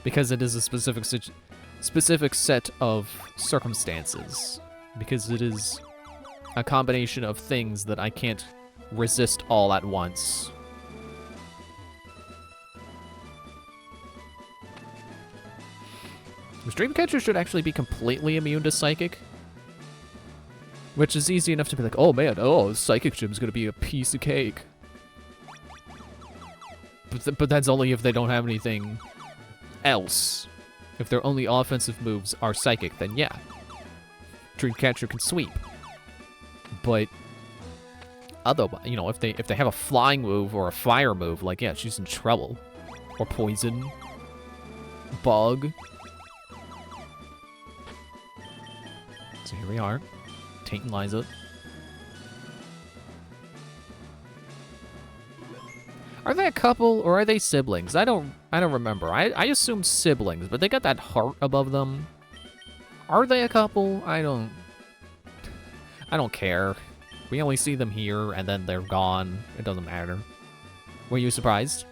because it is a specific set of circumstances. Because it is a combination of things that I can't resist all at once. Dreamcatcher should actually be completely immune to Psychic. Which is easy enough to be like, oh man, Psychic Gym's gonna be a piece of cake. But that's only if they don't have anything else. If their only offensive moves are Psychic, then yeah. Dreamcatcher can sweep. But otherwise, you know, if they have a flying move or a fire move, like, yeah, she's in trouble. Or poison. Bug. So here we are. Tate and Liza. Are they a couple or are they siblings? I don't remember. I assume siblings, but they got that heart above them. Are they a couple? I don't care. We only see them here and then they're gone. It doesn't matter. Were you surprised?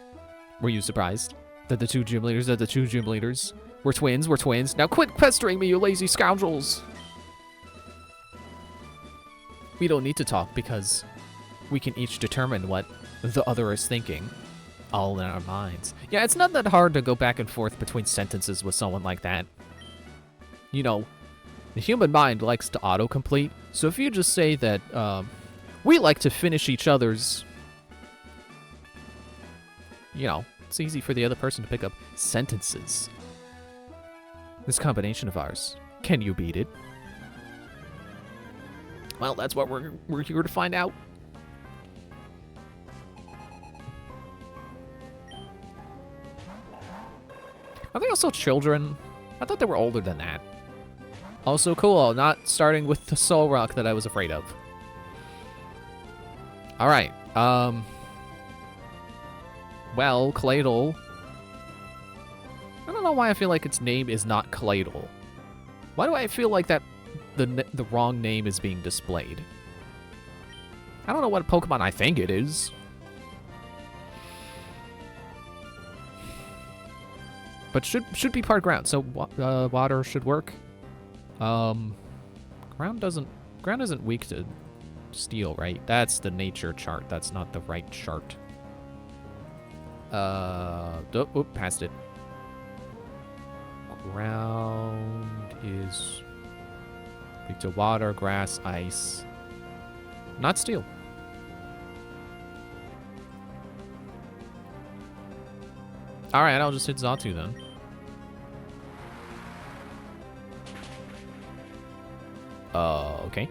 Were you surprised that the two gym leaders were twins? We're twins. Now quit pestering me, you lazy scoundrels. We don't need to talk because we can each determine what the other is thinking, all in our minds. Yeah, it's not that hard to go back and forth between sentences with someone like that. You know, the human mind likes to autocomplete, so if you just say that, we like to finish each other's, you know, it's easy for the other person to pick up sentences. This combination of ours, can you beat it? Well, that's what we're here to find out. Are they also children? I thought they were older than that. Also cool, not starting with the soul rock that I was afraid of. Alright, well, Claydol. I don't know why I feel like its name is not Claydol. Why do I feel like that the wrong name is being displayed? I don't know what Pokemon I think it is. But should be part ground, so water should work. Ground isn't weak to steel, right? That's the nature chart. That's not the right chart. Oop, passed it. Ground is weak to water, grass, ice. Not steel. Alright, I'll just hit Xatu then. Okay.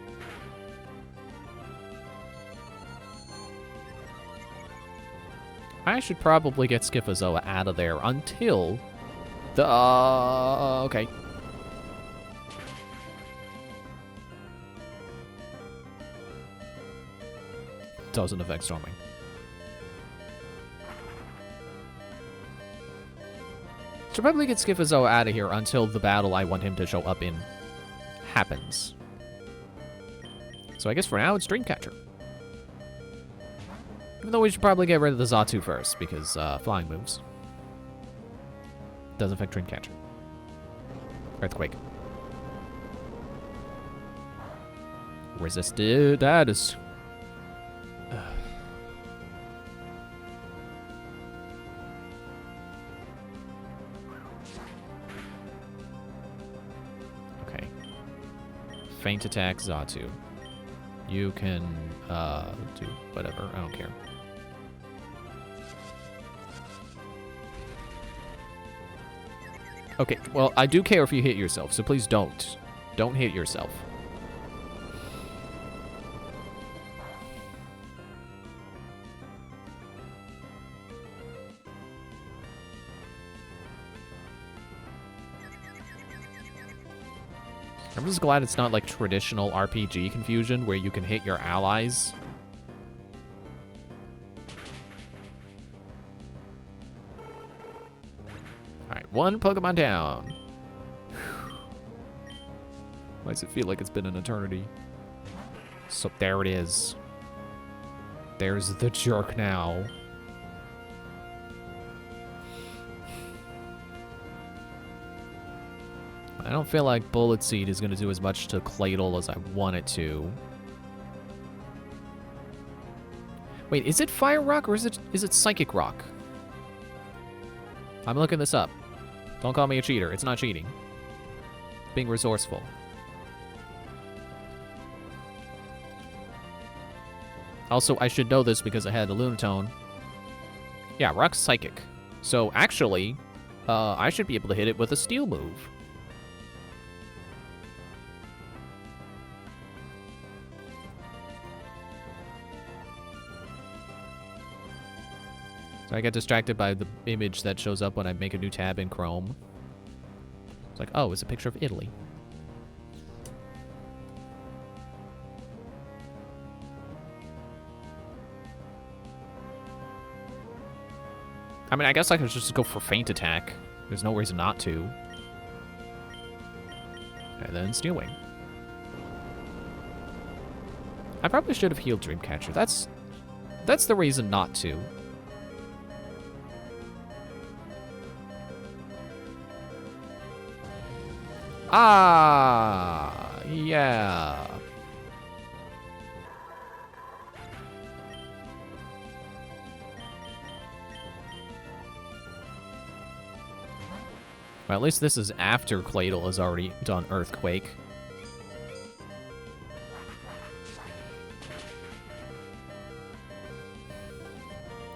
I should probably get Schifozoa out of there until the... okay. Doesn't affect storming. Should probably get Schifozoa out of here until the battle I want him to show up in happens. So I guess for now it's Dreamcatcher. Even though we should probably get rid of the Xatu first, because flying moves. Doesn't affect Dreamcatcher. Earthquake. Resisted. That is... okay. Feint attack, Xatu. You can do whatever. I don't care. Okay, well, I do care if you hit yourself, so please don't. Don't hit yourself. I'm just glad it's not like traditional RPG confusion where you can hit your allies. Alright, one Pokemon down. Why does it feel like it's been an eternity? So there it is. There's the jerk now. I don't feel like Bullet Seed is going to do as much to Claydol as I want it to. Wait, is it Fire Rock or is it Psychic Rock? I'm looking this up. Don't call me a cheater. It's not cheating. Being resourceful. Also, I should know this because I had the Lunatone. Yeah, Rock's Psychic. So actually, I should be able to hit it with a Steel move. So I get distracted by the image that shows up when I make a new tab in Chrome. It's like, oh, it's a picture of Italy. I mean, I guess I could just go for Feint Attack. There's no reason not to. And then Steel Wing. I probably should have healed Dreamcatcher. That's the reason not to. Ah, yeah. Well, at least this is after Claydol has already done Earthquake.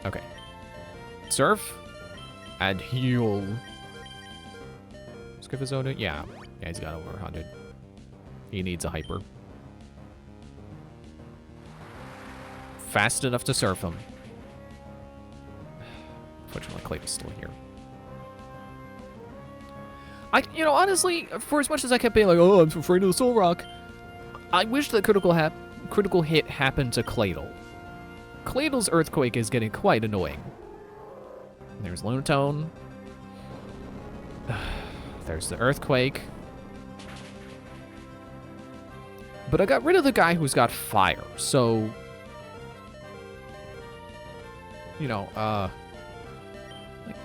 Okay. Surf. And heal. Scriphozoda? Yeah. Yeah, he's got over 100. He needs a hyper. Fast enough to surf him. Unfortunately, Claydol's still here. You know, honestly, for as much as I kept being like, oh, I'm afraid of the Soul Rock, I wish the critical hit happened to Claydol. Claydol's Earthquake is getting quite annoying. There's Lunatone. There's the Earthquake. But I got rid of the guy who's got fire, so... You know,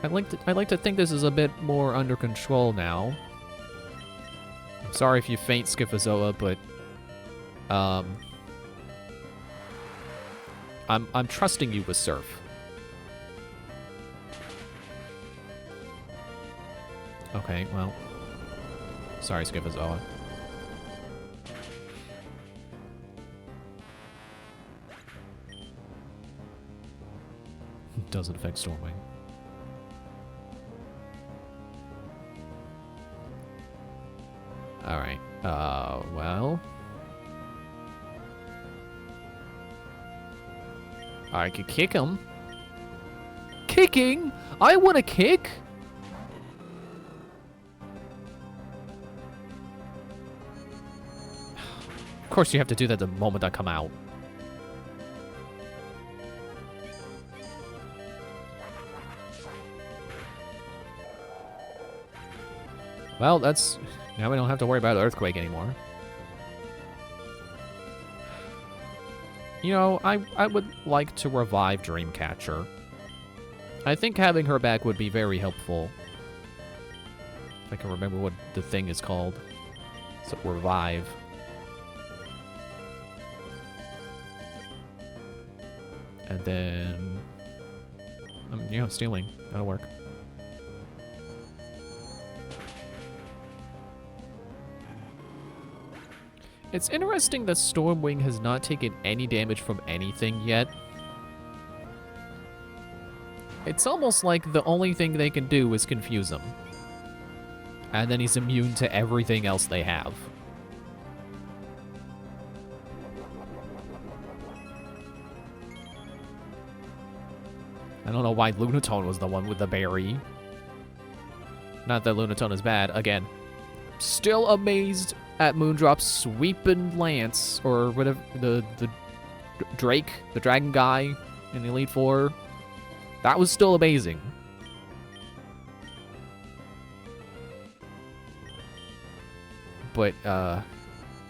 I'd like to think this is a bit more under control now. I'm sorry if you faint, Scyphozoa, but... I'm trusting you with Surf. Okay, well... Sorry, Scyphozoa. Doesn't affect Stormwing. Alright, well... I could kick him. Kicking? I want to kick? Of course you have to do that the moment I come out. Well, that's... Now we don't have to worry about Earthquake anymore. You know, I would like to revive Dreamcatcher. I think having her back would be very helpful. If I can remember what the thing is called. So, revive. And then... you know, stealing. That'll work. It's interesting that Stormwing has not taken any damage from anything yet. It's almost like the only thing they can do is confuse him. And then he's immune to everything else they have. I don't know why Lunatone was the one with the berry. Not that Lunatone is bad. Again, still amazed at Moondrop's sweeping lance, or whatever, the Drake, the dragon guy in the Elite Four. That was still amazing. But, I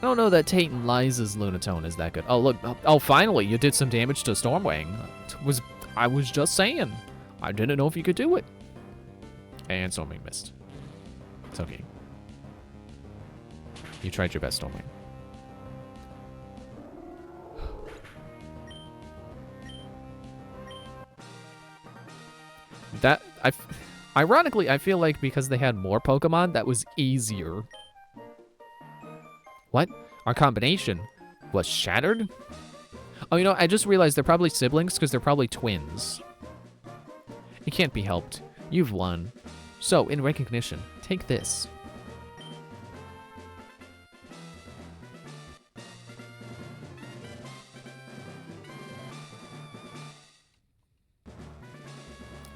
don't know that Tate Liza's Lunatone is that good. Oh, look. Oh, finally, you did some damage to Stormwing. I was just saying. I didn't know if you could do it. And Stormwing missed. It's okay. You tried your best, Stormwing. Ironically, I feel like because they had more Pokemon, that was easier. What? Our combination was shattered? Oh, you know, I just realized they're probably siblings because they're probably twins. It can't be helped. You've won. So, in recognition, take this.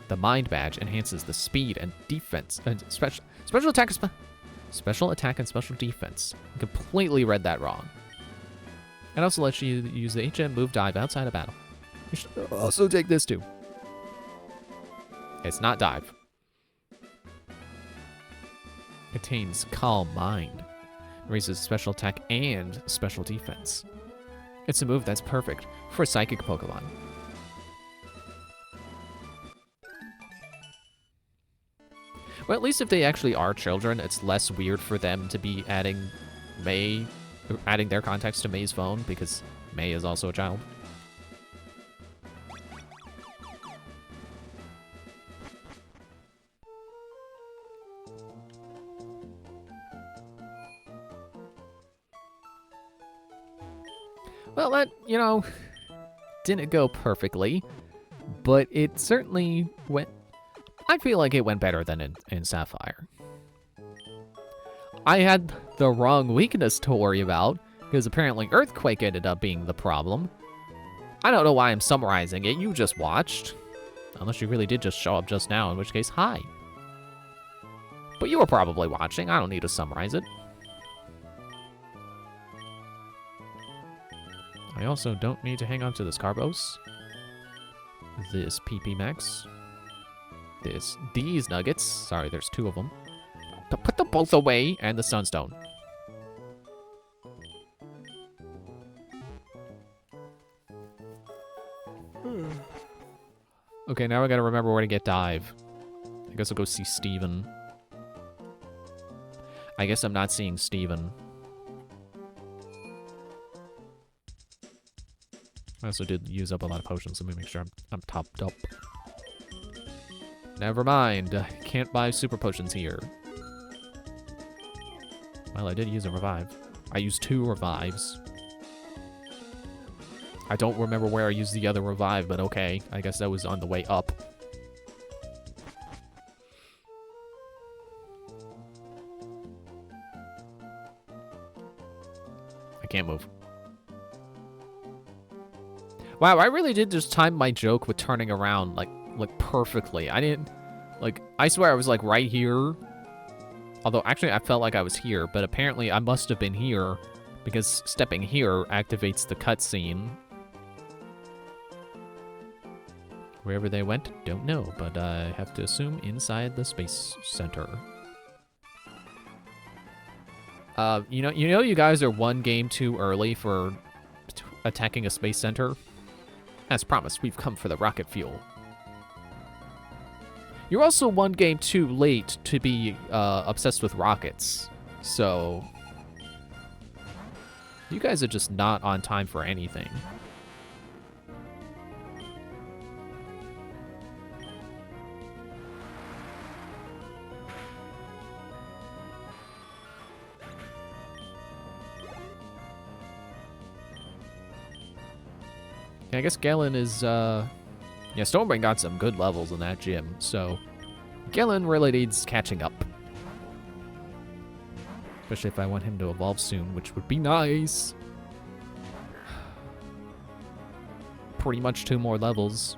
The Mind Badge enhances the speed and defense, special attack and special defense. I completely read that wrong. It also lets you use the HM move dive outside of battle. You should also take this too. It's not dive. Contains Calm Mind. Raises special attack and special defense. It's a move that's perfect for a psychic Pokemon. Well, at least if they actually are children, it's less weird for them to be adding their contacts to May's phone, because May is also a child. Well, that, you know, didn't go perfectly, but it certainly went... I feel like it went better than in Sapphire. I had the wrong weakness to worry about, because apparently Earthquake ended up being the problem. I don't know why I'm summarizing it, you just watched. Unless you really did just show up just now, in which case, hi. But you were probably watching, I don't need to summarize it. I also don't need to hang on to this Carbos. This PP Max. These nuggets. Sorry, there's 2 of them. But put them both away, and the Sunstone. Okay, now I gotta remember where to get Dive. I guess I'll go see Steven. I guess I'm not seeing Steven. I also did use up a lot of potions, so let me make sure I'm topped up. Never mind. Can't buy super potions here. Well, I did use a revive. I used 2 revives. I don't remember where I used the other revive, but okay. I guess that was on the way up. I can't move. Wow, I really did just time my joke with turning around, like perfectly. I didn't, like, I swear I was, like, right here. Although, actually, I felt like I was here, but apparently I must have been here, because stepping here activates the cutscene. Wherever they went, don't know, but I have to assume inside the Space Center. You know you guys are 1 game too early for attacking a Space Center? As promised, we've come for the rocket fuel. You're also 1 game too late to be obsessed with rockets, so... You guys are just not on time for anything. I guess Galen is, yeah, Stormbringer got some good levels in that gym, so Galen really needs catching up. Especially if I want him to evolve soon, which would be nice. Pretty much 2 more levels.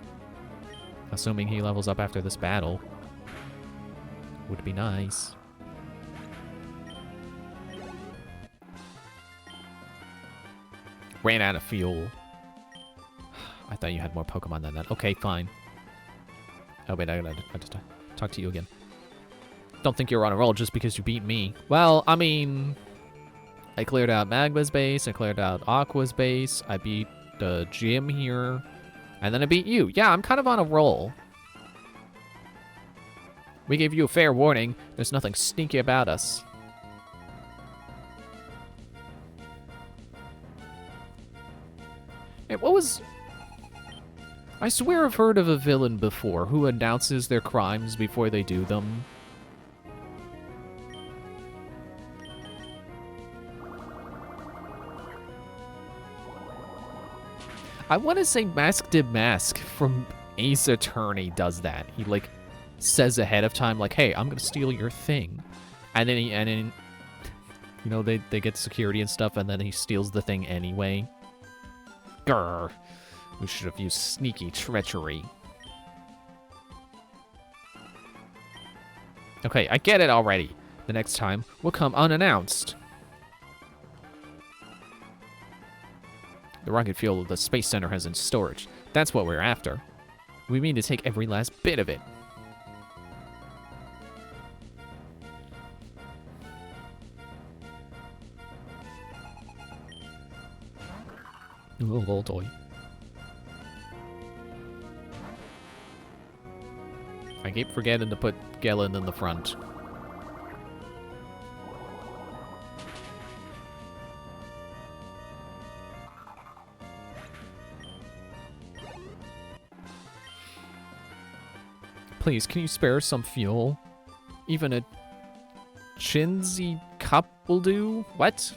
Assuming he levels up after this battle. Would be nice. Ran out of fuel. I thought you had more Pokemon than that. Okay, fine. Oh, wait, I gotta talk to you again. Don't think you're on a roll just because you beat me. Well, I mean... I cleared out Magma's base, I cleared out Aqua's base, I beat the gym here, and then I beat you. Yeah, I'm kind of on a roll. We gave you a fair warning. There's nothing sneaky about us. Hey, what was... I swear I've heard of a villain before who announces their crimes before they do them. I want to say Mask to Mask from Ace Attorney does that. He, like, says ahead of time, like, hey, I'm going to steal your thing. And then, you know, they get security and stuff, and then he steals the thing anyway. Grr. We should have used sneaky treachery. Okay, I get it already. The next time will come unannounced. The rocket fuel the Space Center has in storage. That's what we're after. We mean to take every last bit of it. Little toy. I keep forgetting to put Galen in the front. Please, can you spare some fuel? Even a Chinsey cup will do? What?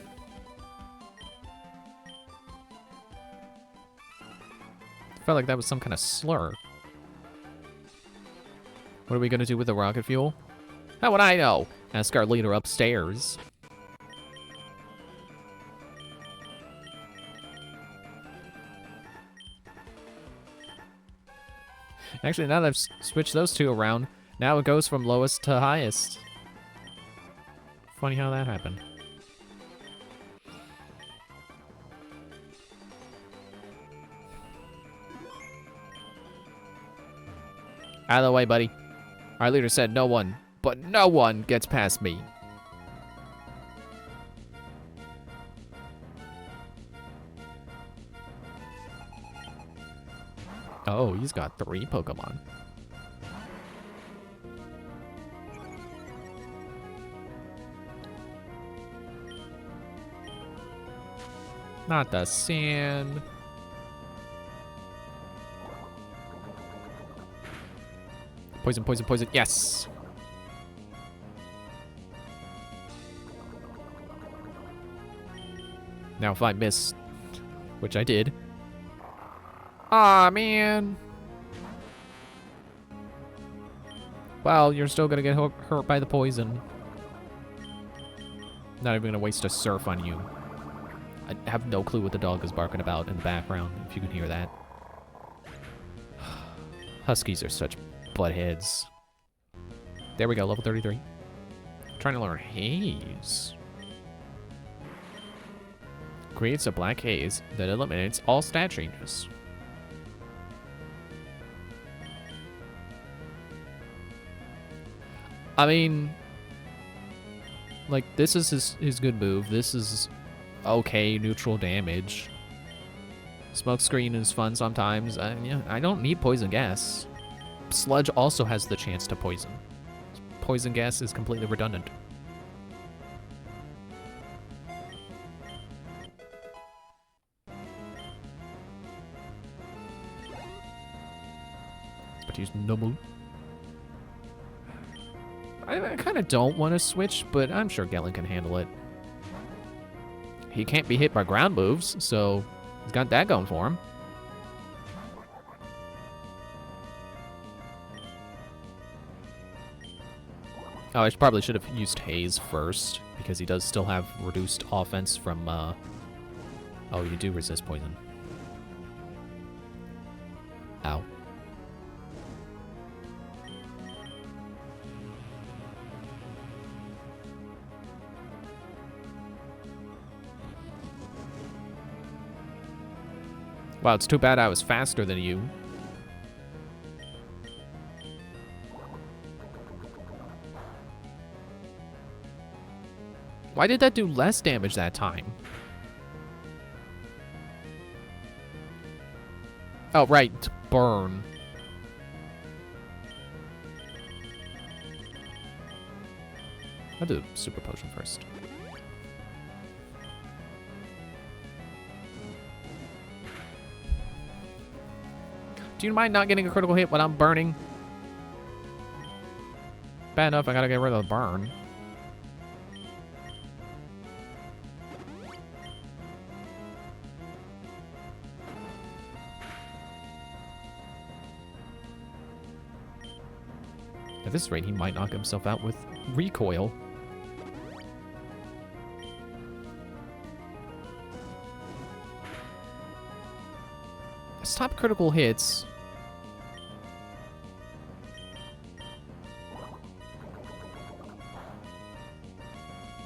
Felt like that was some kind of slur. What are we gonna do with the rocket fuel? How would I know? Ask our leader upstairs. Actually, now that I've switched those two around, now it goes from lowest to highest. Funny how that happened. Out of the way, buddy. Our leader said no one, but no one gets past me. Oh, he's got 3 Pokemon. Not the sand. Poison, poison, poison. Yes! Now if I miss, which I did. Aw, man. Well, you're still gonna get hurt by the poison. Not even gonna waste a surf on you. I have no clue what the dog is barking about in the background, if you can hear that. Huskies are such buttheads. There we go, level 33. Trying to learn Haze. Creates a black haze that eliminates all stat changes. I mean, like, this is his good move. This is okay, neutral damage. Smokescreen is fun sometimes. Yeah, I don't need poison gas. Sludge also has the chance to poison. Poison gas is completely redundant. But use normal. I kind of don't want to switch, but I'm sure Galen can handle it. He can't be hit by ground moves, so he's got that going for him. Oh, I probably should have used Haze first, because he does still have reduced offense from, Oh, you do resist poison. Ow. Wow, it's too bad I was faster than you. Why did that do less damage that time? Oh, right, burn. I'll do super potion first. Do you mind not getting a critical hit when I'm burning? Bad enough, I gotta get rid of the burn. At this rate, he might knock himself out with recoil. Stop critical hits.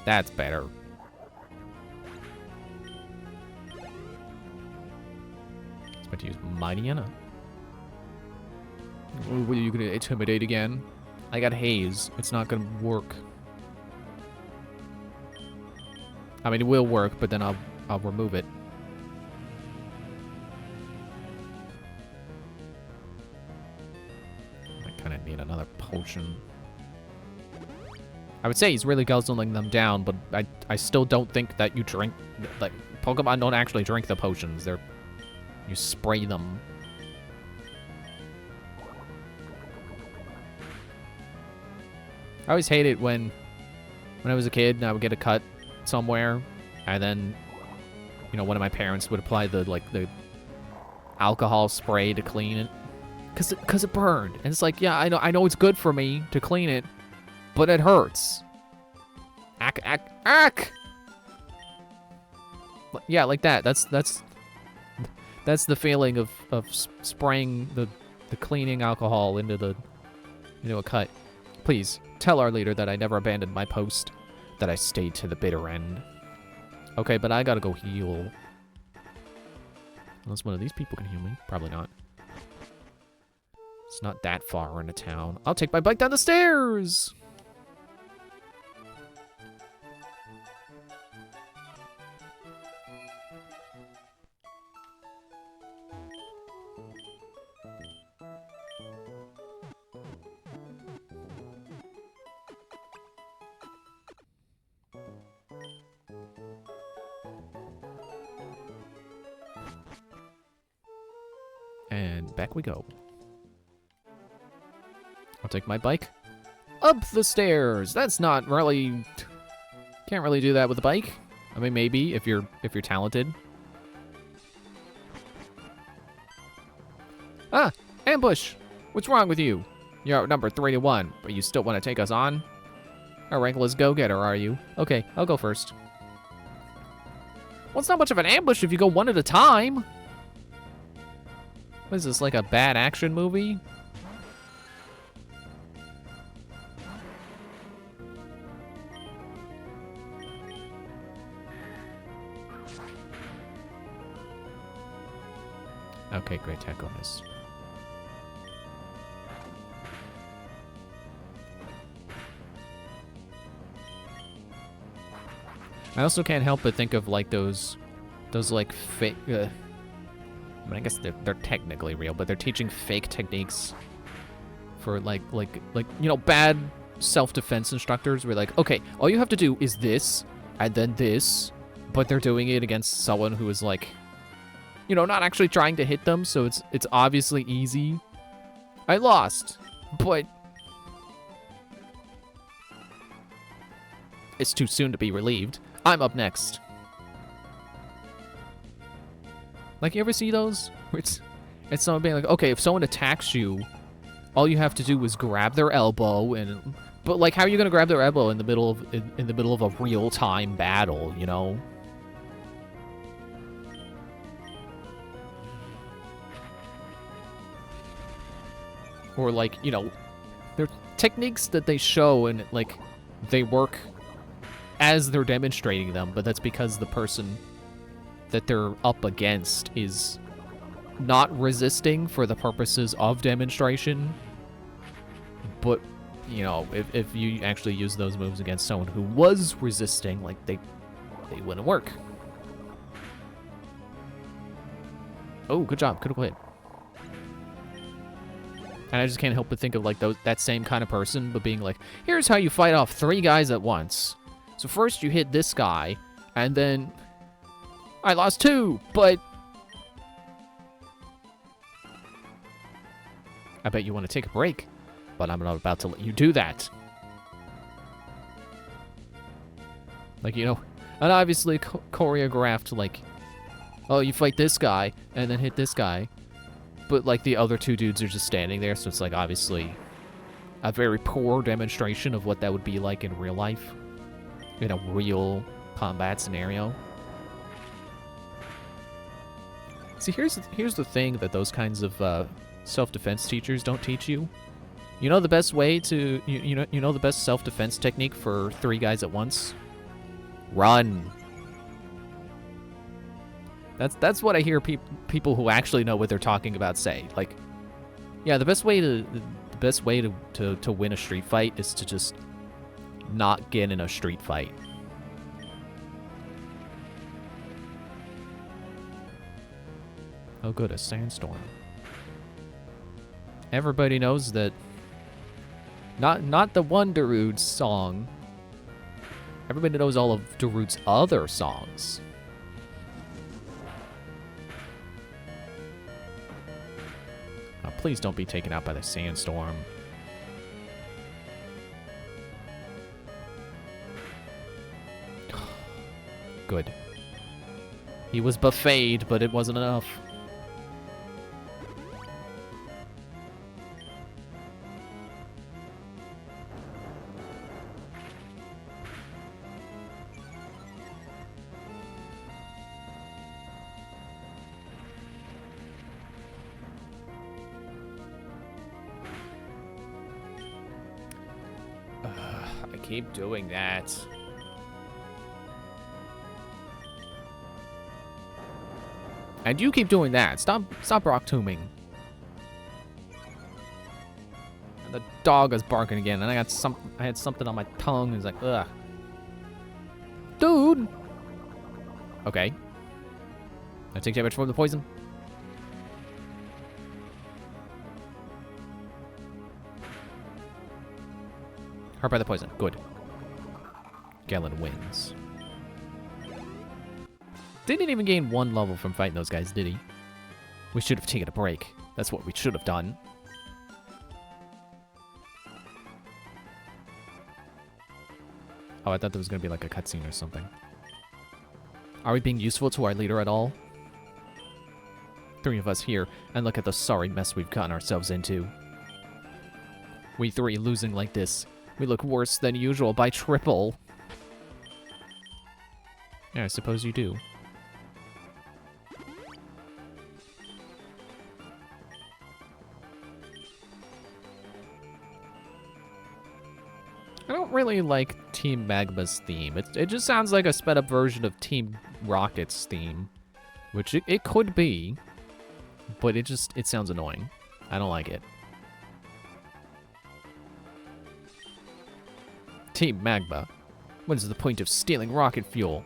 That's better. It's about to use Mightyena. What, are you gonna intimidate again? I got Haze. It's not gonna work. I mean, it will work, but then I'll remove it. I kind of need another potion. I would say he's really guzzling them down, but I still don't think that you drink... Like, Pokemon don't actually drink the potions. You spray them. I always hated when I was a kid and I would get a cut somewhere, and then, you know, one of my parents would apply the alcohol spray to clean it. Cause it burned. And it's like, yeah, I know it's good for me to clean it, but it hurts. Ack, ack, ack! Yeah, like that. That's the feeling of spraying the cleaning alcohol into a cut. Please, tell our leader that I never abandoned my post, that I stayed to the bitter end. Okay, but I gotta go heal. Unless one of these people can heal me. Probably not. It's not that far into town. I'll take my bike down the stairs! And back we go. I'll take my bike up the stairs. That's not really... Can't really do that with a bike. I mean, maybe if you're talented. Ah, ambush! What's wrong with you? You're outnumbered 3-1, but you still want to take us on? A rankless go-getter, are you? Okay, I'll go first. Well, it's not much of an ambush if you go one at a time. What is this, like a bad action movie? Okay, great tackle miss. I also can't help but think of like those like fake. I mean, I guess they're technically real, but they're teaching fake techniques for like bad self-defense instructors. Where like, okay, all you have to do is this and then this, but they're doing it against someone who is like, not actually trying to hit them, so it's obviously easy. I lost, but it's too soon to be relieved. I'm up next. Like, you ever see those? Where it's someone being like, okay, if someone attacks you, all you have to do is grab their elbow, but like, how are you gonna grab their elbow in the middle of a real-time battle, Or like, there are techniques that they show and like they work as they're demonstrating them, but that's because the person that they're up against is not resisting for the purposes of demonstration. But, if you actually use those moves against someone who was resisting, like they wouldn't work. Oh, good job. Critical hit. And I just can't help but think of like that same kind of person, but being like, here's how you fight off 3 guys at once. So first you hit this guy, and then I lost 2, but I bet you want to take a break, but I'm not about to let you do that. Like, and obviously choreographed like, oh, you fight this guy and then hit this guy. But, like, the other 2 dudes are just standing there, so it's, like, obviously a very poor demonstration of what that would be like in real life. In a real combat scenario. See, here's the thing that those kinds of self-defense teachers don't teach you. You know the best way to... You know the best self-defense technique for 3 guys at once? Run. That's what I hear people who actually know what they're talking about say. Like, yeah, the best way to win a street fight is to just not get in a street fight. Oh, good, a sandstorm. Everybody knows that. Not the one Darude song. Everybody knows all of Darude's other songs. Please don't be taken out by the sandstorm. Good. He was buffeted, but it wasn't enough. I keep doing that. And you keep doing that. Stop rock tombing. And the dog is barking again, and I had something on my tongue. It's like, ugh. Dude! Okay. I take damage from the poison. Hurt by the poison. Good. Galen wins. Didn't even gain 1 level from fighting those guys, did he? We should have taken a break. That's what we should have done. Oh, I thought there was going to be like a cutscene or something. Are we being useful to our leader at all? 3 of us here, and look at the sorry mess we've gotten ourselves into. We 3 losing like this. We look worse than usual by triple. Yeah, I suppose you do. I don't really like Team Magma's theme. It just sounds like a sped up version of Team Rocket's theme. Which it could be. But it sounds annoying. I don't like it. Team Magma. What is the point of stealing rocket fuel?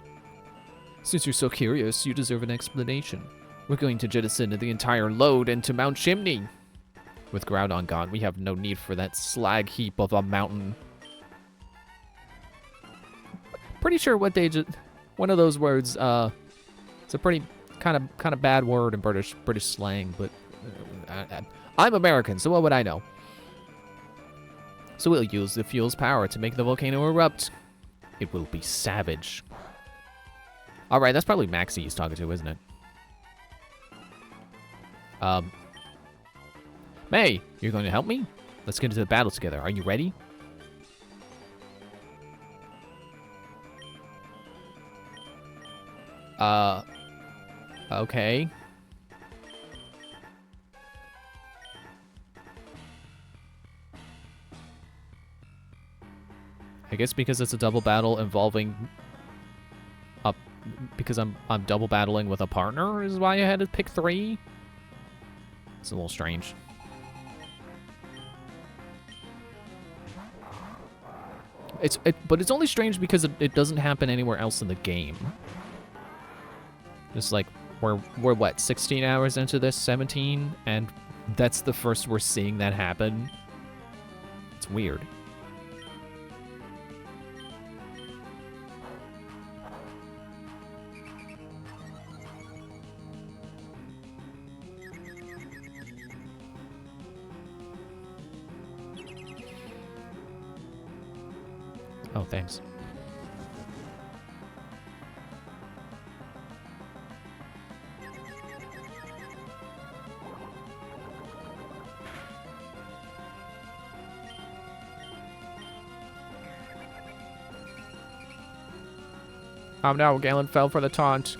Since you're so curious, you deserve an explanation. We're going to jettison the entire load into Mount Chimney. With Groudon gone, we have no need for that slag heap of a mountain. Pretty sure what they just... One of those words, it's a pretty kind of bad word in British slang, but I'm American, so what would I know? So we'll use the fuel's power to make the volcano erupt. It will be savage. Alright, that's probably Maxie he's talking to, isn't it? May, you're going to help me? Let's get into the battle together. Are you ready? Okay. I guess because it's a double battle involving because I'm double battling with a partner is why I had to pick 3. It's a little strange. But it's only strange because it doesn't happen anywhere else in the game. Just like we're what, 16 hours into this, 17, and that's the first we're seeing that happen. It's weird. Oh, thanks. Oh no, Galen fell for the taunt.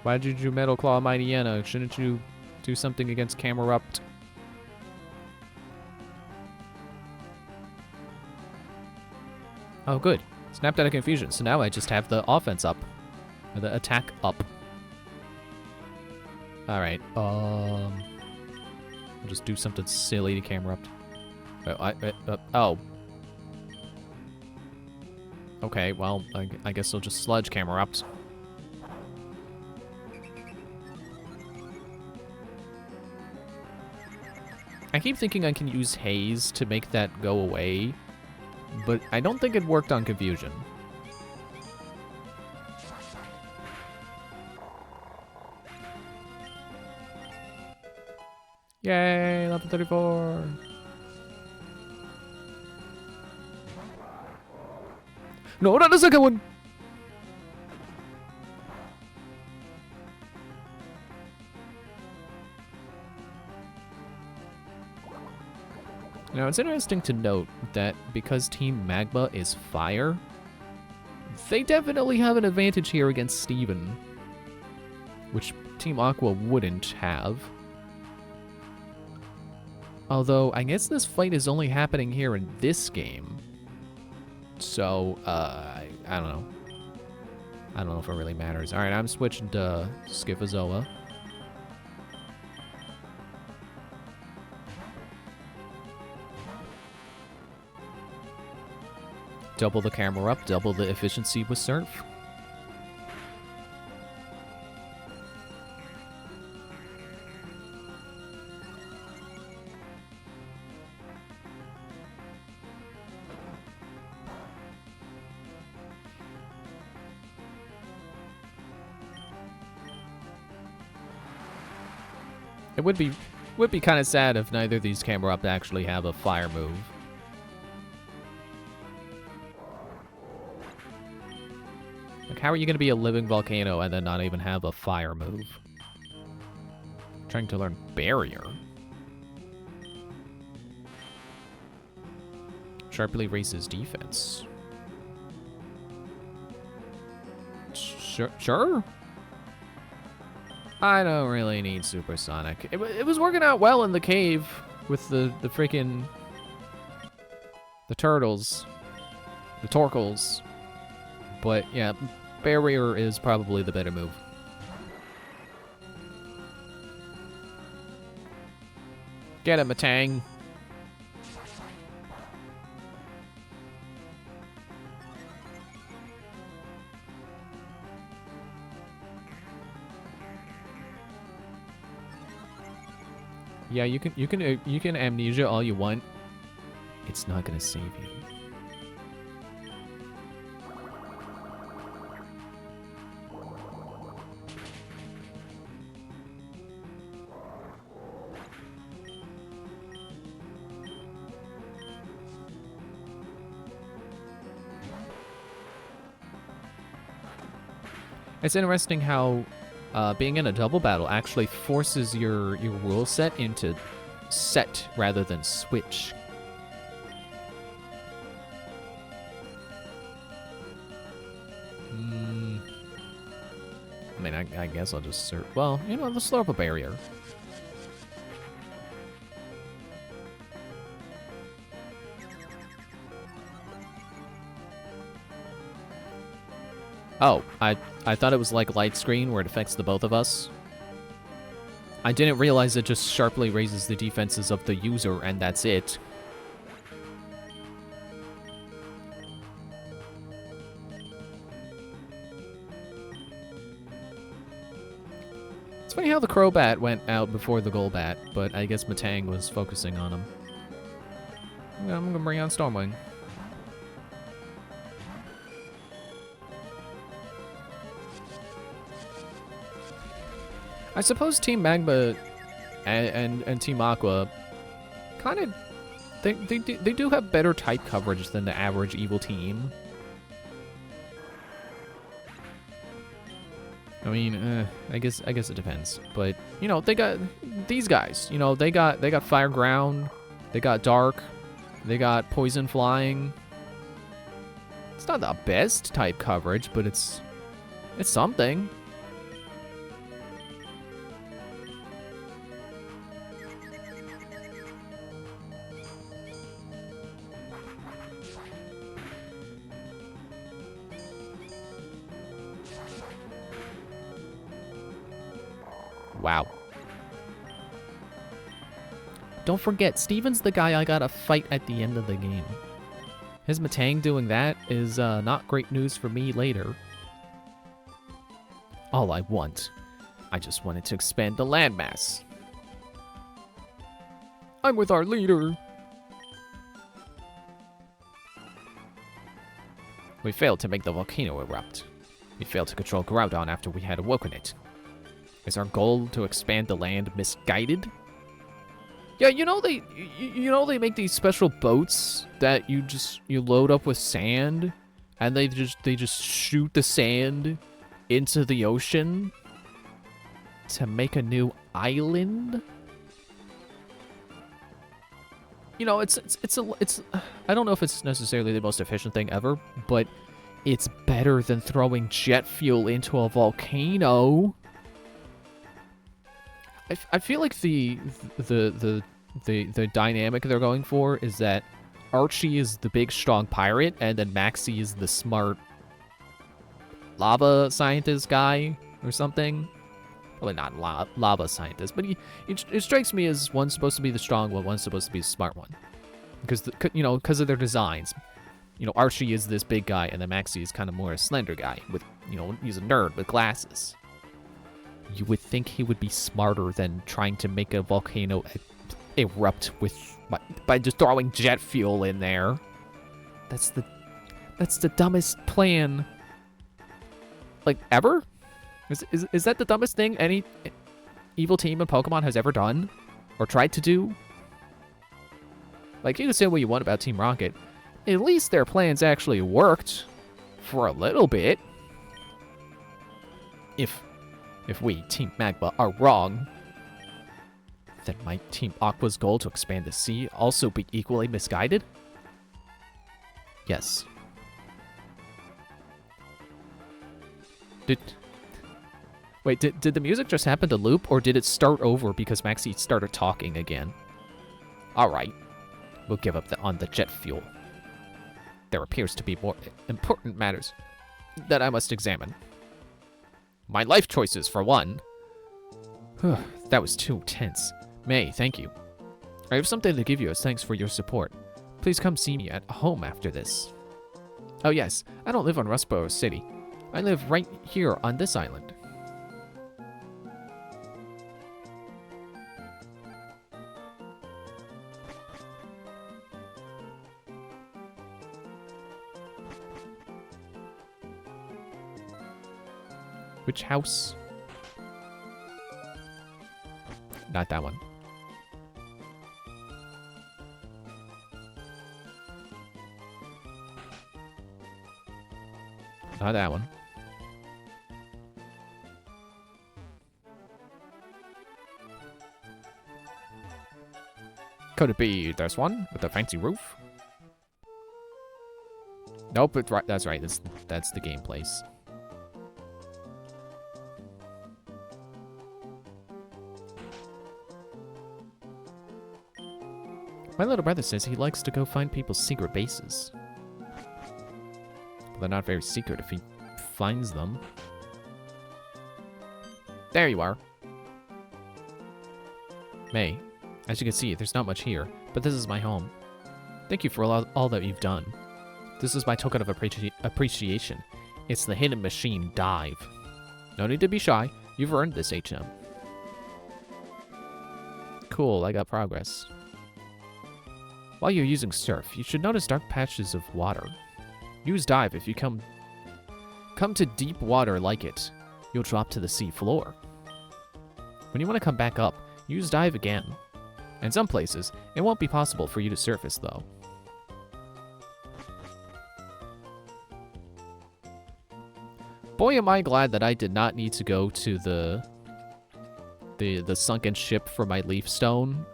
Why did you Metal Claw Mightyena? Shouldn't you do something against Camerupt? Oh, good. Snapped out of confusion. So now I just have the offense up. Or the attack up. Alright, I'll just do something silly to Camerupt. Oh. Okay, well, I guess I'll just sludge Camerupt. I keep thinking I can use Haze to make that go away, but I don't think it worked on Confusion. Yay, level 34. No, not the second one! Now, it's interesting to note that because Team Magma is fire, they definitely have an advantage here against Steven, which Team Aqua wouldn't have. Although, I guess this fight is only happening here in this game. So, I don't know. I don't know if it really matters. Alright, I'm switching to Scyphozoa. Double the camera up, double the efficiency with Surf. It would be kind of sad if neither of these camera up actually have a fire move. Like, how are you going to be a living volcano and then not even have a fire move? Trying to learn barrier. Sharply raises defense. Sure. I don't really need supersonic. It was working out well in the cave with the freaking the turtles, the torkles. But yeah, barrier is probably the better move. Get him, Matang. Yeah, you can amnesia all you want. It's not gonna save you. It's interesting how being in a double battle actually forces your rule set into set rather than switch. I mean, I guess I'll just search. Well, you know, let's throw up a barrier. Oh, I thought it was like light screen where it affects the both of us. I didn't realize it just sharply raises the defenses of the user and that's it. It's funny how the Crobat went out before the Golbat, but I guess Matang was focusing on him. I'm gonna bring on Stormwing. I suppose Team Magma and Team Aqua kind of they do have better type coverage than the average evil team. I mean, I guess it depends. But you know, they got these guys. You know, they got Fire Ground, they got Dark, they got Poison Flying. It's not the best type coverage, but it's something. Wow. Don't forget, Steven's the guy I gotta fight at the end of the game. His Matang doing that is not great news for me later. All I just wanted to expand the landmass. I'm with our leader. We failed to make the volcano erupt. We failed to control Groudon after we had awoken it. Is our goal to expand the land misguided? Yeah, you know they make these special boats that you load up with sand and they just shoot the sand into the ocean to make a new island? You know, it's I don't know if it's necessarily the most efficient thing ever, but it's better than throwing jet fuel into a volcano. I feel like the the dynamic they're going for is that Archie is the big strong pirate, and then Maxie is the smart lava scientist guy or something. Probably not lava scientist, but it strikes me as one's supposed to be the strong one, one's supposed to be the smart one, because because of their designs. Archie is this big guy, and then Maxie is kind of more a slender guy with, he's a nerd with glasses. You would think he would be smarter than trying to make a volcano erupt by just throwing jet fuel in there. That's the dumbest plan, like, ever. Is that the dumbest thing any evil team in Pokemon has ever done or tried to do? Like, you can say what you want about Team Rocket. At least their plans actually worked for a little bit. If we, Team Magma, are wrong, then might Team Aqua's goal to expand the sea also be equally misguided? Yes. Wait, did the music just happen to loop, or did it start over because Maxie started talking again? Alright. We'll give up on the jet fuel. There appears to be more important matters that I must examine. My life choices, for one. That was too tense. May, thank you. I have something to give you as thanks for your support. Please come see me at home after this. Oh yes, I don't live on Rustboro City. I live right here on this island. Which house? Not that one. Not that one. Could it be this one with the fancy roof? Nope, it's right. That's right. That's the game place. My little brother says he likes to go find people's secret bases. But they're not very secret if he finds them. There you are. May, as you can see, there's not much here, but this is my home. Thank you for all that you've done. This is my token of appreciation. It's the hidden machine dive. No need to be shy. You've earned this, HM. Cool, I got progress. While you're using Surf, you should notice dark patches of water. Use Dive if you come to deep water like it. You'll drop to the sea floor. When you want to come back up, use Dive again. In some places, it won't be possible for you to surface, though. Boy, am I glad that I did not need to go to the sunken ship for my Leaf Stone.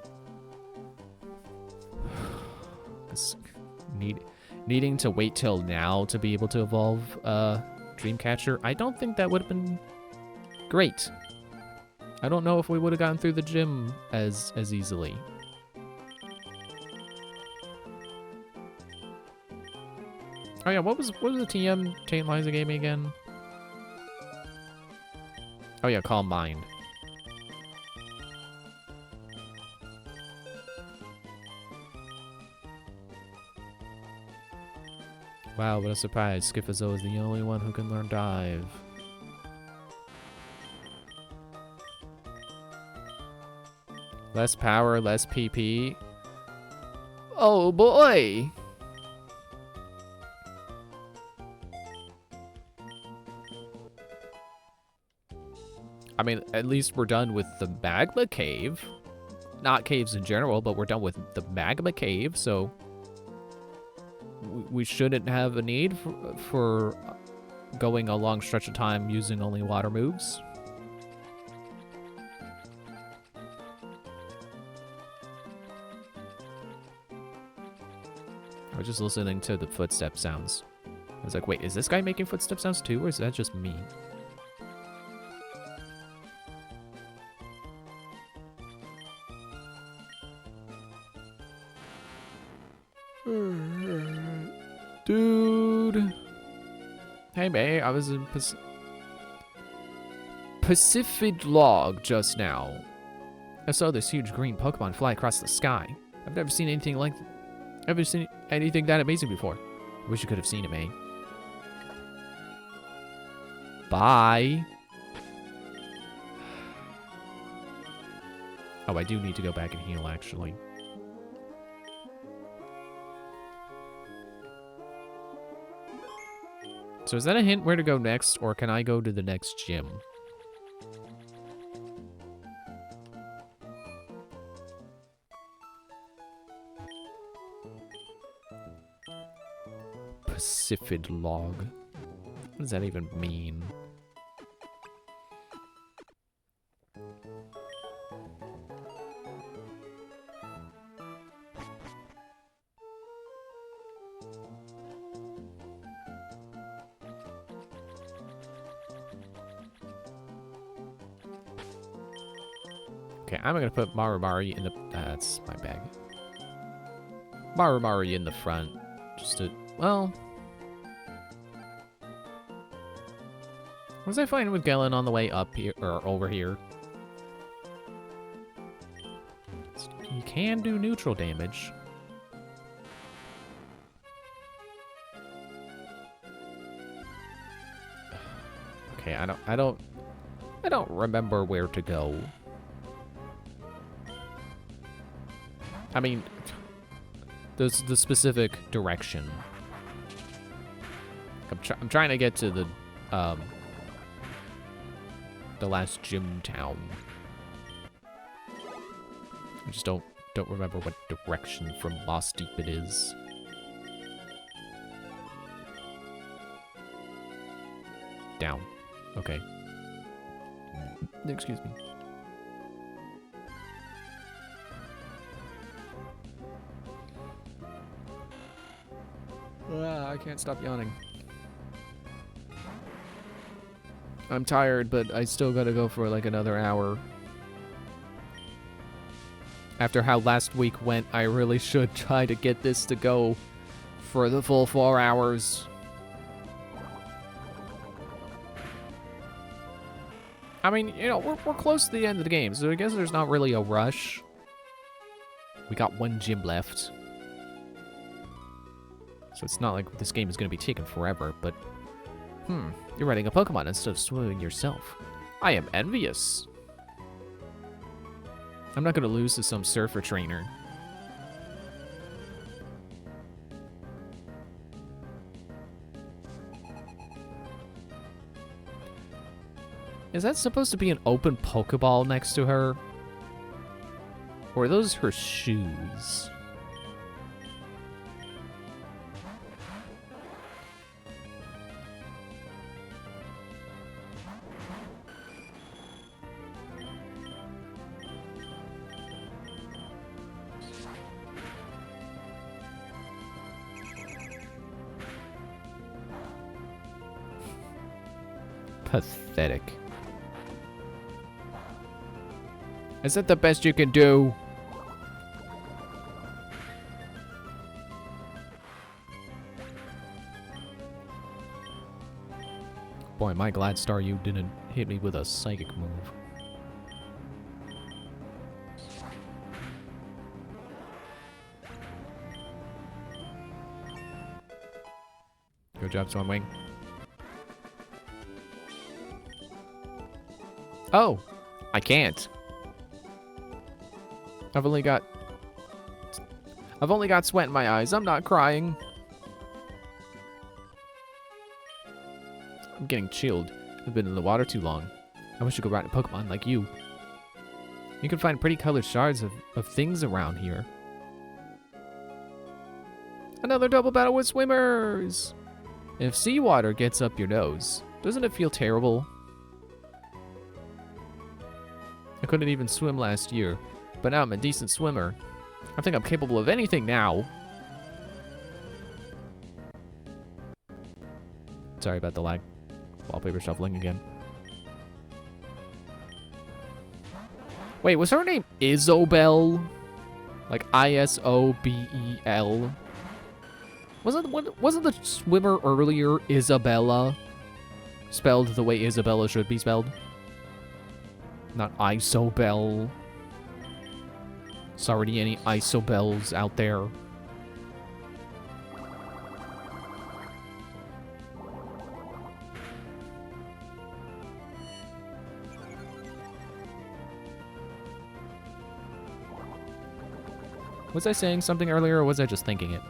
Needing to wait till now to be able to evolve Dreamcatcher, I don't think that would have been great. I don't know if we would have gotten through the gym as easily. Oh yeah, what was the TM Tantalizer game again? Oh yeah, Calm Mind. Wow, what a surprise. Schiphazole is the only one who can learn Dive. Less power, less PP. Oh boy! I mean, at least we're done with the Magma Cave. Not caves in general, but we're done with the Magma Cave, so we shouldn't have a need for going a long stretch of time using only water moves. I was just listening to the footstep sounds. I was like, wait, is this guy making footstep sounds too, or is that just me? Dude. Hey, mate, I was in Pacific Log just now. I saw this huge green Pokemon fly across the sky. I've never seen anything that amazing before. Wish you could have seen it, mate. Bye. Oh, I do need to go back and heal, actually. So is that a hint where to go next, or can I go to the next gym? Pacific Log. What does that even mean? Okay, I'm gonna put Marumari in the... that's my bag. Marumari in the front. Just to... well... what was I fighting with Galen on the way up here, or over here? You can do neutral damage. Okay, I don't remember where to go. I mean, there's the specific direction. I'm trying to get to the last gym town. I just don't remember what direction from Lost Deep it is. Down. Okay. Excuse me. I can't stop yawning. I'm tired, but I still gotta go for like another hour. After how last week went, I really should try to get this to go for the full 4 hours. I mean, you know, we're close to the end of the game, so I guess there's not really a rush. We got 1 gym left. So it's not like this game is going to be taking forever, but... you're riding a Pokemon instead of swimming yourself. I am envious. I'm not going to lose to some surfer trainer. Is that supposed to be an open Pokeball next to her? Or are those her shoes? Pathetic. Is that the best you can do? Boy, am I glad, Star, you didn't hit me with a psychic move. Good job, Stormwing. Oh, I can't. I've only got sweat in my eyes. I'm not crying. I'm getting chilled. I've been in the water too long. I wish I could ride a Pokemon like you. You can find pretty colored shards of things around here. Another double battle with swimmers! If seawater gets up your nose, doesn't it feel terrible? I couldn't even swim last year, but now I'm a decent swimmer. I think I'm capable of anything now. Sorry about the lag. Wallpaper shuffling again. Wait, was her name Isobel? Like I-S-O-B-E-L? Wasn't the swimmer earlier Isabella? Spelled the way Isabella should be spelled? Not Isobel. Sorry to any Isobels out there. Was I saying something earlier, or was I just thinking it?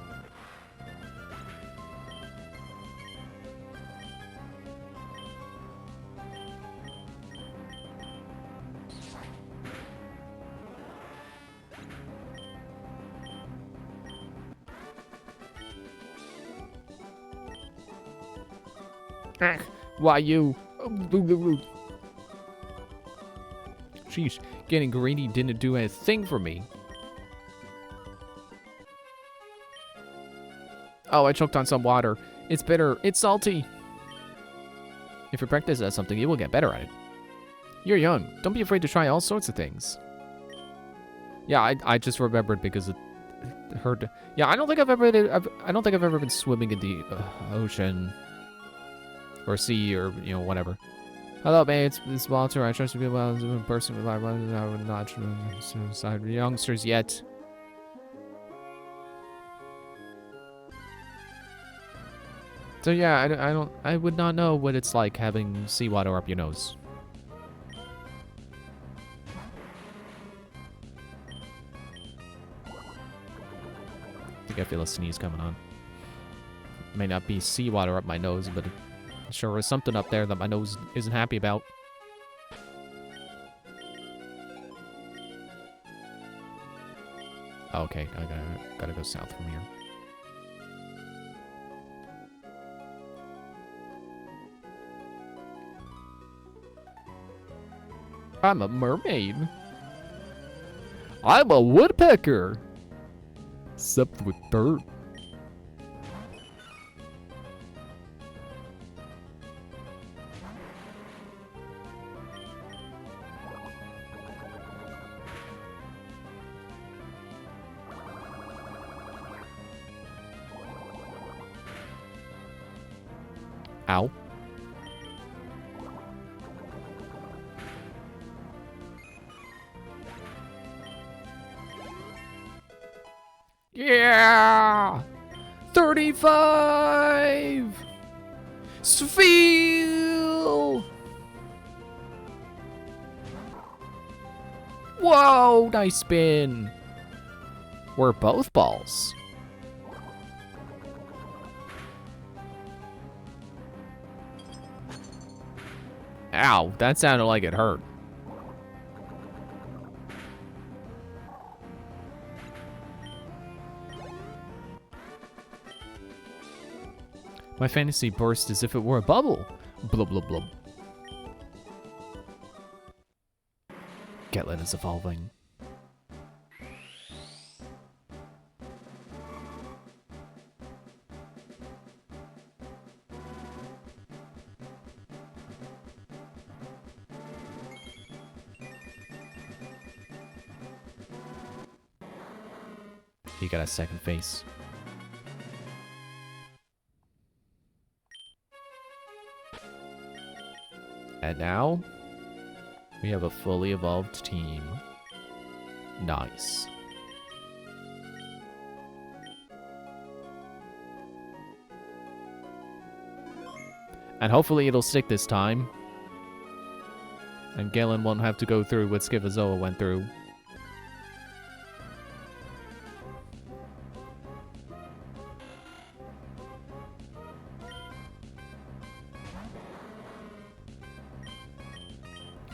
Why you? Sheesh, getting greedy didn't do a thing for me. Oh, I choked on some water. It's bitter. It's salty. If you practice at something, you will get better at it. You're young. Don't be afraid to try all sorts of things. Yeah, I just remembered because it hurt. Yeah, I don't think I've ever been swimming in the ocean or sea or whatever. Hello, mate. It's Walter. I trust you well as a person with life. I would not suicide youngsters yet. So yeah, I would not know what it's like having seawater up your nose. I think I feel a sneeze coming on. It may not be seawater up my nose, but it sure is something up there that my nose isn't happy about. Okay, I gotta go south from here. I'm a mermaid. I'm a woodpecker. Except with dirt. Ow. Yeah! 35! Sfeel! Whoa, nice spin. We're both balls. Ow, that sounded like it hurt. My fantasy burst as if it were a bubble. Blub, blub, blub. Gatlin is evolving. He got a second face. And now, we have a fully evolved team. Nice. And hopefully it'll stick this time. And Galen won't have to go through what Skivazoa went through.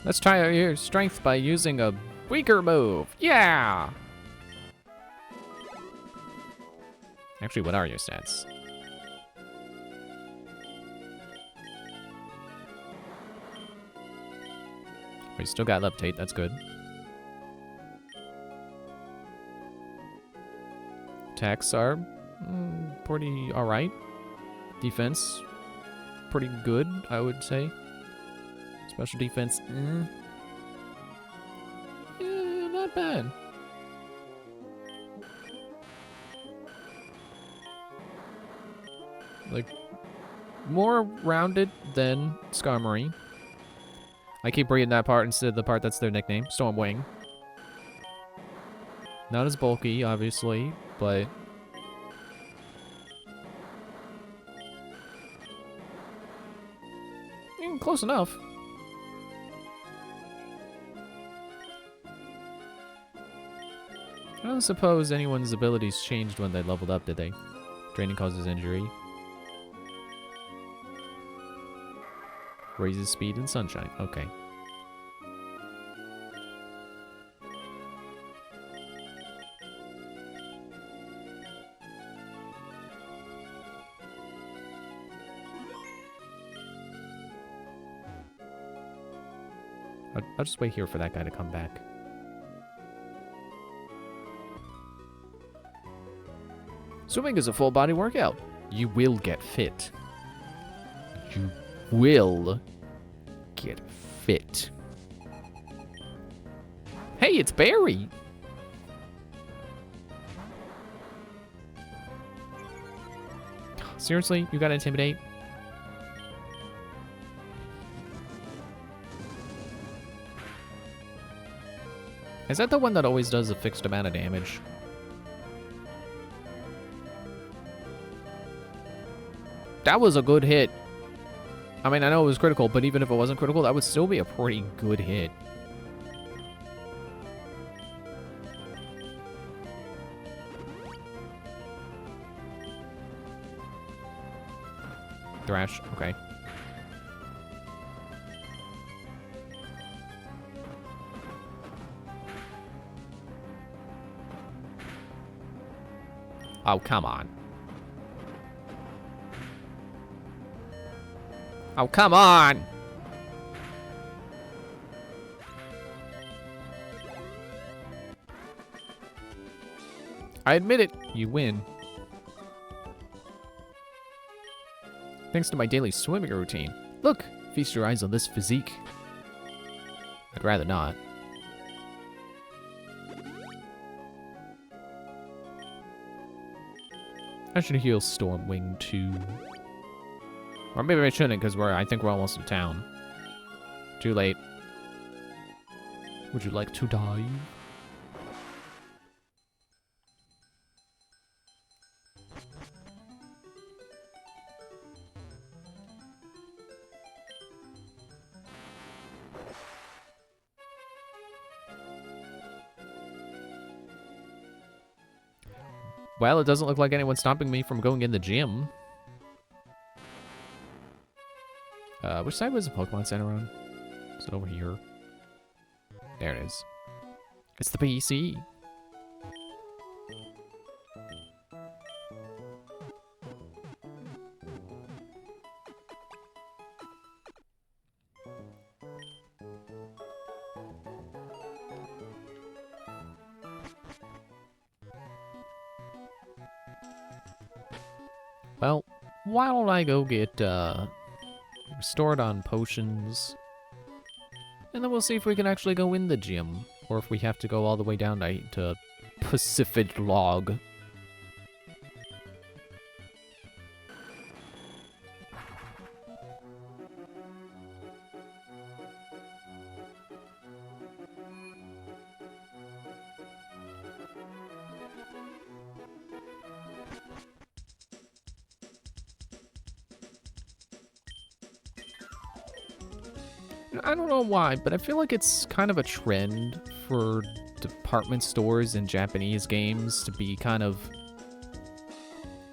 Let's try your strength by using a weaker move. Yeah! Actually, what are your stats? We still got Levitate, that's good. Attacks are pretty alright. Defense, pretty good, I would say. Special defense, not bad. Like, more rounded than Skarmory. I keep reading that part instead of the part that's their nickname, Stormwing. Not as bulky, obviously, but... close enough. I don't suppose anyone's abilities changed when they leveled up, did they? Draining causes injury. Raises speed and sunshine. Okay. I'll just wait here for that guy to come back. Swimming is a full body workout. You will get fit. You will get fit. Hey, it's Barry. Seriously? You gotta intimidate? Is that the one that always does a fixed amount of damage? That was a good hit. I mean, I know it was critical, but even if it wasn't critical, that would still be a pretty good hit. Thrash, okay. Oh, come on. Oh, come on! I admit it, you win. Thanks to my daily swimming routine. Look, feast your eyes on this physique. I'd rather not. I should heal Stormwing too. Or maybe I shouldn't, because I think we're almost in town. Too late. Would you like to die? Well, it doesn't look like anyone's stopping me from going in the gym. Which side was the Pokemon Center on? Is it over here? There it is. It's the PC. Well, why don't I go get, restored on potions. And then we'll see if we can actually go in the gym. Or if we have to go all the way down to Pacific Log. I don't know why, but I feel like it's kind of a trend for department stores in Japanese games to be kind of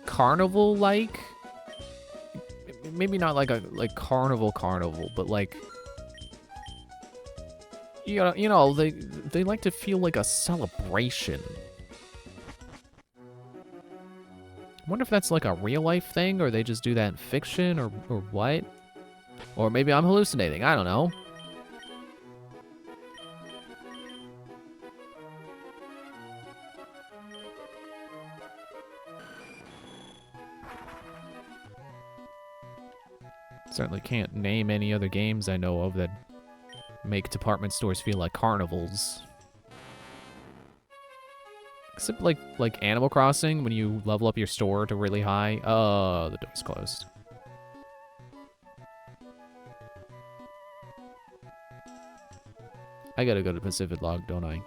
carnival-like. Maybe not like carnival, but like you know, they like to feel like a celebration. I wonder if that's like a real life thing, or they just do that in fiction, or what? Or maybe I'm hallucinating. I don't know. Certainly can't name any other games I know of that make department stores feel like carnivals. Except like Animal Crossing, when you level up your store to really high. Oh, the door's closed. I gotta go to Pacific Log, don't I?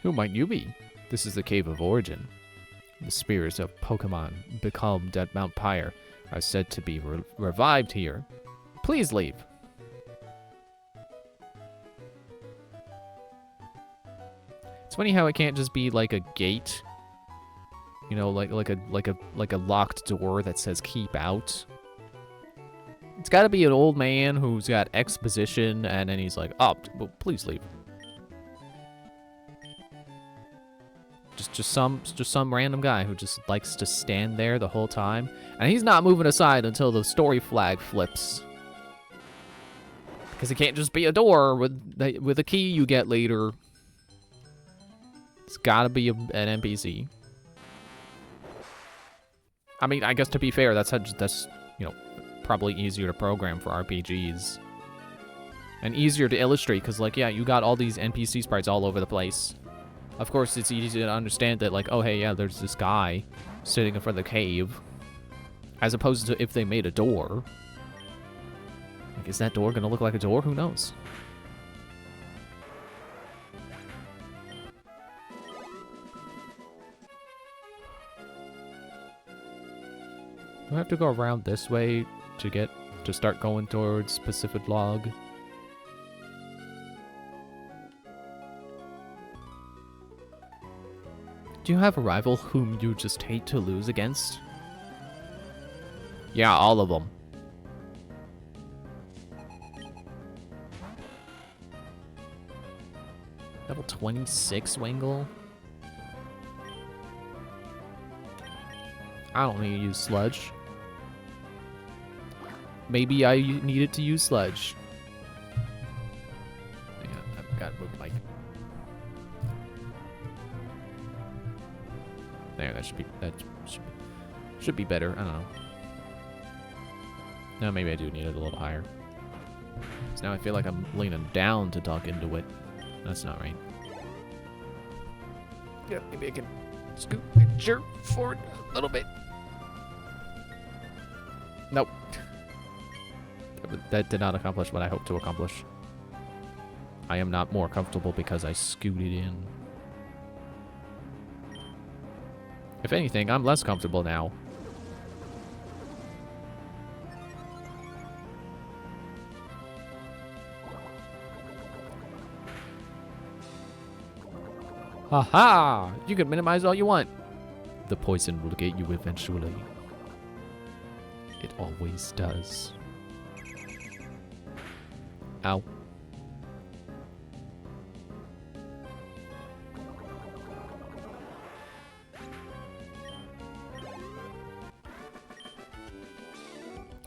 Who might you be? This is the Cave of Origin. The spirits of Pokemon becalmed at Mount Pyre are said to be revived here. Please leave. It's funny how it can't just be like a gate. You know, like a locked door that says keep out. It's got to be an old man who's got exposition, and then he's like, "Oh, well, please leave." Just some random guy who just likes to stand there the whole time, and he's not moving aside until the story flag flips. Because it can't just be a door with a key you get later. It's got to be an NPC. I mean, I guess to be fair, that's you know, probably easier to program for RPGs. And easier to illustrate, because, like, yeah, you got all these NPC sprites all over the place. Of course, it's easy to understand that, like, oh, hey, yeah, there's this guy sitting in front of the cave. As opposed to if they made a door. Like, is that door going to look like a door? Who knows? Do I have to go around this way to start going towards Pacific Log? Do you have a rival whom you just hate to lose against? Yeah, all of them. Level 26 Wangle? I don't need to use Sludge. Maybe I needed to use Sludge. Hang on, I've got to move the mic. There, that should be better. I don't know. No, maybe I do need it a little higher. So now I feel like I'm leaning down to talk into it. That's not right. Yeah, maybe I can scoot my chair forward a little bit. Nope. That did not accomplish what I hoped to accomplish. I am not more comfortable because I scooted in. If anything, I'm less comfortable now. Haha! You can minimize all you want. The poison will get you eventually. It always does. Ow.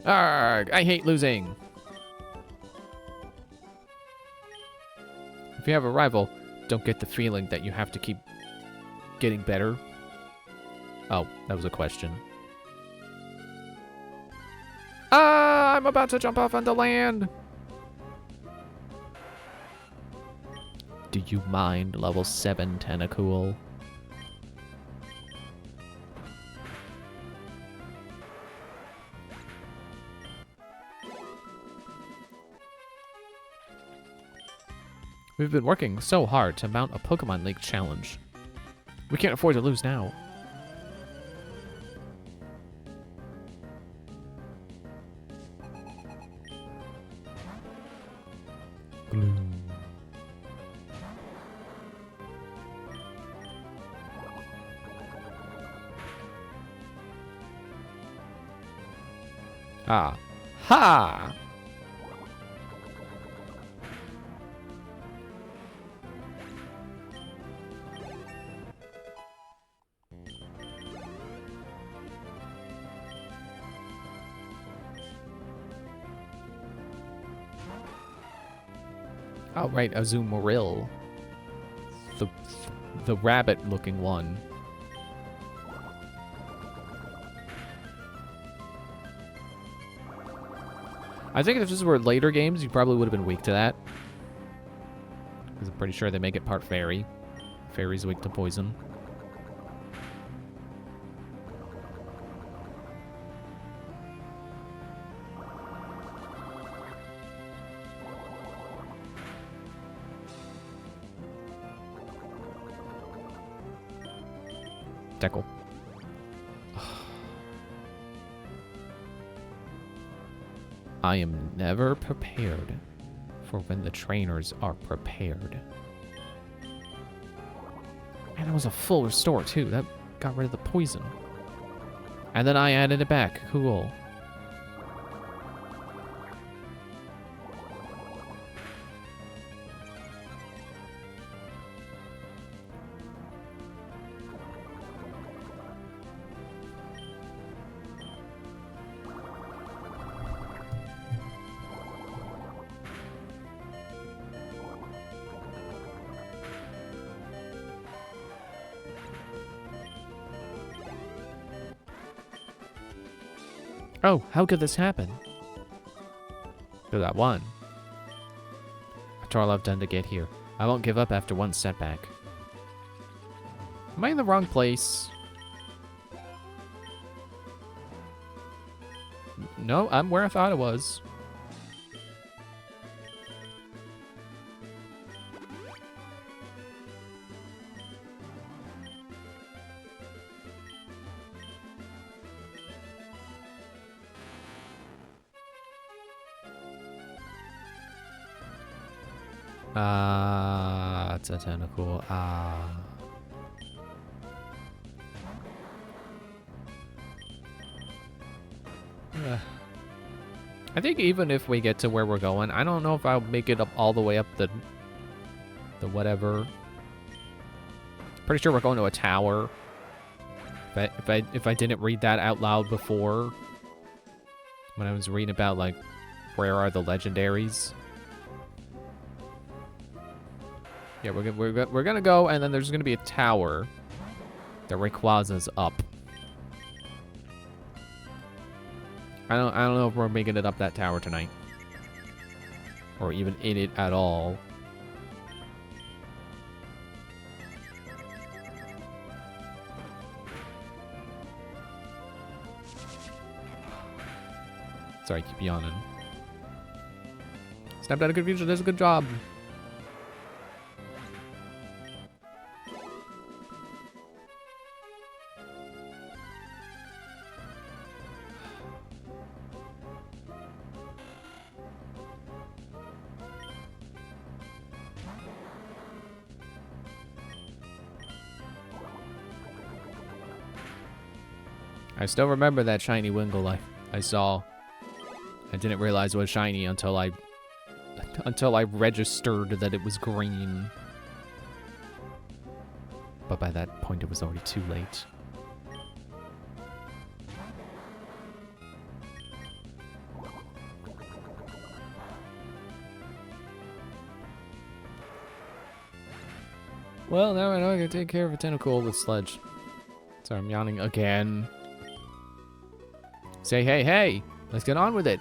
Arrgh, I hate losing. If you have a rival, don't get the feeling that you have to keep getting better. Oh, that was a question. Ah, I'm about to jump off onto land. Do you mind level 7 Tentacool? We've been working so hard to mount a Pokemon League challenge. We can't afford to lose now. Gloom. Ah. Ha! Oh, right, Azumarill. The, the rabbit-looking one. I think if this were later games, you probably would have been weak to that. Because I'm pretty sure they make it part fairy. Fairy's weak to poison. Deckle. I am never prepared for when the trainers are prepared. And it was a full restore too. That got rid of the poison. And then I added it back. Cool. Oh, how could this happen? Because I won. After all I've done to get here, I won't give up after one setback. Am I in the wrong place? No, I'm where I thought it was. It's a tentacle. I think even if we get to where we're going, I don't know if I'll make it up all the way up the whatever. Pretty sure we're going to a tower. If I didn't read that out loud before, when I was reading about like where are the legendaries. Yeah, we're gonna go, and then there's gonna be a tower that Rayquaza's up. I don't know if we're making it up that tower tonight, or even in it at all. Sorry, keep yawning. Snapped out of confusion. Does a good job. I still remember that shiny Wingull I saw. I didn't realize it was shiny until I registered that it was green. But by that point, it was already too late. Well, now I know I can take care of a tentacle with Sledge. Sorry, I'm yawning again. Say, hey, hey, let's get on with it.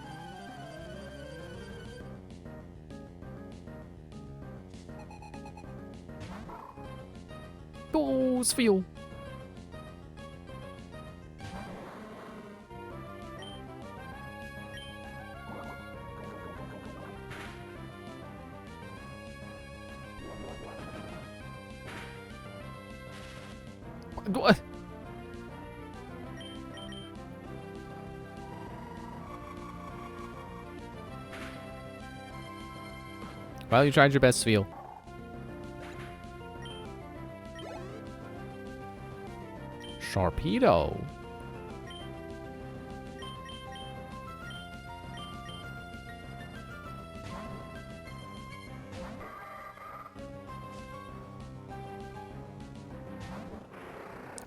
Oh, Spheal. What? Well, you tried your best, Spheal. Sharpedo.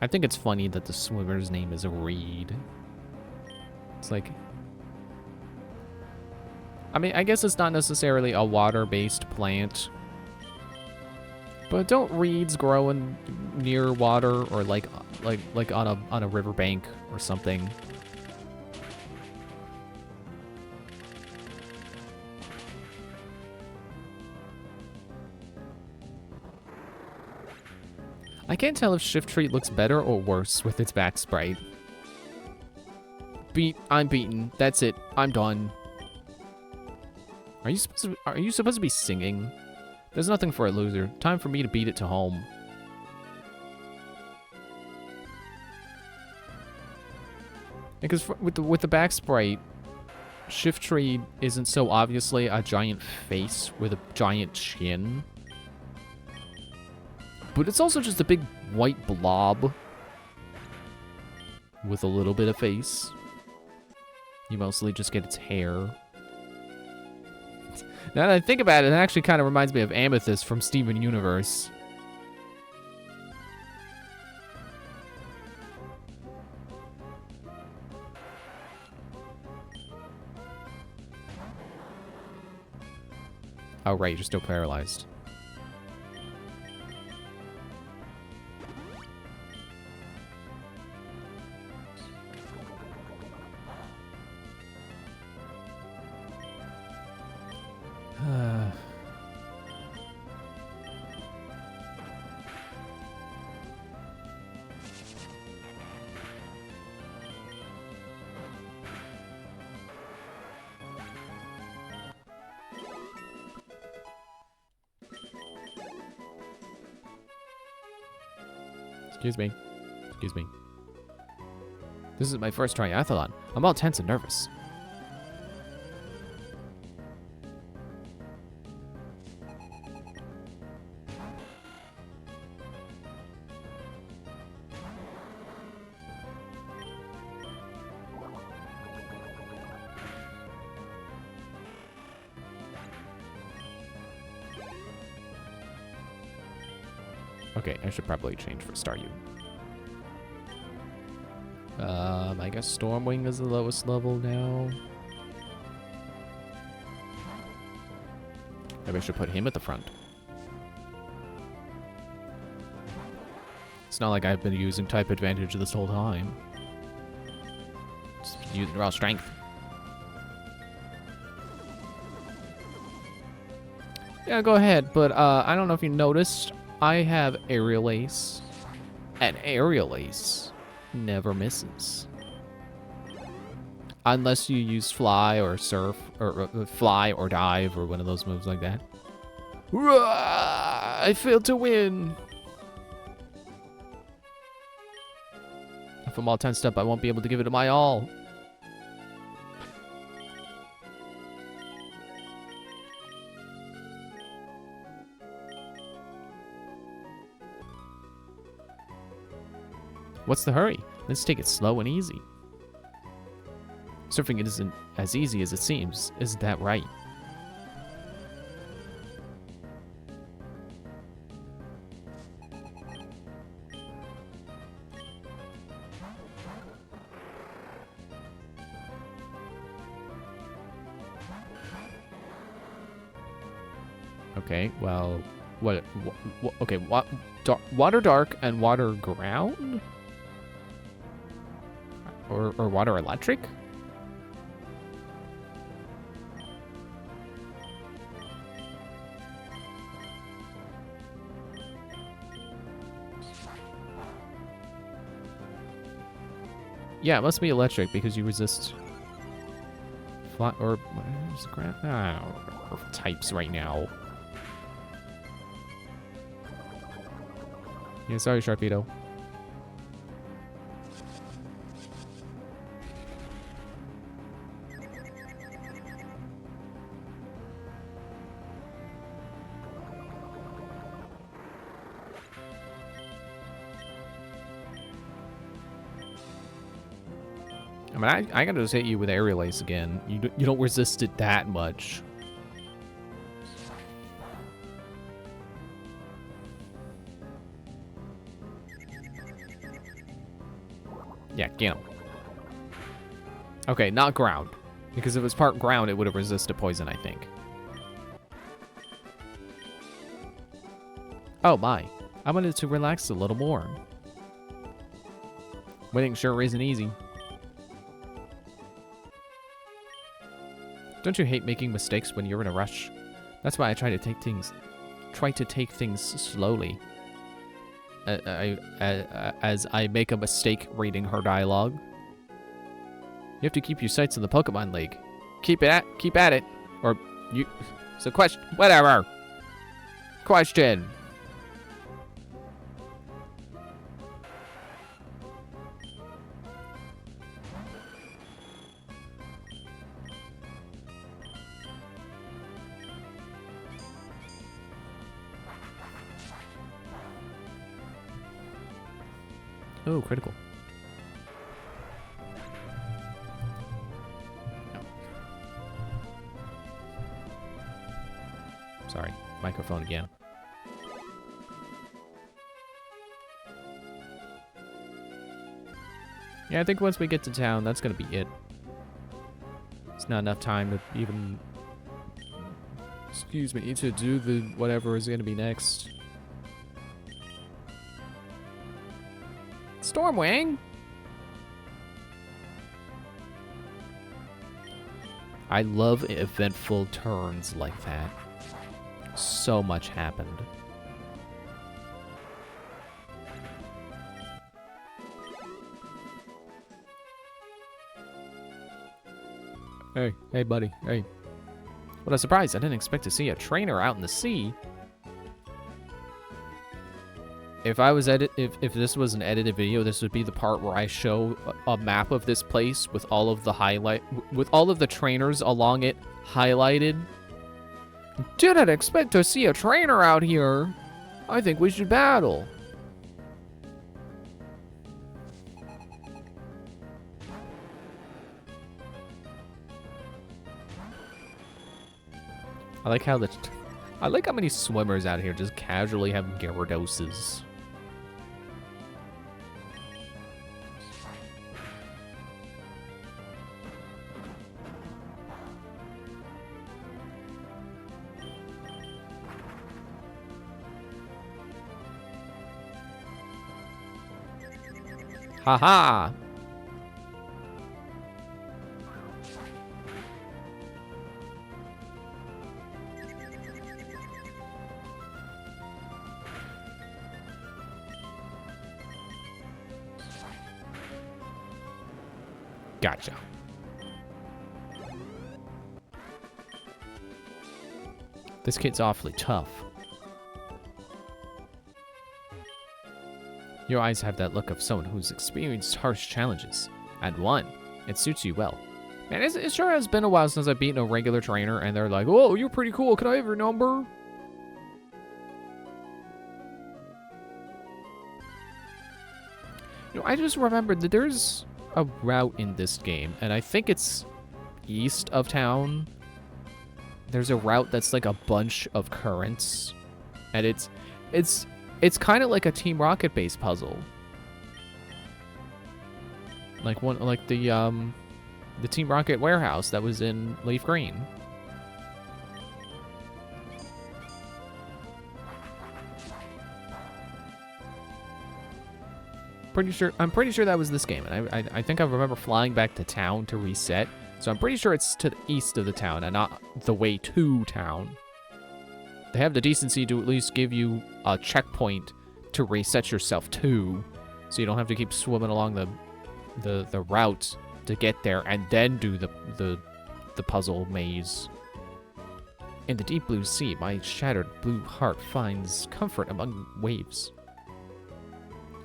I think it's funny that the swimmer's name is Reed. It's like... I mean, I guess it's not necessarily a water-based plant. But don't reeds grow in near water or like on a riverbank or something? I can't tell if Shiftry looks better or worse with its back sprite. I'm beaten. That's it. I'm done. Are you supposed to be singing? There's nothing for a loser. Time for me to beat it to home. Because with the back sprite, Shiftry isn't so obviously a giant face with a giant chin. But it's also just a big white blob with a little bit of face. You mostly just get its hair. Now that I think about it, it actually kind of reminds me of Amethyst from Steven Universe. Oh, right, you're still paralyzed. Excuse me. Excuse me. This is my first triathlon. I'm all tense and nervous. Okay, I should probably change for Staryu. I guess Stormwing is the lowest level now. Maybe I should put him at the front. It's not like I've been using type advantage this whole time. Just using raw strength. Yeah, go ahead, but I don't know if you noticed, I have Aerial Ace. And Aerial Ace never misses. Unless you use Fly or Surf, or Fly or Dive, or one of those moves like that. I failed to win! If I'm all tensed up, I won't be able to give it my all. What's the hurry? Let's take it slow and easy. Surfing it isn't as easy as it seems. Isn't that right? Okay, well, what okay, water dark and water ground? Or water electric? Yeah, it must be electric because you resist flat or where's the ground? I don't know types right now. Yeah, sorry, Sharpedo. I mean, I gotta just hit you with Aerial Ace again. You don't resist it that much. Yeah, get him. Okay, not ground. Because if it was part ground, it would have resisted poison, I think. Oh my. I wanted to relax a little more. Winning sure isn't easy. Don't you hate making mistakes when you're in a rush? That's why I try to take things slowly. As I make a mistake reading her dialogue. You have to keep your sights on the Pokemon League. Keep at it. Or you so question whatever. Question. Oh, critical. No. Sorry, microphone again. Yeah, I think once we get to town, that's gonna be it. It's not enough time to even... Excuse me, to do the whatever is gonna be next. Stormwing! I love eventful turns like that. So much happened. Hey buddy, hey. What a surprise, I didn't expect to see a trainer out in the sea. If this was an edited video, this would be the part where I show a map of this place with all of the trainers along it highlighted. Didn't expect to see a trainer out here. I think we should battle. I like how many swimmers out here just casually have Gyarados. Haha! Gotcha. This kid's awfully tough. Your eyes have that look of someone who's experienced harsh challenges and won. It suits you well. Man, it sure has been a while since I've beaten a regular trainer, and they're like, "Oh, you're pretty cool. Can I have your number?" You know, I just remembered that there's a route in this game, and I think it's east of town. There's a route that's like a bunch of currents, and it's kind of like a Team Rocket based puzzle. Like the Team Rocket warehouse that was in Leaf Green. I'm pretty sure that was this game, and I think I remember flying back to town to reset. So I'm pretty sure it's to the east of the town and not the way to town. They have the decency to at least give you a checkpoint to reset yourself to, so you don't have to keep swimming along the route to get there and then do the puzzle maze. In the deep blue sea, my shattered blue heart finds comfort among waves.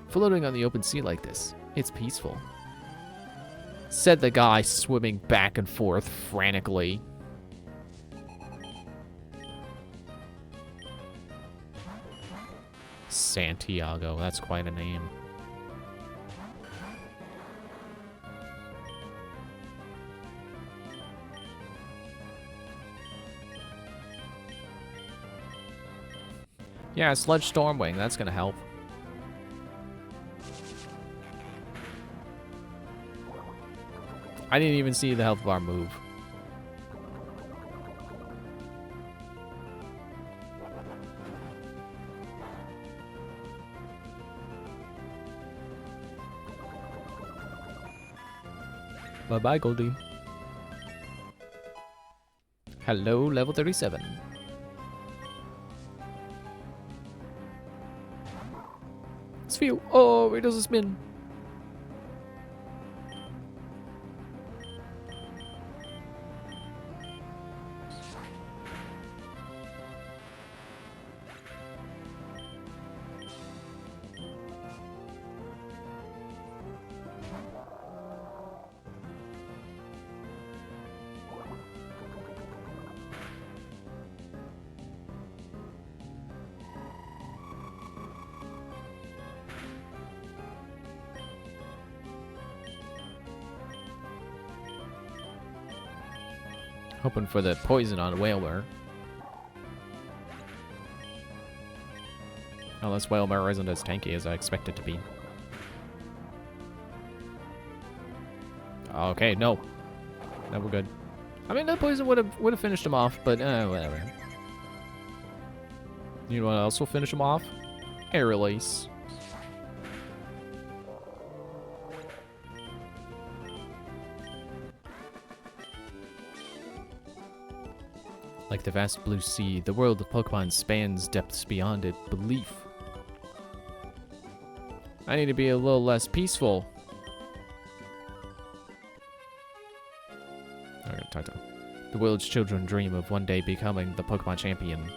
Floating on the open sea like this, it's peaceful. Said the guy swimming back and forth frantically. Santiago, that's quite a name. Yeah, Sludge Stormwing, that's gonna help. I didn't even see the health bar move. Bye-bye, Goldie. Hello, level 37. Sphere. Oh, it does a spin. Hoping for the poison on Whalebur. Unless Whalebur isn't as tanky as I expect it to be. Okay, no. No, we're good. I mean, that poison would have finished him off, but whatever. You know what else will finish him off? Air Release. Like the vast blue sea, the world of Pokemon spans depths beyond it belief. I need to be a little less peaceful. Alright, talk to him. The world's children dream of one day becoming the Pokemon champion.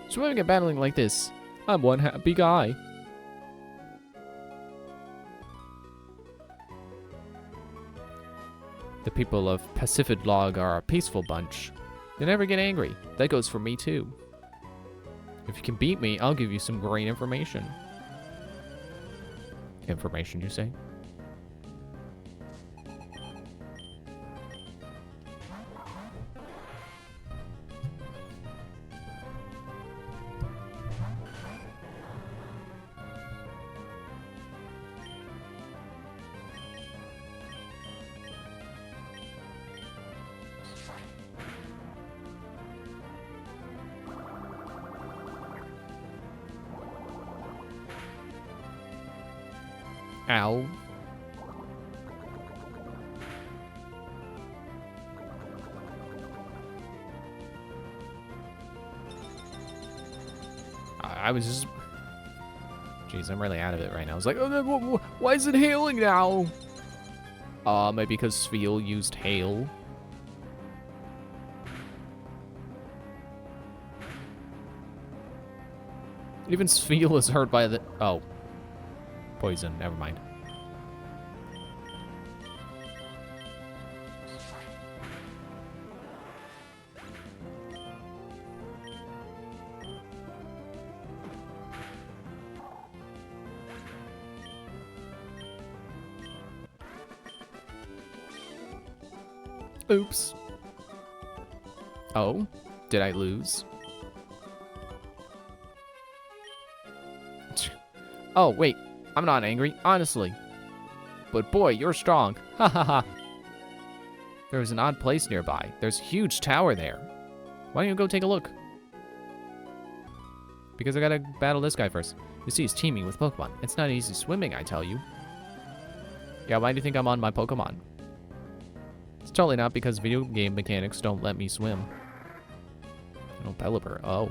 Swimming and battling like this, I'm one happy guy. The people of Pacifid Log are a peaceful bunch. They never get angry. That goes for me too. If you can beat me, I'll give you some great information. Information, you say? Ow. I was just... Jeez, I'm really out of it right now. I was like, oh, why is it hailing now? Maybe because Spheal used hail. Even Spheal is hurt by the... Oh. Poison, never mind. Oops. Oh, did I lose? Oh, wait. I'm not angry, honestly. But boy, you're strong. Ha ha ha. There's an odd place nearby. There's a huge tower there. Why don't you go take a look? Because I gotta battle this guy first. You see, he's teaming with Pokemon. It's not easy swimming, I tell you. Yeah, why do you think I'm on my Pokemon? It's totally not because video game mechanics don't let me swim. Oh, Pelipper. Oh.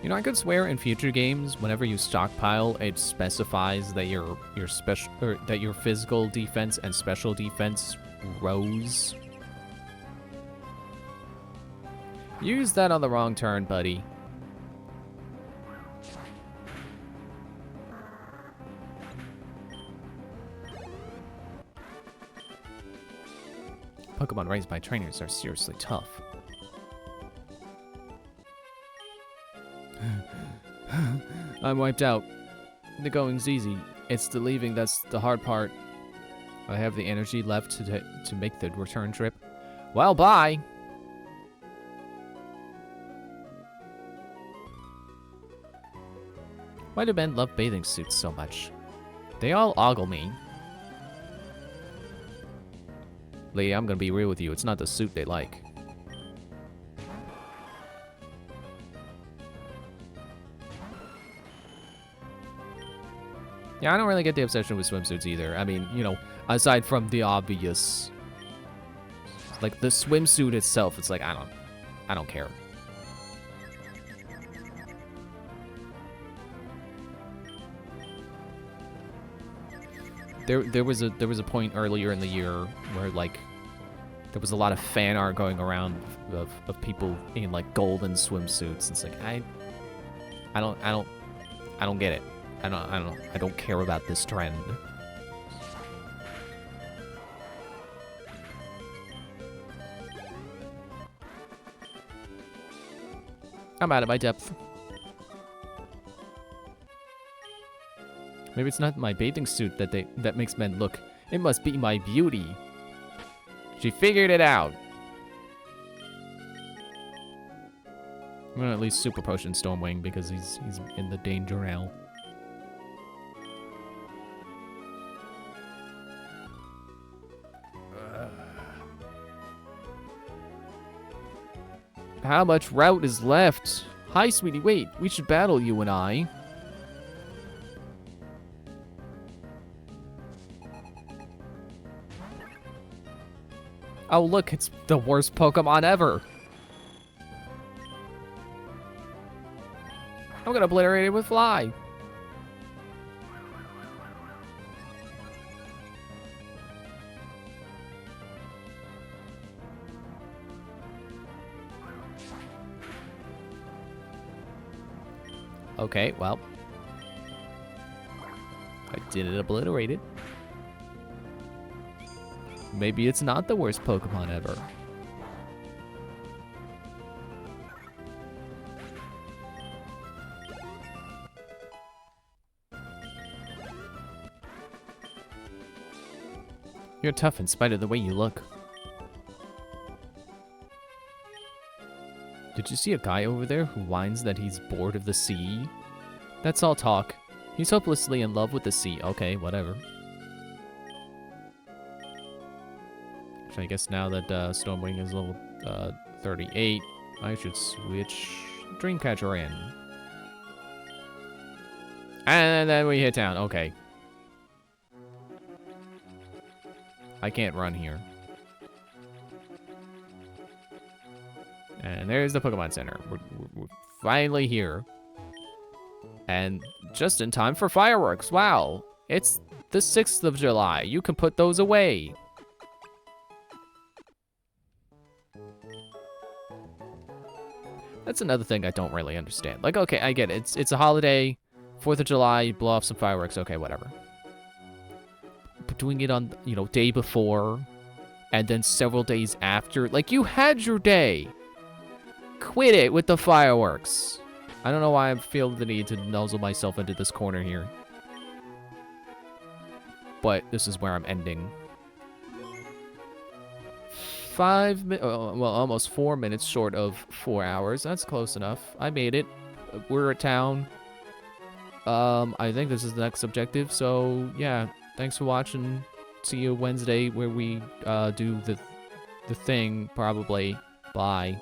You know, I could swear in future games, whenever you stockpile, it specifies that your special or that your physical defense and special defense rose. You used that on the wrong turn, buddy. Pokemon raised by trainers are seriously tough. I'm wiped out. The going's easy. It's the leaving that's the hard part. I have the energy left to make the return trip. Well, bye. Why do men love bathing suits so much? They all ogle me. Lee, I'm gonna be real with you. It's not the suit they like. Yeah, I don't really get the obsession with swimsuits either. I mean, you know, aside from the obvious, like the swimsuit itself, it's like I don't care. There was a point earlier in the year where like there was a lot of fan art going around of people in like golden swimsuits. It's like I don't get it. I don't care about this trend. I'm out of my depth. Maybe it's not my bathing suit that makes men look. It must be my beauty. She figured it out. I'm gonna at least super potion Stormwing because he's in the danger now. How much route is left? Hi, sweetie. Wait, we should battle, you and I. Oh, look, it's the worst Pokemon ever. I'm gonna obliterate it with Fly. Okay, well. I didn't obliterate it. Maybe it's not the worst Pokemon ever. You're tough in spite of the way you look. Did you see a guy over there who whines that he's bored of the sea? That's all talk. He's hopelessly in love with the sea. Okay, whatever. So I guess now that Stormwing is level 38, I should switch Dreamcatcher in. And then we hit town. Okay. I can't run here. And there's the Pokemon Center. We're finally here. And just in time for fireworks. Wow. It's the 6th of July. You can put those away. That's another thing I don't really understand. Like, okay, I get it. It's a holiday. 4th of July, you blow off some fireworks. Okay, whatever. But doing it on, you know, day before and then several days after. Like, you had your day. Quit it with the fireworks. I don't know why I feel the need to nuzzle myself into this corner here. But this is where I'm ending. Well, almost 4 minutes short of 4 hours. That's close enough. I made it. We're at town. I think this is the next objective. So, yeah. Thanks for watching. See you Wednesday where we do the thing, probably. Bye.